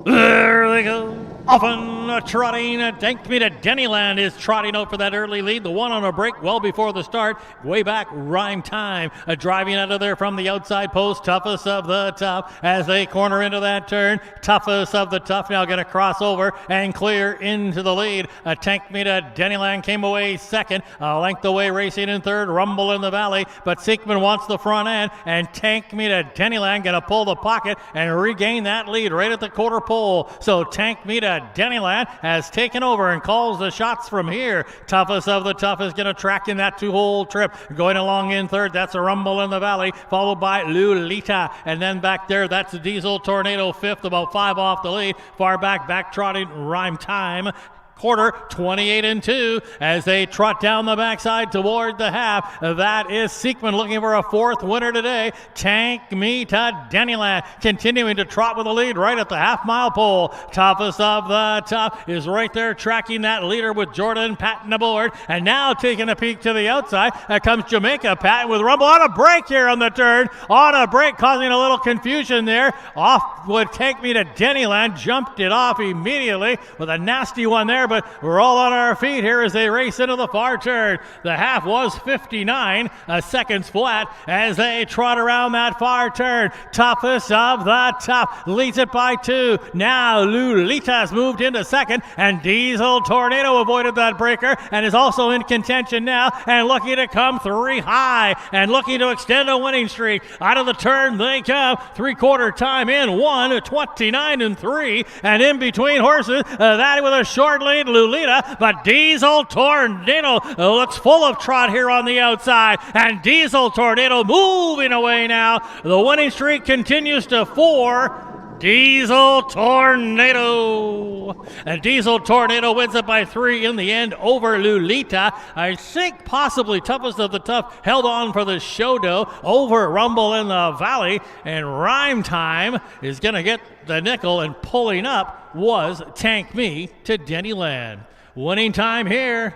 There they go. Often trotting, Tank Me to Dennyland is trotting out for that early lead. The 1 on a break well before the start. Way back, Rhyme Time. Driving out of there from the outside post. Toughest of the Tough as they corner into that turn. Toughest of the Tough now going to cross over and clear into the lead. Tank Me to Dennyland came away second. A length away racing in third. Rumble in the Valley. But Siekman wants the front end. And Tank Me to Dennyland going to pull the pocket and regain that lead right at the quarter pole. So Tank Me to Dennyland has taken over and calls the shots from here. Toughest of the Tough is going to track in that 2-hole trip. Going along in third, that's a Rumble in the Valley, followed by Lulita. And then back there, that's a Diesel Tornado fifth, about 5 off the lead. Far back trotting Rhyme Time. quarter, 28-2 as they trot down the backside toward the half. That is Seekman looking for a fourth winner today. Tank Me to Dennyland continuing to trot with the lead right at the half-mile pole. Toughest of the tough is right there tracking that leader with Jordan Patton aboard. And now taking a peek to the outside, comes Jamaica Patton with Rumble on a break here on the turn. On a break, causing a little confusion there. Off would Tank Me to Dennyland. Jumped it off immediately with a nasty one there, but we're all on our feet here as they race into the far turn. The half was 59 seconds flat as they trot around that far turn. Toughest of the tough leads it by 2. Now Lulita's moved into second, and Diesel Tornado avoided that breaker and is also in contention now and looking to come 3 high and looking to extend a winning streak. Out of the turn they come. 3/4 time in, 1:29-3, and in between horses, that with a short lead, Lulita, but Diesel Tornado looks full of trot here on the outside, and Diesel Tornado moving away now. The winning streak continues to 4. Diesel Tornado. And Diesel Tornado wins it by 3 in the end over Lulita. I think possibly toughest of the tough held on for the show dough over Rumble in the Valley. And Rhyme Time is going to get the nickel, and pulling up was Tank Me to Dennyland. Winning time here,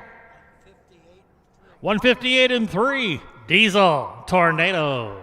1:58-3. Diesel Tornado.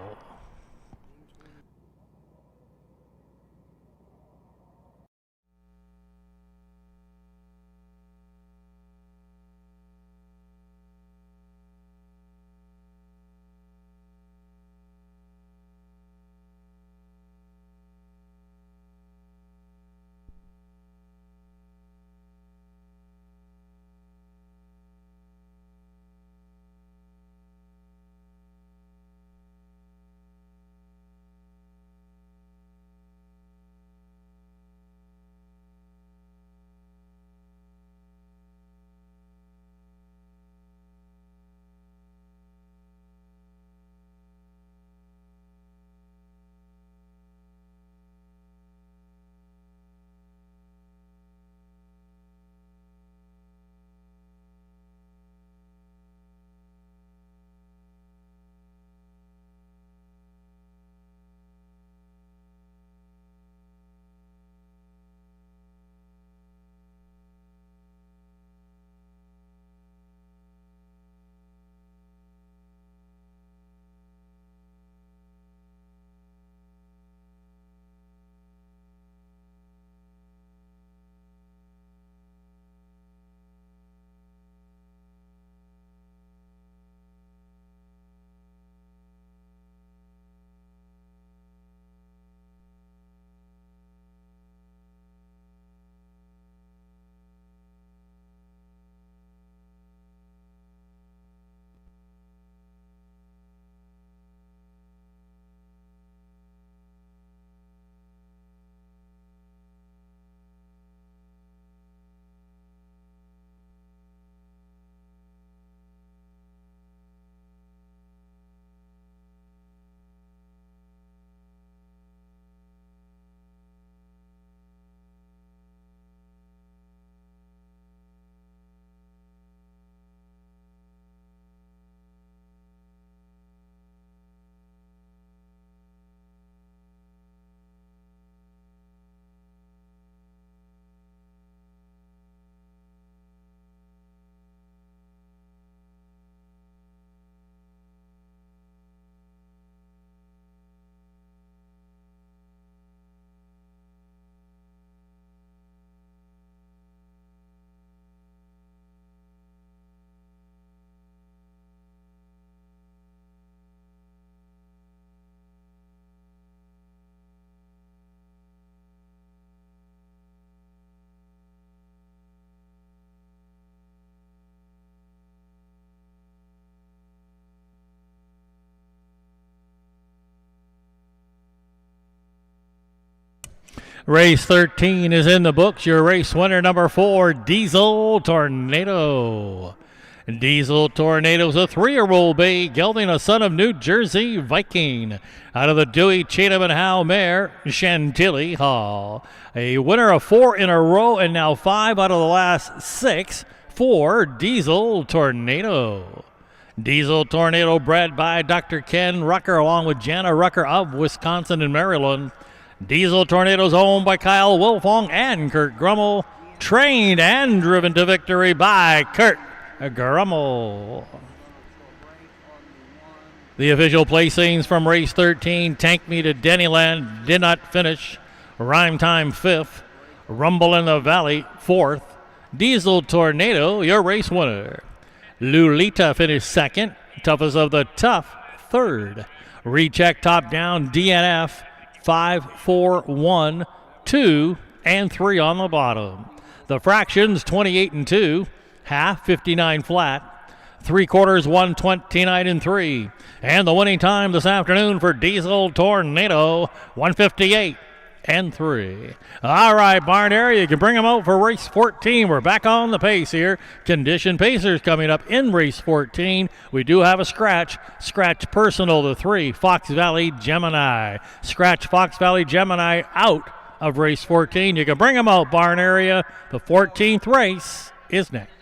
Race 13 is in the books. Your race winner, number 4, Diesel Tornado. Diesel Tornado's a 3-year-old bay gelding, a son of New Jersey Viking. Out of the Dewey, Chatham, and Howe mare, Chantilly Hall. A winner of 4 in a row and now 5 out of the last 6 for Diesel Tornado. Diesel Tornado bred by Dr. Ken Rucker along with Jana Rucker of Wisconsin and Maryland. Diesel Tornado's owned by Kyle Wilfong and Kurt Grummel. Trained and driven to victory by Kurt Grummel. The official placings from race 13, Tank Me to Dennyland did not finish. Rhyme Time 5th. Rumble in the Valley 4th. Diesel Tornado, your race winner. Lulita finished 2nd. Toughest of the Tough 3rd. Recheck Top Down DNF 5, 4, 1, 2, and 3 on the bottom. The fractions 28 and 2. Half 59 flat. 3/4 129 and 3. And the winning time this afternoon for Diesel Tornado 158 and 3. All right, barn area, you can bring them out for race 14. We're back on the pace here. Condition Pacers coming up in race 14. We do have a scratch personal to 3, Fox Valley Gemini. Scratch Fox Valley Gemini out of race 14. You can bring them out, barn area. The 14th race is next.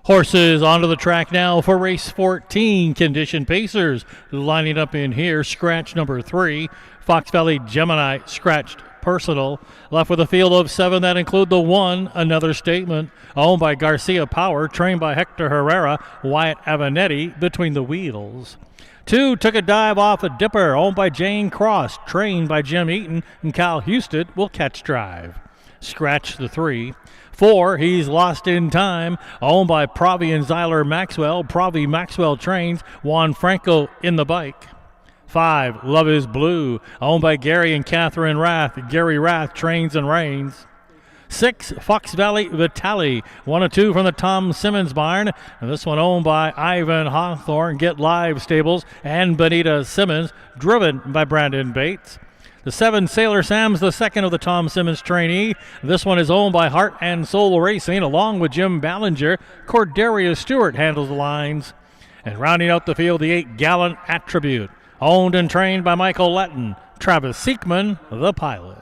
Horses onto the track now for race 14. Condition Pacers lining up in here. Scratch number 3. Fox Valley Gemini scratched personal. Left with a field of 7 that include the 1, Another Statement, owned by Garcia Power, trained by Hector Herrera, Wyatt Avanetti between the wheels. 2 took a dive off a dipper, owned by Jane Cross, trained by Jim Eaton, and Kyle Houston will catch drive. Scratch the 3. 4, He's Lost in Time, owned by Pravi and Zyler Maxwell. Pravi Maxwell trains, Juan Franco in the bike. 5, Love is Blue, owned by Gary and Catherine Rath. Gary Rath trains and reigns. 6, Fox Valley Vitali, 1 of 2 from the Tom Simmons barn. And this one owned by Ivan Hawthorne, Get Live Stables, and Benita Simmons, driven by Brandon Bates. The 7, Sailor Sam's the second of the Tom Simmons trainee. This one is owned by Heart and Soul Racing, along with Jim Ballinger. Corderia Stewart handles the lines. And rounding out the field, the 8, Gallant Attribute, owned and trained by Michael Letton. Travis Siekman, the pilot.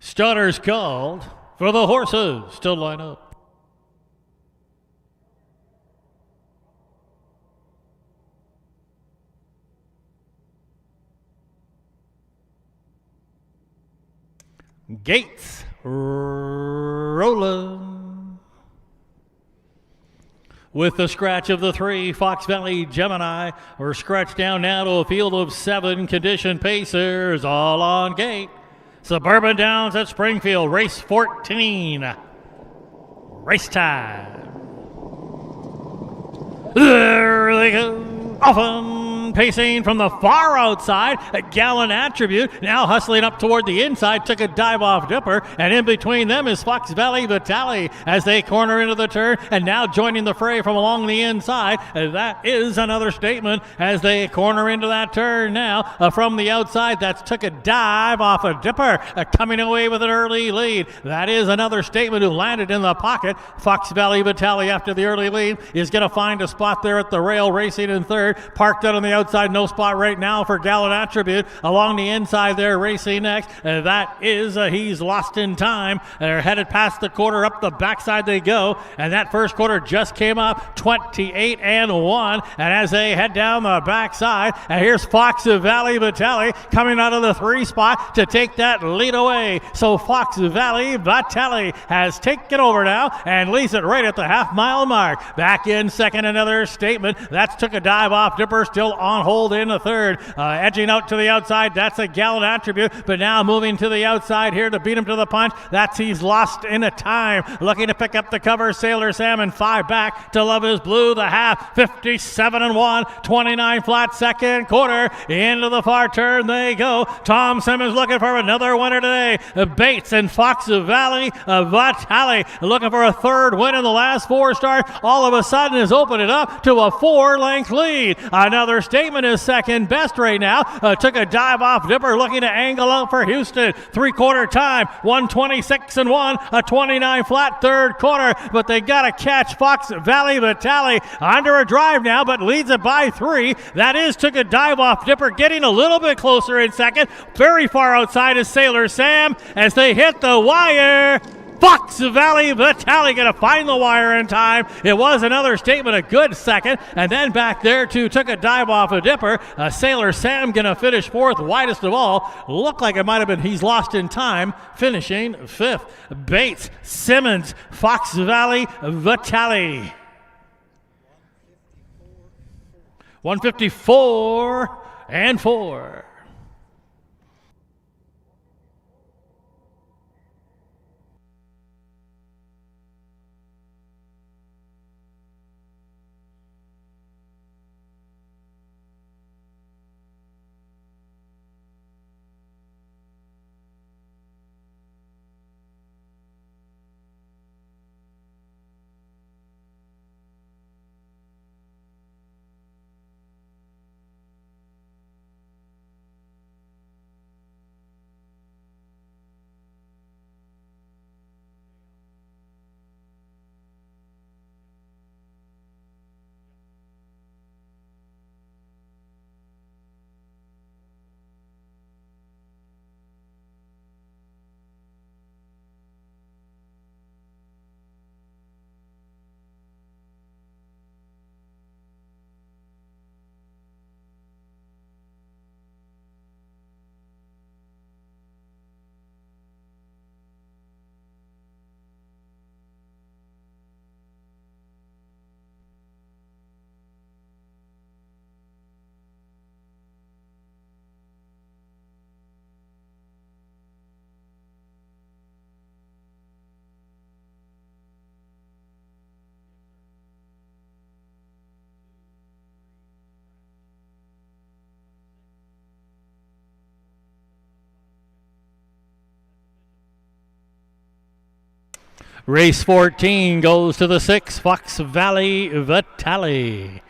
Starters called for the horses to line up. Gates rolling. With the scratch of the 3, Fox Valley Gemini, we're scratched down now to a field of 7. Condition Pacers all on gate. Suburban Downs at Springfield, race 14. Race time. There they go. Often pacing from the far outside, a Gallant Attribute, now hustling up toward the inside, took a dive off dipper, and in between them is Fox Valley Vitali as they corner into the turn, and now joining the fray from along the inside. That is Another Statement as they corner into that turn now from the outside. That's took a dive off a dipper, coming away with an early lead. That is Another Statement, who landed in the pocket. Fox Valley Vitali, after the early lead, is going to find a spot there at the rail, racing in third. Parked out on the outside, no spot right now for Gallant Attribute. Along the inside there, racing next. That is He's Lost in Time. They're headed past the quarter, up the backside they go. And that first quarter just came up 28-1. And as they head down the backside, and here's Fox Valley Vitali coming out of the 3 spot to take that lead away. So Fox Valley Vitali has taken over now and leads it right at the half-mile mark. Back in second, Another Statement. That's took a dive off dipper, still on hold in the third. Edging out to the outside, that's a Gallant Attribute, but now moving to the outside here to beat him to the punch. That's He's Lost in a Time. Looking to pick up the cover, Sailor Sam, and 5 back to Love is Blue, the half. 57-1, 29 flat second quarter. Into the far turn they go. Tom Simmons looking for another winner today. Bates and Fox Valley Vitali looking for a third win in the last 4 starts. All of a sudden has opened it up to a 4-length lead. Another Statement is second best right now. Took a dive off dipper, looking to angle out for Houston. 3-quarter time, 126-1, a 29 flat third quarter, but they got to catch Fox Valley Vitali under a drive now, but leads it by 3. That is took a dive off dipper, getting a little bit closer in second. Very far outside is Sailor Sam as they hit the wire. Fox Valley Vitaly going to find the wire in time. It was another statement, a good second. And then back there, too, took a dive off a dipper. Sailor Sam going to finish fourth, widest of all. Looked like it might have been he's lost in time, finishing fifth. Bates, Simmons, Fox Valley Vitaly. 154 and 4. Race 14 goes to the 6, Fox Valley Vitaly.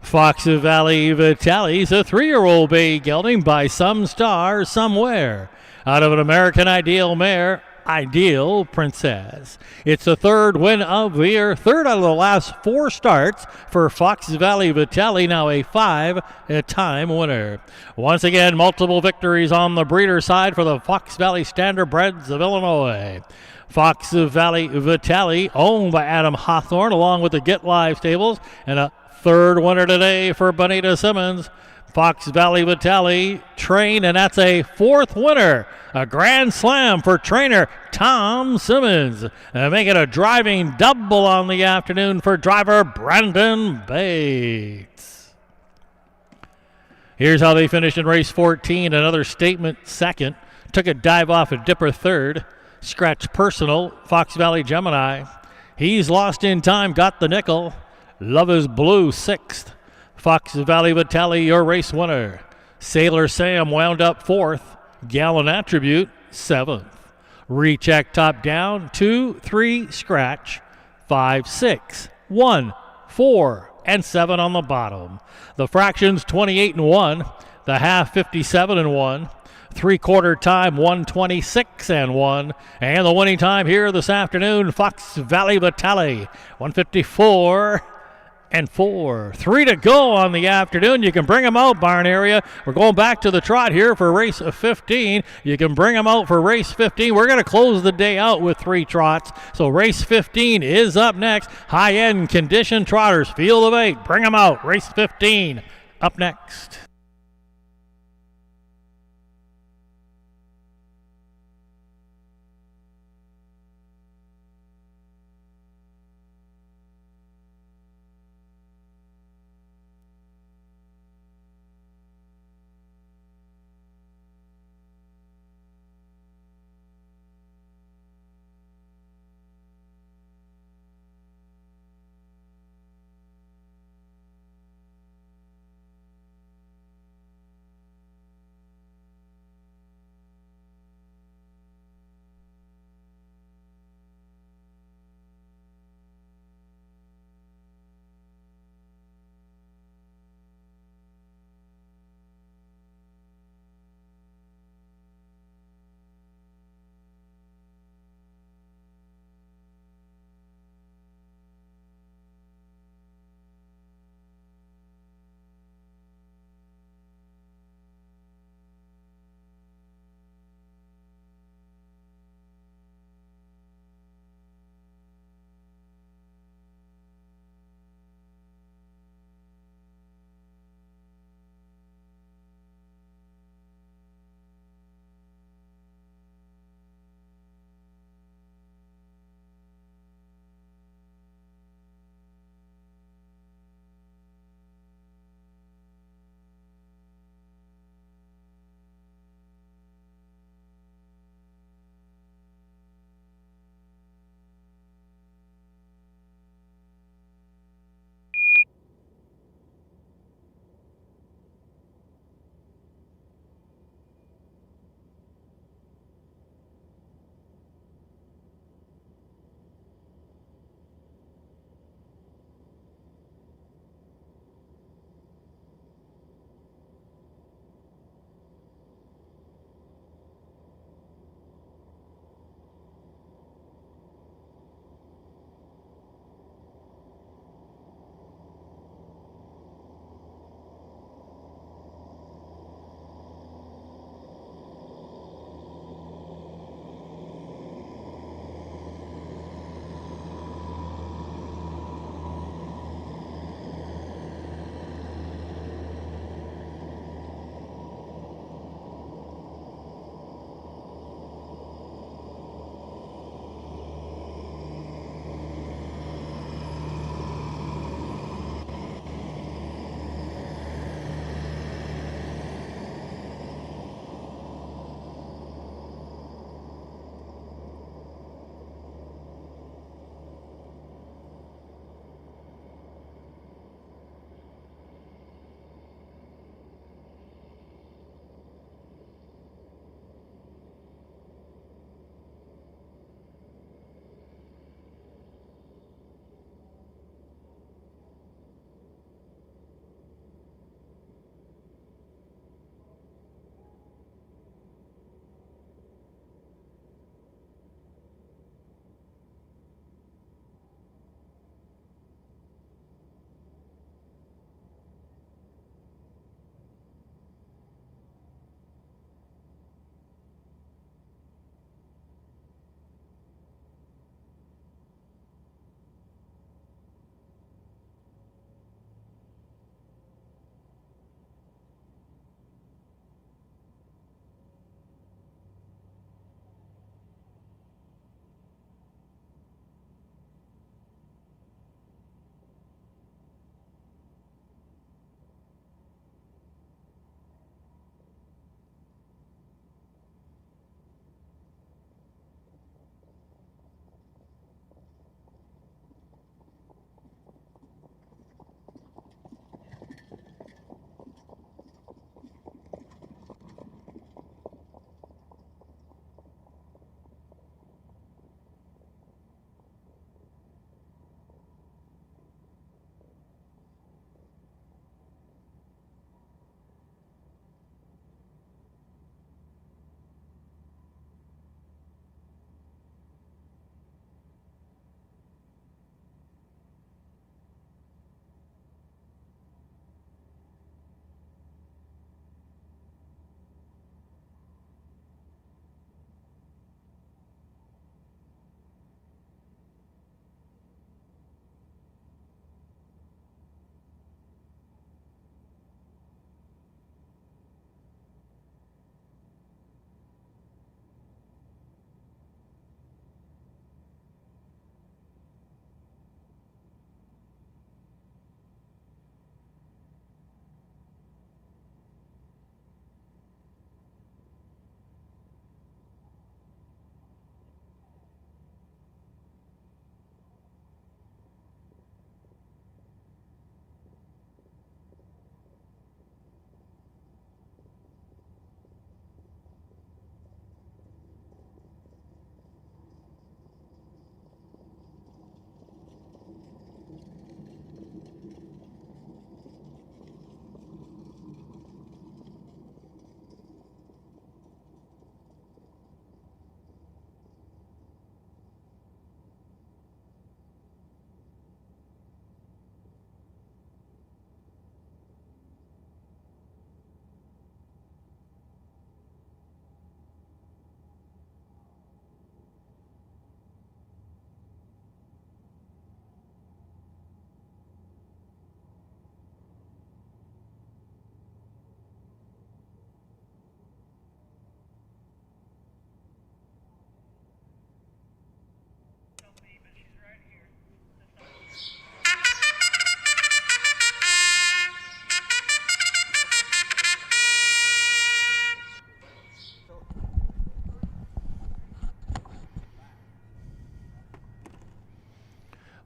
Fox Valley Vitaly's a 3-year-old bay gelding by Some Star Somewhere. Out of an American Ideal mare, Ideal Princess. It's the third win of the year, third out of the last 4 starts for Fox Valley Vitaly, now a 5-time winner. Once again, multiple victories on the breeder side for the Fox Valley Standardbreds of Illinois. Fox Valley Vitaly, owned by Adam Hawthorne, along with the Get Live stables, and a third winner today for Bonita Simmons. Fox Valley Vitaly trained, and that's a 4th winner. A grand slam for trainer Tom Simmons, and making a driving double on the afternoon for driver Brandon Bates. Here's how they finished in race 14. Another statement second. Took a dive off a dipper third. Scratch personal, Fox Valley Gemini. He's lost in time, got the nickel. Love is Blue, 6th. Fox Valley Vitaly, your race winner. Sailor Sam wound up 4th. Gallon Attribute, 7th. Recheck top down, 2, 3, scratch, 5, 6, 1, 4, and 7 on the bottom. The fractions 28 and 1. The half 57 and 1. 3/4 time 126 and 1. And the winning time here this afternoon, Fox Valley Vitaly, 154 and 4. 3 to go on the afternoon. You can bring them out, barn area. We're going back to the trot here for race 15. You can bring them out for race 15. We're going to close the day out with 3 trots. So race 15 is up next. High-end condition trotters, field of 8. Bring them out. Race 15 up next.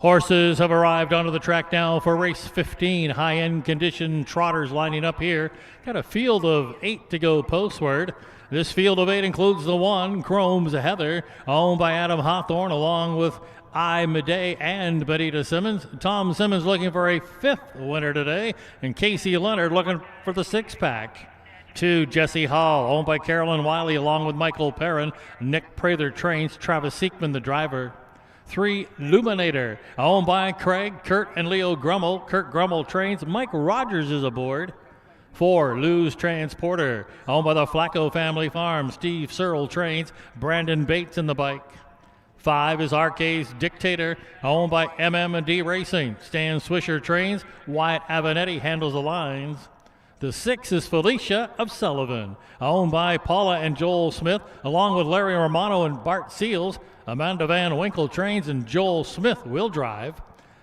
Horses have arrived onto the track now for race 15. High-end condition trotters lining up here. Got a field of 8 to go postward. This field of 8 includes the one, Chrome's Heather, owned by Adam Hawthorne, along with I Midday and Benita Simmons. Tom Simmons looking for a 5th winner today, and Casey Leonard looking for the 6-pack. 2, Jesse Hall, owned by Carolyn Wiley, along with Michael Perrin. Nick Prather trains, Travis Siekman the driver. 3, Luminator, owned by Craig, Kurt, and Leo Grummel. Kurt Grummel trains. Mike Rogers is aboard. 4, Lou's Transporter, owned by the Flacco Family Farm. Steve Searle trains. Brandon Bates in the bike. 5 is Arcade's Dictator, owned by MM&D Racing. Stan Swisher trains. Wyatt Avenetti handles the lines. The 6 is Felicia of Sullivan, owned by Paula and Joel Smith, along with Larry Romano and Bart Seals. Amanda Van Winkle trains, and Joel Smith will drive.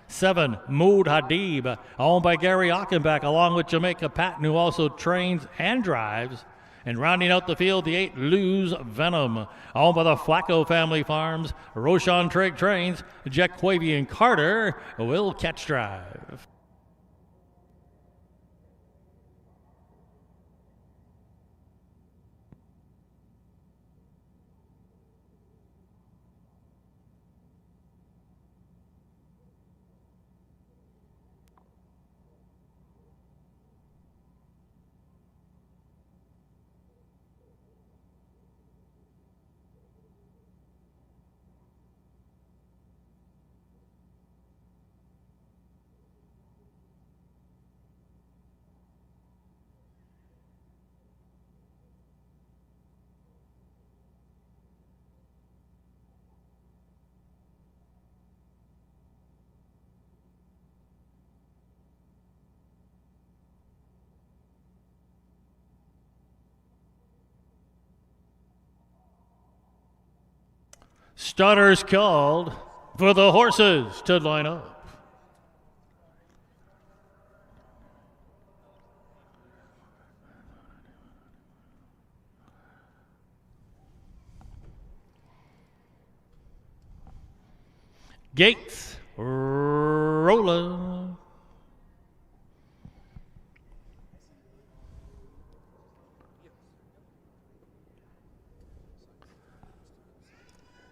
7, Mood Hadib, owned by Gary Ockenbach, along with Jamaica Patton, who also trains and drives. And rounding out the field, the 8, Lou's Venom, owned by the Flacco Family Farms. Roshan Trigg trains. Jack Quavian Carter will catch drive. Starters called for the horses to line up. Gates rolling.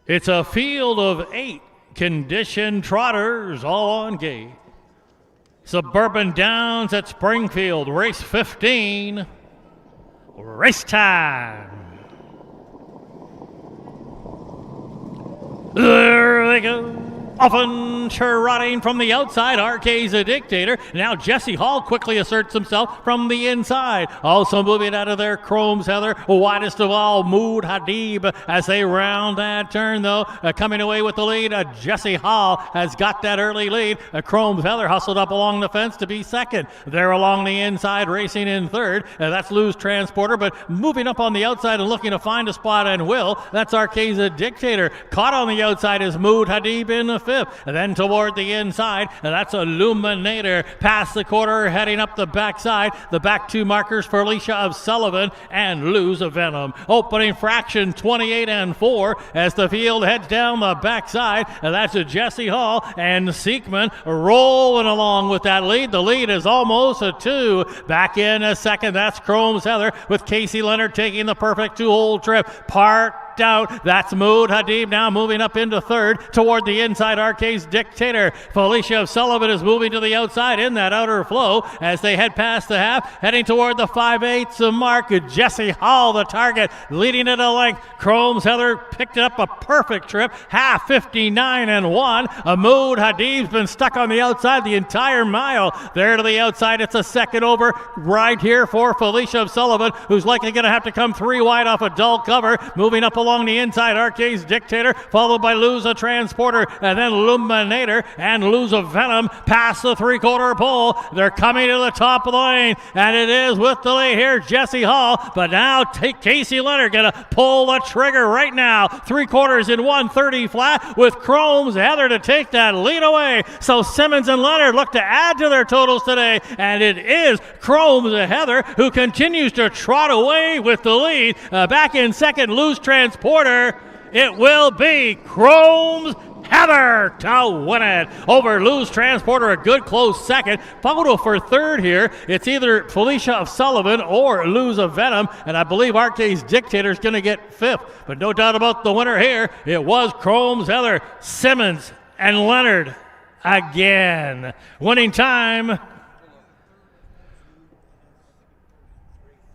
It's a field of 8 conditioned trotters, all on gate. Suburban Downs at Springfield, race 15. Race time. There they go. Often trotting from the outside, Arcade's a Dictator. Now Jesse Hall quickly asserts himself from the inside. Also moving out of there, Chrome's Heather, widest of all, Mood Hadib. As they round that turn, though, coming away with the lead, Jesse Hall has got that early lead. Chrome's Heather hustled up along the fence to be second. They're along the inside, racing in third. That's Lou's Transporter, but moving up on the outside and looking to find a spot and will. That's Arcade's a Dictator. Caught on the outside is Mood Hadib in the 5th. And then toward the inside, and that's Illuminator. Past the quarter, heading up the backside. The back 2 markers for Alicia of Sullivan and Lou's Venom. Opening fraction 28 and 4 as the field heads down the backside. And that's Jesse Hall and Siekman rolling along with that lead. The lead is almost a 2. Back in a second, that's Chrome's Heather with Casey Leonard taking the perfect 2-hole trip. Parked out. That's Mood Hadib now moving up into third toward the inside. Arcade's Dictator. Felicia of Sullivan is moving to the outside in that outer flow as they head past the half, heading toward the 5/8 mark. Jesse Hall, the target, leading it a length. Chrome's Heather picked up a perfect trip. Half 59 and 1. Mood Hadib's been stuck on the outside the entire mile. There to the outside, it's a second over right here for Felicia of Sullivan, who's likely going to have to come 3 wide off a dull cover. Moving up along the inside, Arcade's Dictator, followed by Lou's Transporter, and then Illuminator and Lou's Venom past the 3/4 pole. They're coming to the top of the lane, and it is with the lead here, Jesse Hall. But now Casey Leonard gonna pull the trigger right now. 3/4 in 130 flat with Chrome's Heather to take that lead away. So Simmons and Leonard look to add to their totals today, and it is Chrome's Heather who continues to trot away with the lead. Back in second, Lou's Transporter. It will be Chrome's Heather to win it over Lou's Transporter, a good close second. Photo for third here. It's either Felicia of Sullivan or Lou's of Venom, and I believe Arcade's Dictator is going to get fifth. But no doubt about the winner here. It was Chrome's Heather, Simmons, and Leonard again. Winning time,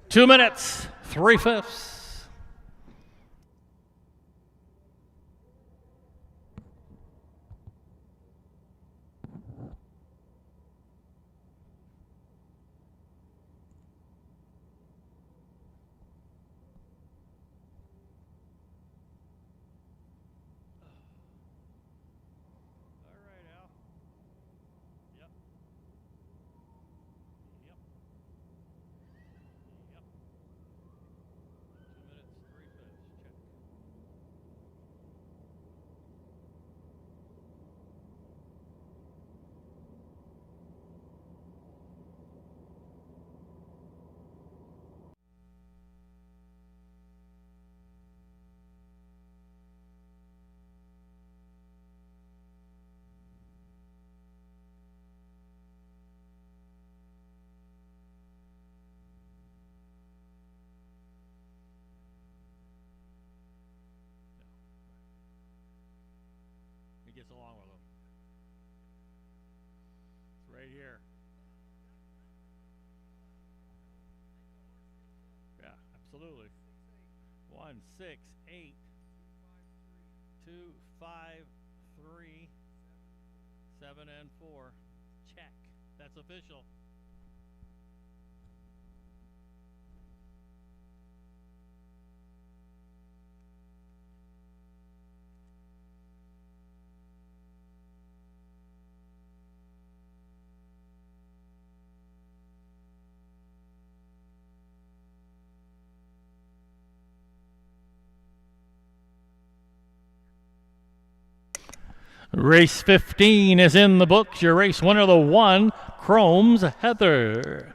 2 minutes, 3/5. Gets along with them. It's right here. Yeah, absolutely. 1, 6, 8, 2, 5, 3, 7, and 4. Check. That's official. Race 15 is in the books. Your race winner, the 1, Chrome's Heather.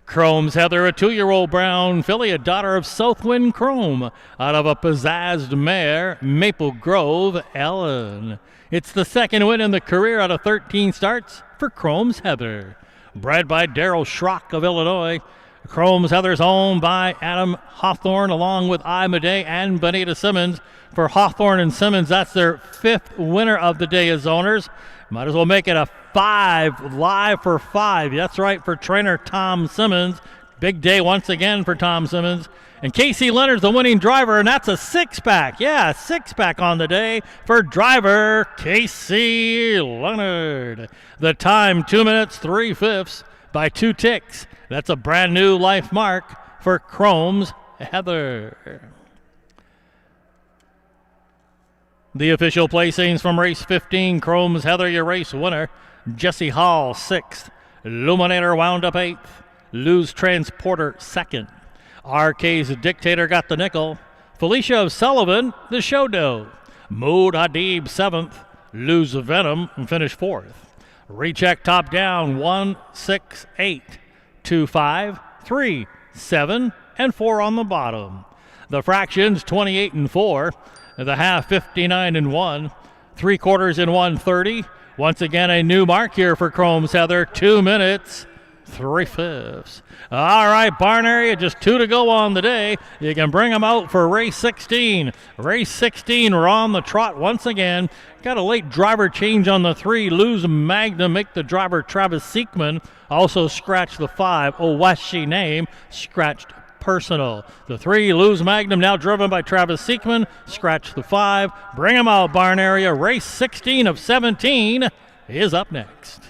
Chrome's Heather, a 2-year-old brown filly, a daughter of Southwind Chrome, out of a pizzazzed mare, Maple Grove Ellen. It's the second win in the career out of 13 starts for Chrome's Heather. Bred by Daryl Schrock of Illinois, Chrome's Heather's owned by Adam Hawthorne along with I. Madej and Bonita Simmons. For Hawthorne and Simmons, that's their 5th winner of the day as owners. Might as well make it a 5, live for 5. That's right, for trainer Tom Simmons. Big day once again for Tom Simmons. And Casey Leonard's the winning driver, and that's a 6-pack. Yeah, 6-pack on the day for driver Casey Leonard. The time, 2 minutes, 3/5 by 2 ticks. That's a brand new life mark for Chrome's Heather. The official placings from race 15, Chrome's Heather, your race winner. Jesse Hall, 6th. Luminator wound up 8th. Lou's Transporter, 2nd. RK's Dictator got the nickel. Felicia of Sullivan, the show doe. Mood Hadib, 7th. Lou's Venom finished 4th. Recheck top down, 1, 6, 8, 2, 5, 3, 7, and 4 on the bottom. The fractions, 28 and 4. The half, 59 and 1. 3/4 in 1:30. Once again, a new mark here for Chrome's Heather. 2 minutes, 3/5. All right, barn area, just 2 to go on the day. You can bring them out for race 16. Race 16, we're on the trot once again. Got a late driver change on the 3. Lou's Magnum make the driver Travis Siekman. Also scratched the 5. Oh, what's she name? Scratched Personal. The 3, Lou's Magnum, now driven by Travis Siekman. Scratch the 5. Bring them out, barn area. Race 16 of 17 is up next.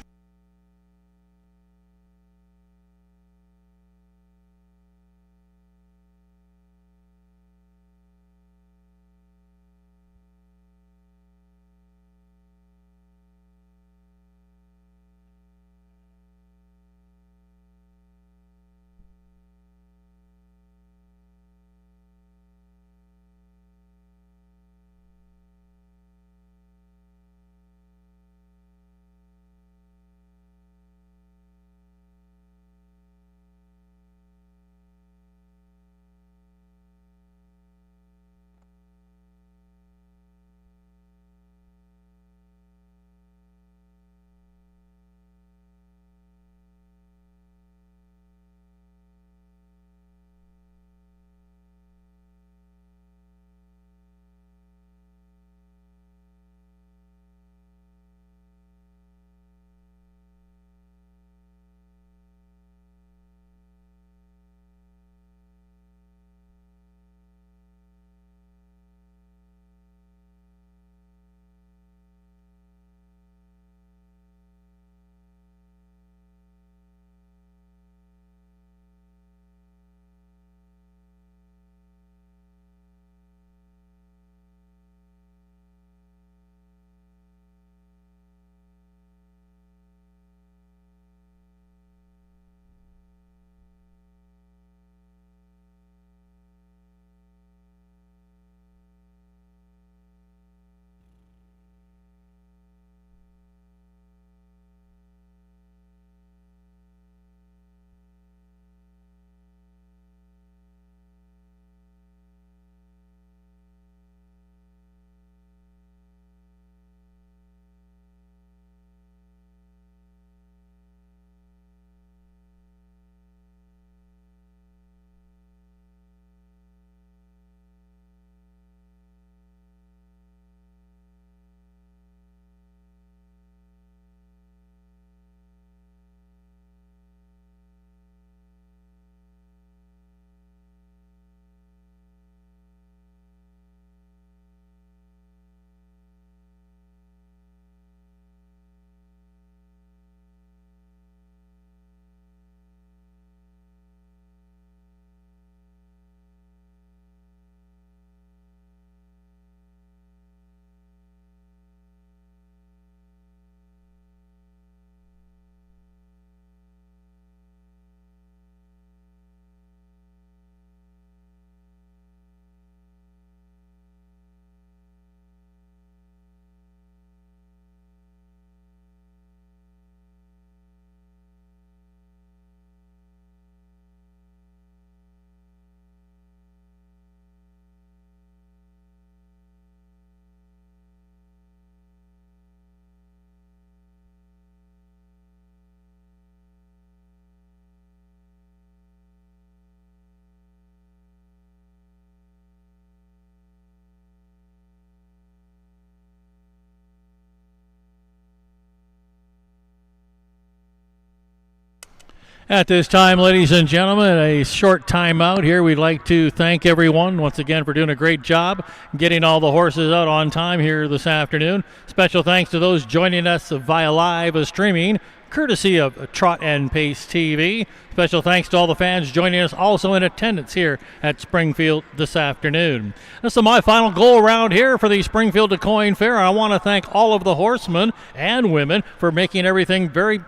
At this time, ladies and gentlemen, a short timeout here. We'd like to thank everyone once again for doing a great job getting all the horses out on time here this afternoon. Special thanks to those joining us via live streaming, courtesy of Trot and Pace TV. Special thanks to all the fans joining us also in attendance here at Springfield this afternoon. This is my final go around here for the Springfield Coin Fair. I want to thank all of the horsemen and women for making everything very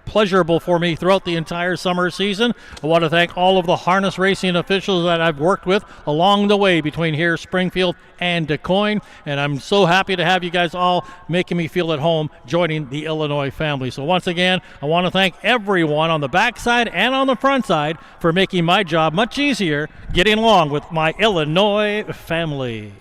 pleasurable for me throughout the entire summer season. I want to thank all of the harness racing officials that I've worked with along the way between here, Springfield, and DeCoin, and I'm so happy to have you guys all making me feel at home joining the Illinois family. So once again, I want to thank everyone on the backside and on the front side for making my job much easier getting along with my Illinois family.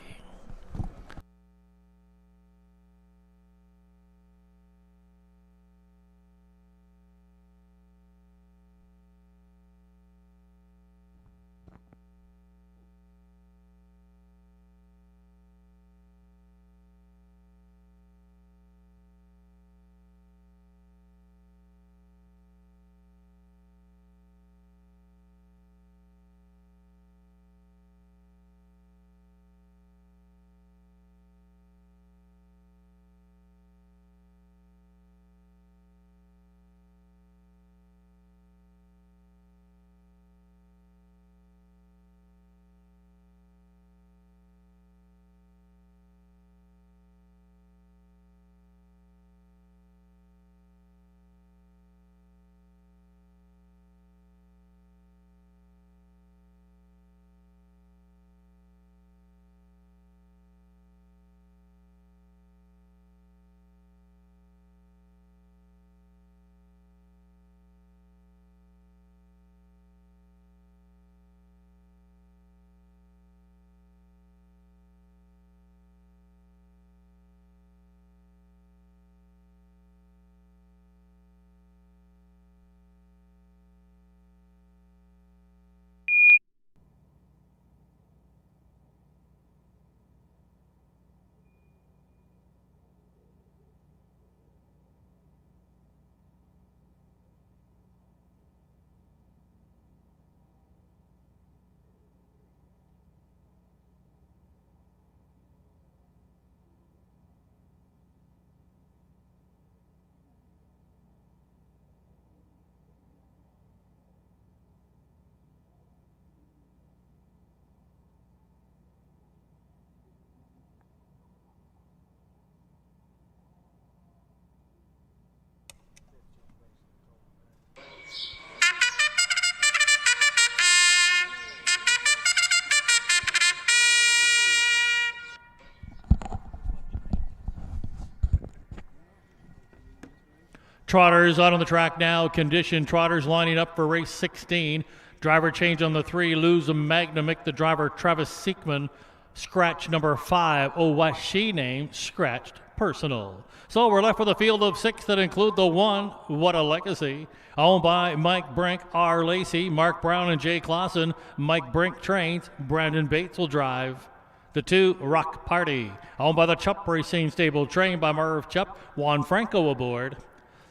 Trotters out on the track now. Condition trotters lining up for race 16. Driver change on the 3. Lose a Magnamic. The driver Travis Siekman. Scratch number 5. Oh, what she named scratched personal. So we're left with a field of 6 that include the 1. What a Legacy. Owned by Mike Brink, R. Lacey, Mark Brown, and Jay Clausen. Mike Brink trains. Brandon Bates will drive. The 2, Rock Party. Owned by the Chupp Racing Stable. Trained by Merv Chupp. Juan Franco aboard.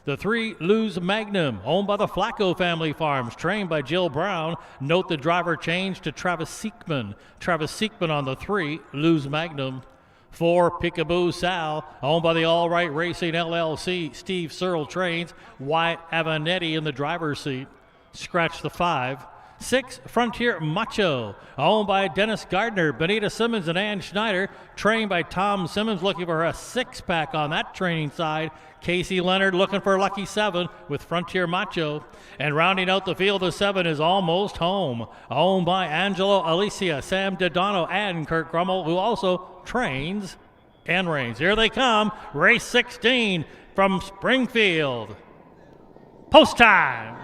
The 3, Luz Magnum, owned by the Flacco Family Farms, trained by Jill Brown. Note the driver change to Travis Siekman. Travis Siekman on the 3, Luz Magnum. 4, Peekaboo Sal, owned by the All Right Racing LLC. Steve Searle trains. Wyatt Avanetti in the driver's seat. Scratch the 5. 6, Frontier Macho, owned by Dennis Gardner, Benita Simmons, and Ann Schneider. Trained by Tom Simmons, looking for a 6-pack on that training side. Casey Leonard looking for a lucky 7 with Frontier Macho. And rounding out the field of 7 is Almost Home, owned by Angelo Alicia, Sam Dodano, and Kurt Grummel, who also trains and reigns. Here they come, race 16 from Springfield. Post time.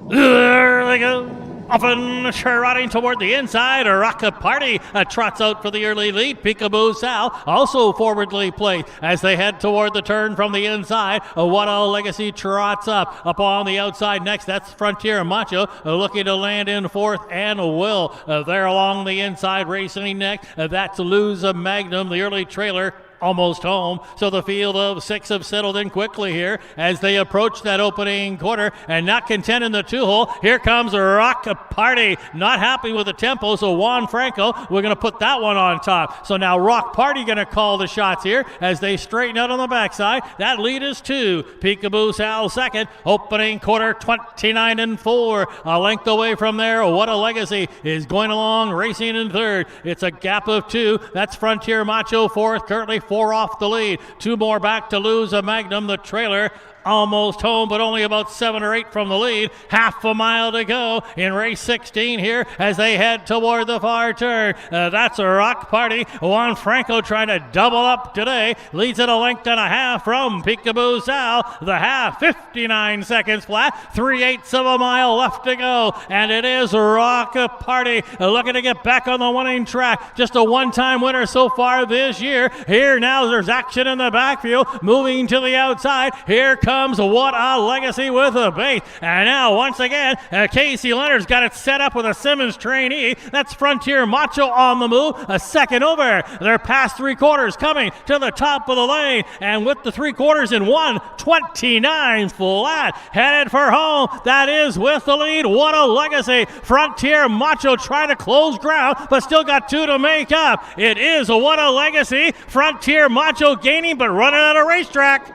There they go. Often trotting toward the inside. Rocket Party trots out for the early lead. Peekaboo Sal also forwardly placed as they head toward the turn from the inside. What a Legacy trots up on the outside next. That's Frontier Macho looking to land in 4th and will. There along the inside racing next. That's Luz Magnum, the early trailer. almost home. So the field of 6 have settled in quickly here as they approach that opening quarter, and not content in the 2-hole. Here comes Rock Party, not happy with the tempo, so Juan Franco, we're going to put that one on top. So now Rock Party going to call the shots here as they straighten out on the backside. That lead is 2. Peekaboo Sal second. Opening quarter 29-4. A length away from there. What a Legacy is going along, racing in third. It's a gap of 2. That's Frontier Macho fourth, currently 4 off the lead. 2 more back to lose a Magnum, the trailer. Almost home, but only about 7 or 8 from the lead. Half a mile to go in race 16 here as they head toward the far turn. That's a Rock Party. Juan Franco trying to double up today. Leads at a length and a half from Peekaboo Sal. The half, 59 seconds flat. 3/8 of a mile left to go. And it is Rock Party looking to get back on the winning track. Just a one-time winner so far this year. Here now there's action in the backfield. Moving to the outside. Here comes What a Legacy with a base. And now, once again, Casey Leonard's got it set up with a Simmons trainee. That's Frontier Macho on the move. A second over. They're past 3/4 coming to the top of the lane. And with the 3/4 in 1:29 flat, headed for home. That is with the lead. What a Legacy. Frontier Macho trying to close ground, but still got 2 to make up. It is a What a Legacy. Frontier Macho gaining, but running out of racetrack.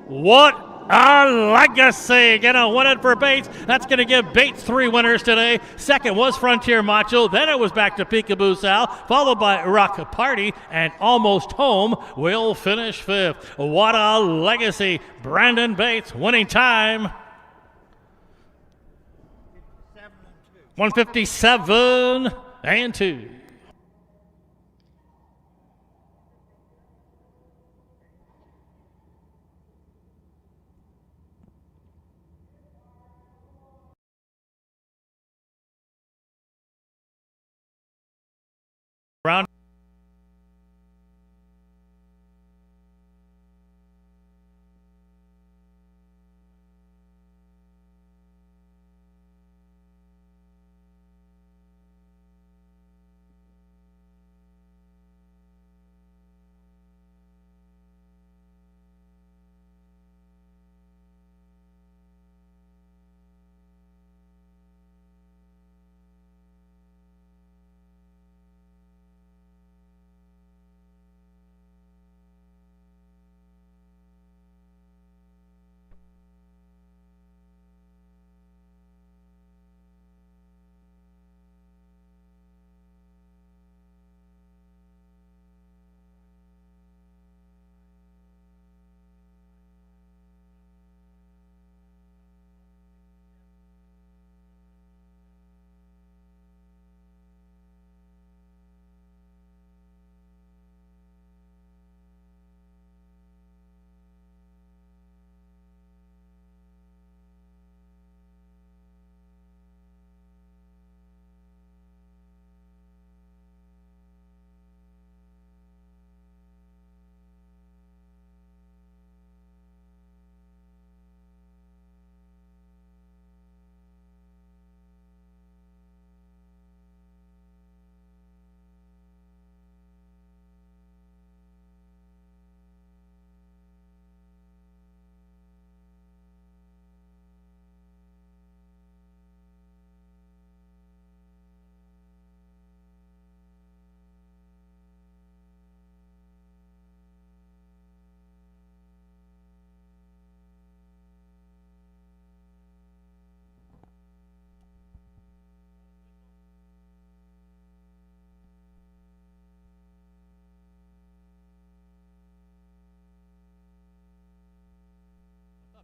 What a Legacy. Gonna win it for Bates. That's gonna give Bates 3 winners today. Second was Frontier Macho. Then it was back to Peekaboo Sal, followed by Rock Party, and Almost Home will finish 5th. What a Legacy. Brandon Bates winning time. 1:57-2. Round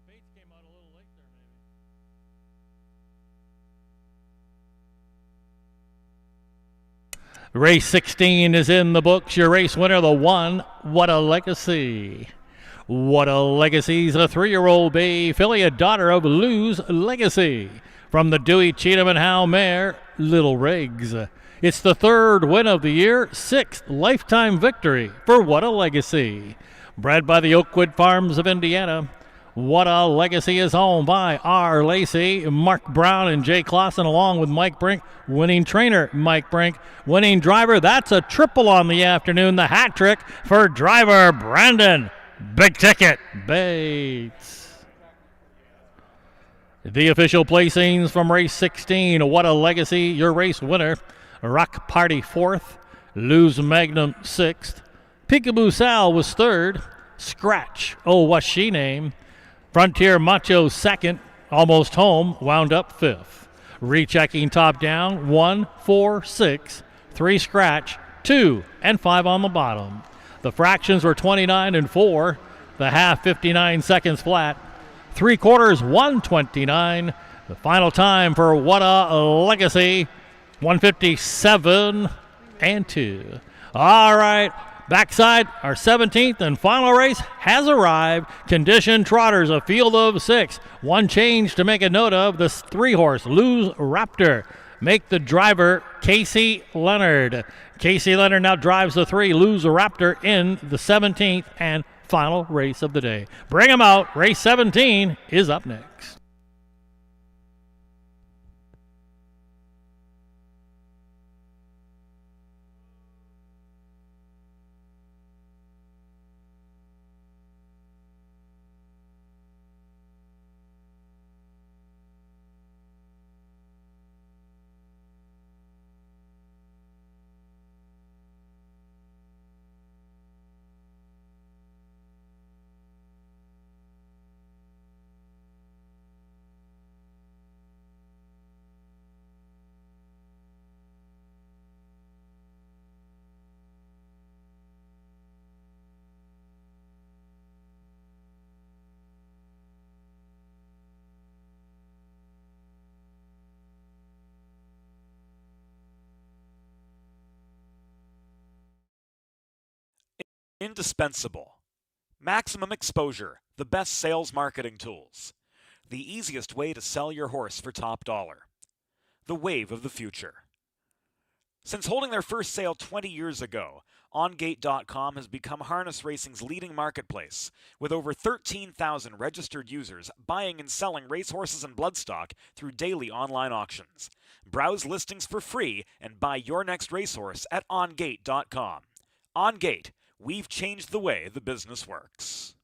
Bates came out a little late there, maybe. Race 16 is in the books. Your race winner, the 1, What a Legacy. What a Legacy's a 3-year-old bay filly, a daughter of Lou's Legacy. From the Dewey Cheatham and Howe mare, Little Riggs. It's the 3rd win of the year, 6th lifetime victory for What a Legacy. Bred by the Oakwood Farms of Indiana, What a Legacy is owned by R. Lacey, Mark Brown, and Jay Clausen, along with Mike Brink. Winning trainer, Mike Brink. Winning driver, that's a triple on the afternoon. The hat trick for driver Brandon Big Ticket Bates. The official placings from race 16. What a Legacy, your race winner. Rock Party 4th. Lose Magnum 6th. Peekaboo Sal was 3rd. Scratch, oh, what's she name? Frontier Macho 2nd, almost home, wound up 5th. Rechecking top down, 1, 4, 6, 3 scratch, 2, and 5 on the bottom. The fractions were 29 and 4, the half 59 seconds flat, 3/4 129. The final time for What a Legacy, 157 and 2. All right. Backside, our 17th and final race has arrived. Condition trotters, a field of 6. One change to make a note of, the 3-horse Lose Raptor. Make the driver Casey Leonard. Casey Leonard now drives the 3 Lose Raptor in the 17th and final race of the day. Bring him out. Race 17 is up next. Indispensable. Maximum exposure, the best sales marketing tools. The easiest way to sell your horse for top dollar. The wave of the future. Since holding their first sale 20 years ago, OnGate.com has become harness racing's leading marketplace, with over 13,000 registered users buying and selling racehorses and bloodstock through daily online auctions. Browse listings for free and buy your next racehorse at OnGate.com. OnGate. We've changed the way the business works.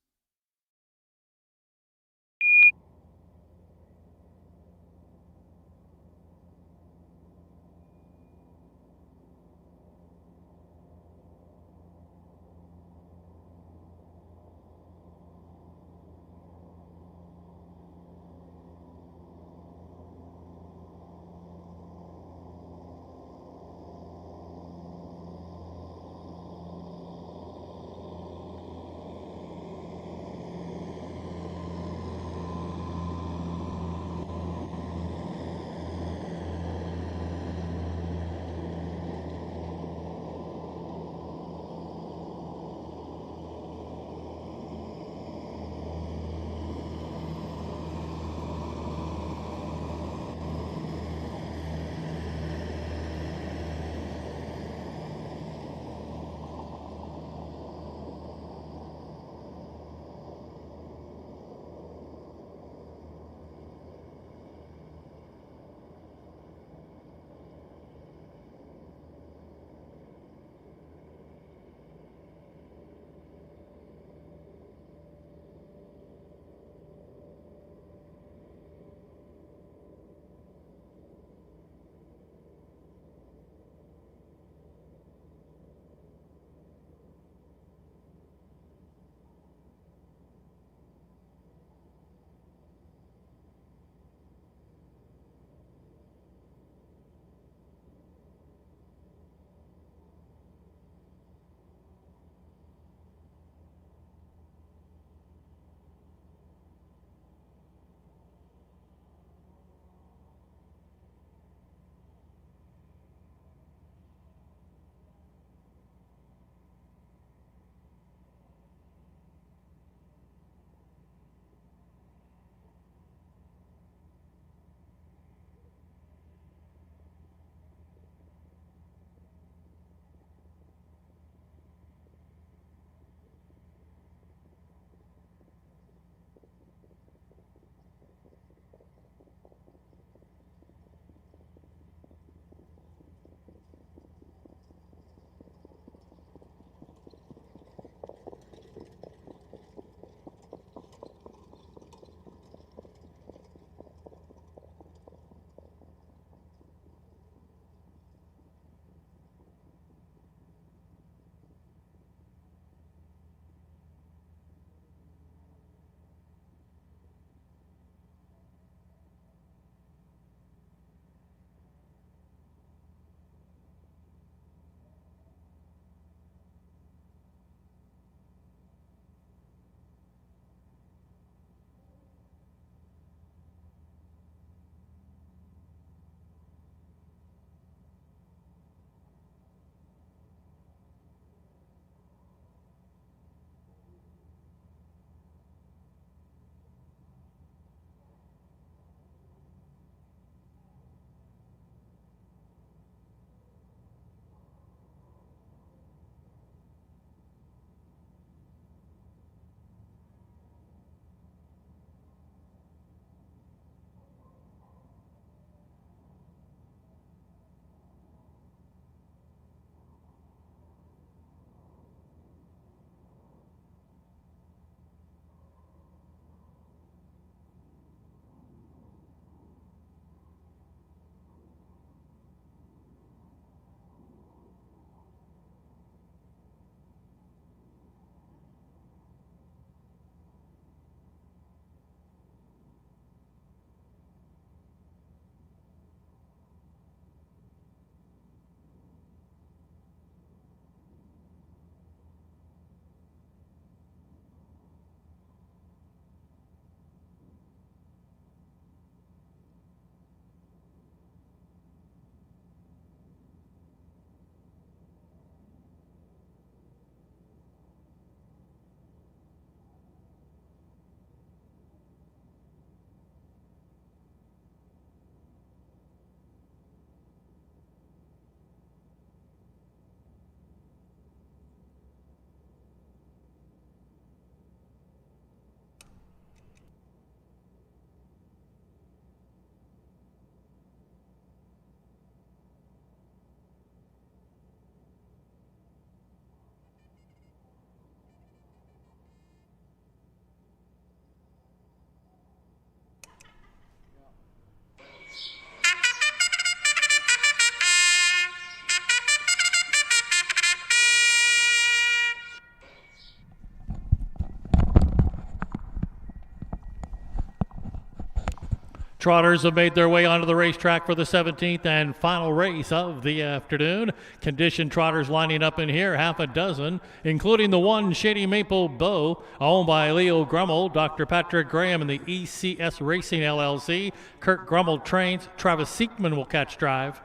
Trotters have made their way onto the racetrack for the 17th and final race of the afternoon. Condition trotters lining up in here, half a dozen, including the one Shady Maple Bow, owned by Leo Grummel, Dr. Patrick Graham, and the ECS Racing LLC. Kurt Grummel trains. Travis Siekman will catch drive.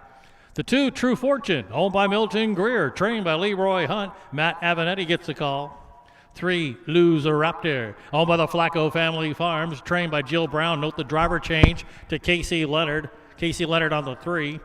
The two True Fortune, owned by Milton Greer, trained by Leroy Hunt. Matt Avenatti gets the call. 3, Loser Raptor, owned by the Flacco Family Farms, trained by Jill Brown. Note the driver change to Casey Leonard. Casey Leonard on the 3.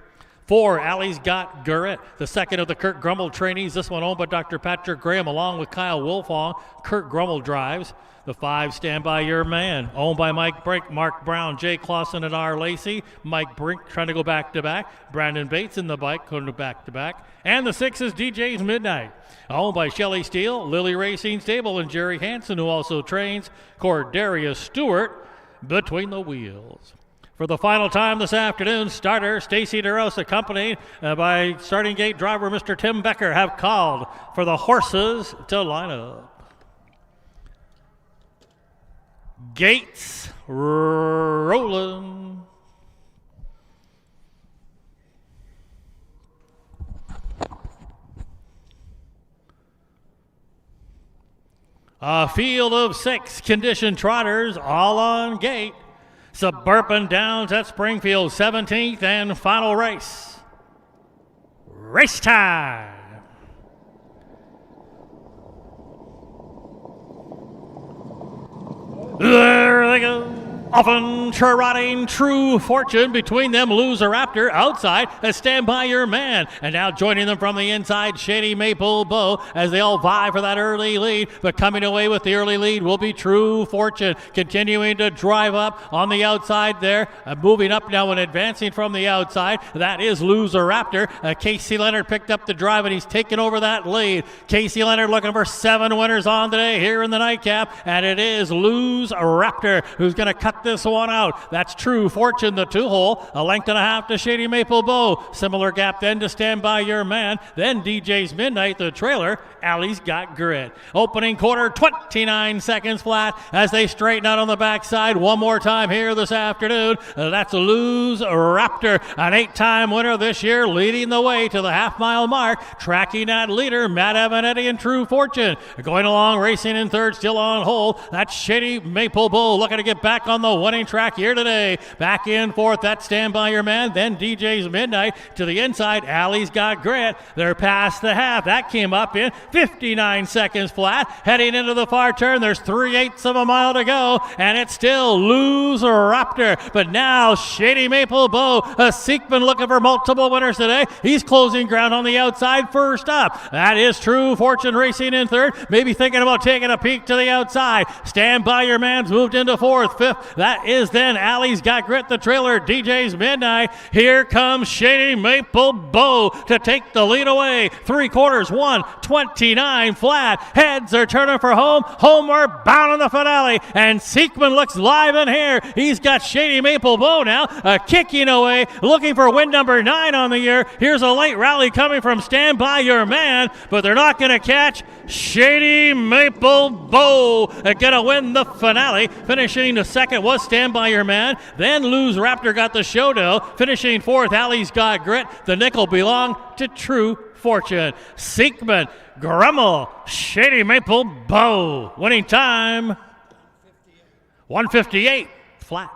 4, Allie's Got Gurrit, the second of the Kurt Grummel trainees. This one owned by Dr. Patrick Graham, along with Kyle Wolfong. Kurt Grummel drives. The 5, Stand By Your Man, owned by Mike Brink, Mark Brown, Jay Clausen, and R. Lacey. Mike Brink trying to go back-to-back. Brandon Bates in the bike going to back-to-back. And the 6 is DJ's Midnight, owned by Shelley Steele, Lily Racing Stable, and Jerry Hansen, who also trains Cordarius Stewart between the wheels. For the final time this afternoon, starter Stacy DeRose, accompanied by starting gate driver Mr. Tim Becker, have called for the horses to line up. Gates rolling. A field of 6 conditioned trotters, all on gate. Suburban Downs at Springfield, 17th and final race. Race time. There they go. Often trotting True Fortune. Between them, Loser Raptor. Outside, Stand By Your Man. And now joining them from the inside, Shady Maple Bow, as they all vie for that early lead. But coming away with the early lead will be True Fortune, continuing to drive up on the outside there. Moving up now and advancing from the outside. That is Loser Raptor. Casey Leonard picked up the drive, and he's taken over that lead. Casey Leonard looking for 7 winners on today here in the nightcap. And it is Loser Raptor who's going to cut this one out. That's True Fortune, the 2-hole. A length and a half to Shady Maple Bow. Similar gap then to Stand By Your Man. Then DJ's Midnight, the trailer. Allie's Got Grit. Opening quarter, 29 seconds flat as they straighten out on the backside. One more time here this afternoon. That's Loser Raptor, an 8-time winner this year, leading the way to the half-mile mark. Tracking that leader, Matt Avenatti and True Fortune. Going along, racing in third, still on hold. That's Shady Maple Bow looking to get back on the winning track here today. Back in fourth, that's Stand By Your Man. Then DJ's Midnight to the inside. Allie's Got Grit. They're past the half. That came up in 59 seconds flat. Heading into the far turn, there's 3/8 of a mile to go, and it's still Loser Raptor. But now Shady Maple Bow, a Siekman looking for multiple winners today. He's closing ground on the outside. First up, that is True Fortune racing in third. Maybe thinking about taking a peek to the outside. Stand By Your Man's moved into fourth. Fifth, that is then Allie's Got Grit, the trailer, DJ's Midnight. Here comes Shady Maple Bow to take the lead away. 3/4, 1:29 flat. Heads are turning for home. Homeward bound in the finale. And Siekman looks live in here. He's got Shady Maple Bow now, kicking away, looking for win number 9 on the year. Here's a late rally coming from Stand By Your Man, but they're not going to catch Shady Maple Bow. Going to win the finale. Finishing the second was Stand By Your Man. Then Loser Raptor got the show, though. Finishing fourth, Allie's Got Grit. The nickel belonged to True Fortune. Siekman, Grummel, Shady Maple Bow. Winning time, 1:58 flat.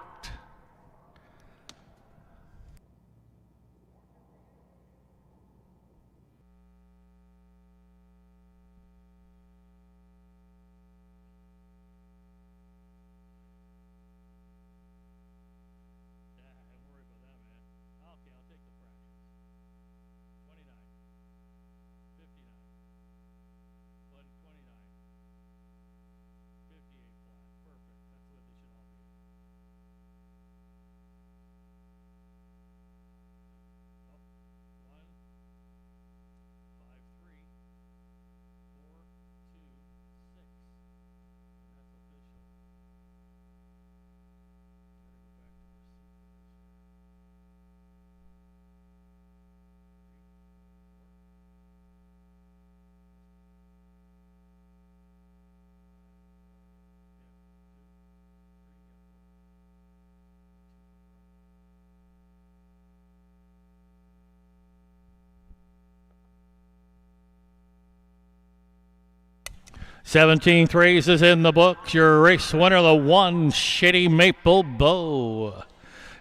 17 races in the books. Your race winner, the 1, Shady Maple Bow.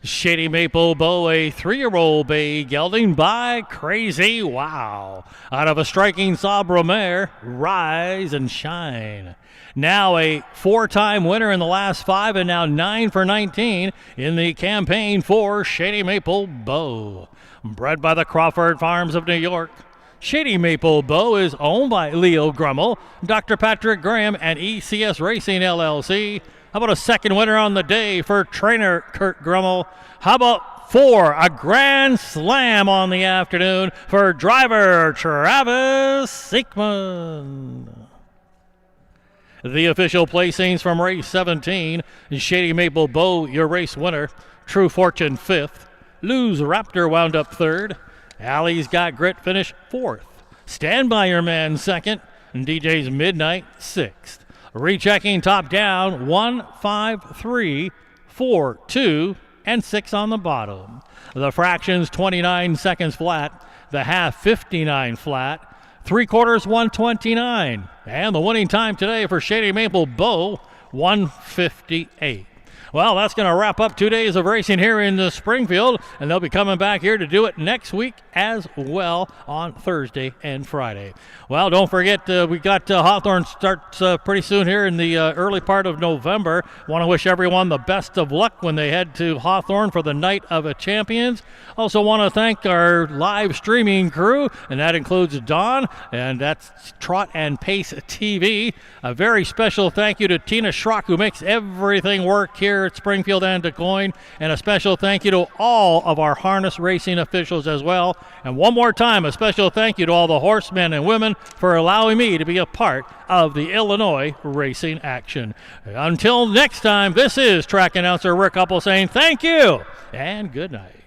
Shady Maple Bow, a 3-year-old bay gelding by Crazy Wow. Out of a striking Sabra mare, Rise and Shine. Now a 4-time winner in the last 5 and now 9 for 19 in the campaign for Shady Maple Bow. Bred by the Crawford Farms of New York, Shady Maple Bow is owned by Leo Grummel, Dr. Patrick Graham, and ECS Racing LLC. How about a second winner on the day for trainer Kurt Grummel? How about 4, a grand slam on the afternoon for driver Travis Seekman? The official placings from race 17, Shady Maple Bow, your race winner. True Fortune 5th. Lou's Raptor wound up 3rd. Allie's Got Grit finished 4th. Stand By Your Man 2nd. And DJ's Midnight 6th. Rechecking top down, 1, 5, 3, 4, 2, and 6 on the bottom. The fractions 29 seconds flat. The half 59 flat. 3/4 129. And the winning time today for Shady Maple Bow, 1:58. Well, that's going to wrap up 2 days of racing here in Springfield, and they'll be coming back here to do it next week as well on Thursday and Friday. Well, don't forget, we got Hawthorne starts pretty soon here in the early part of November. Want to wish everyone the best of luck when they head to Hawthorne for the Night of Champions. Also want to thank our live streaming crew, and that includes Dawn, and that's Trot and Pace TV. A very special thank you to Tina Schrock, who makes everything work here at Springfield and DuQuoin, and a special thank you to all of our harness racing officials as well. And one more time, a special thank you to all the horsemen and women for allowing me to be a part of the Illinois racing action. Until next time, this is track announcer Rick Uppel saying thank you and good night.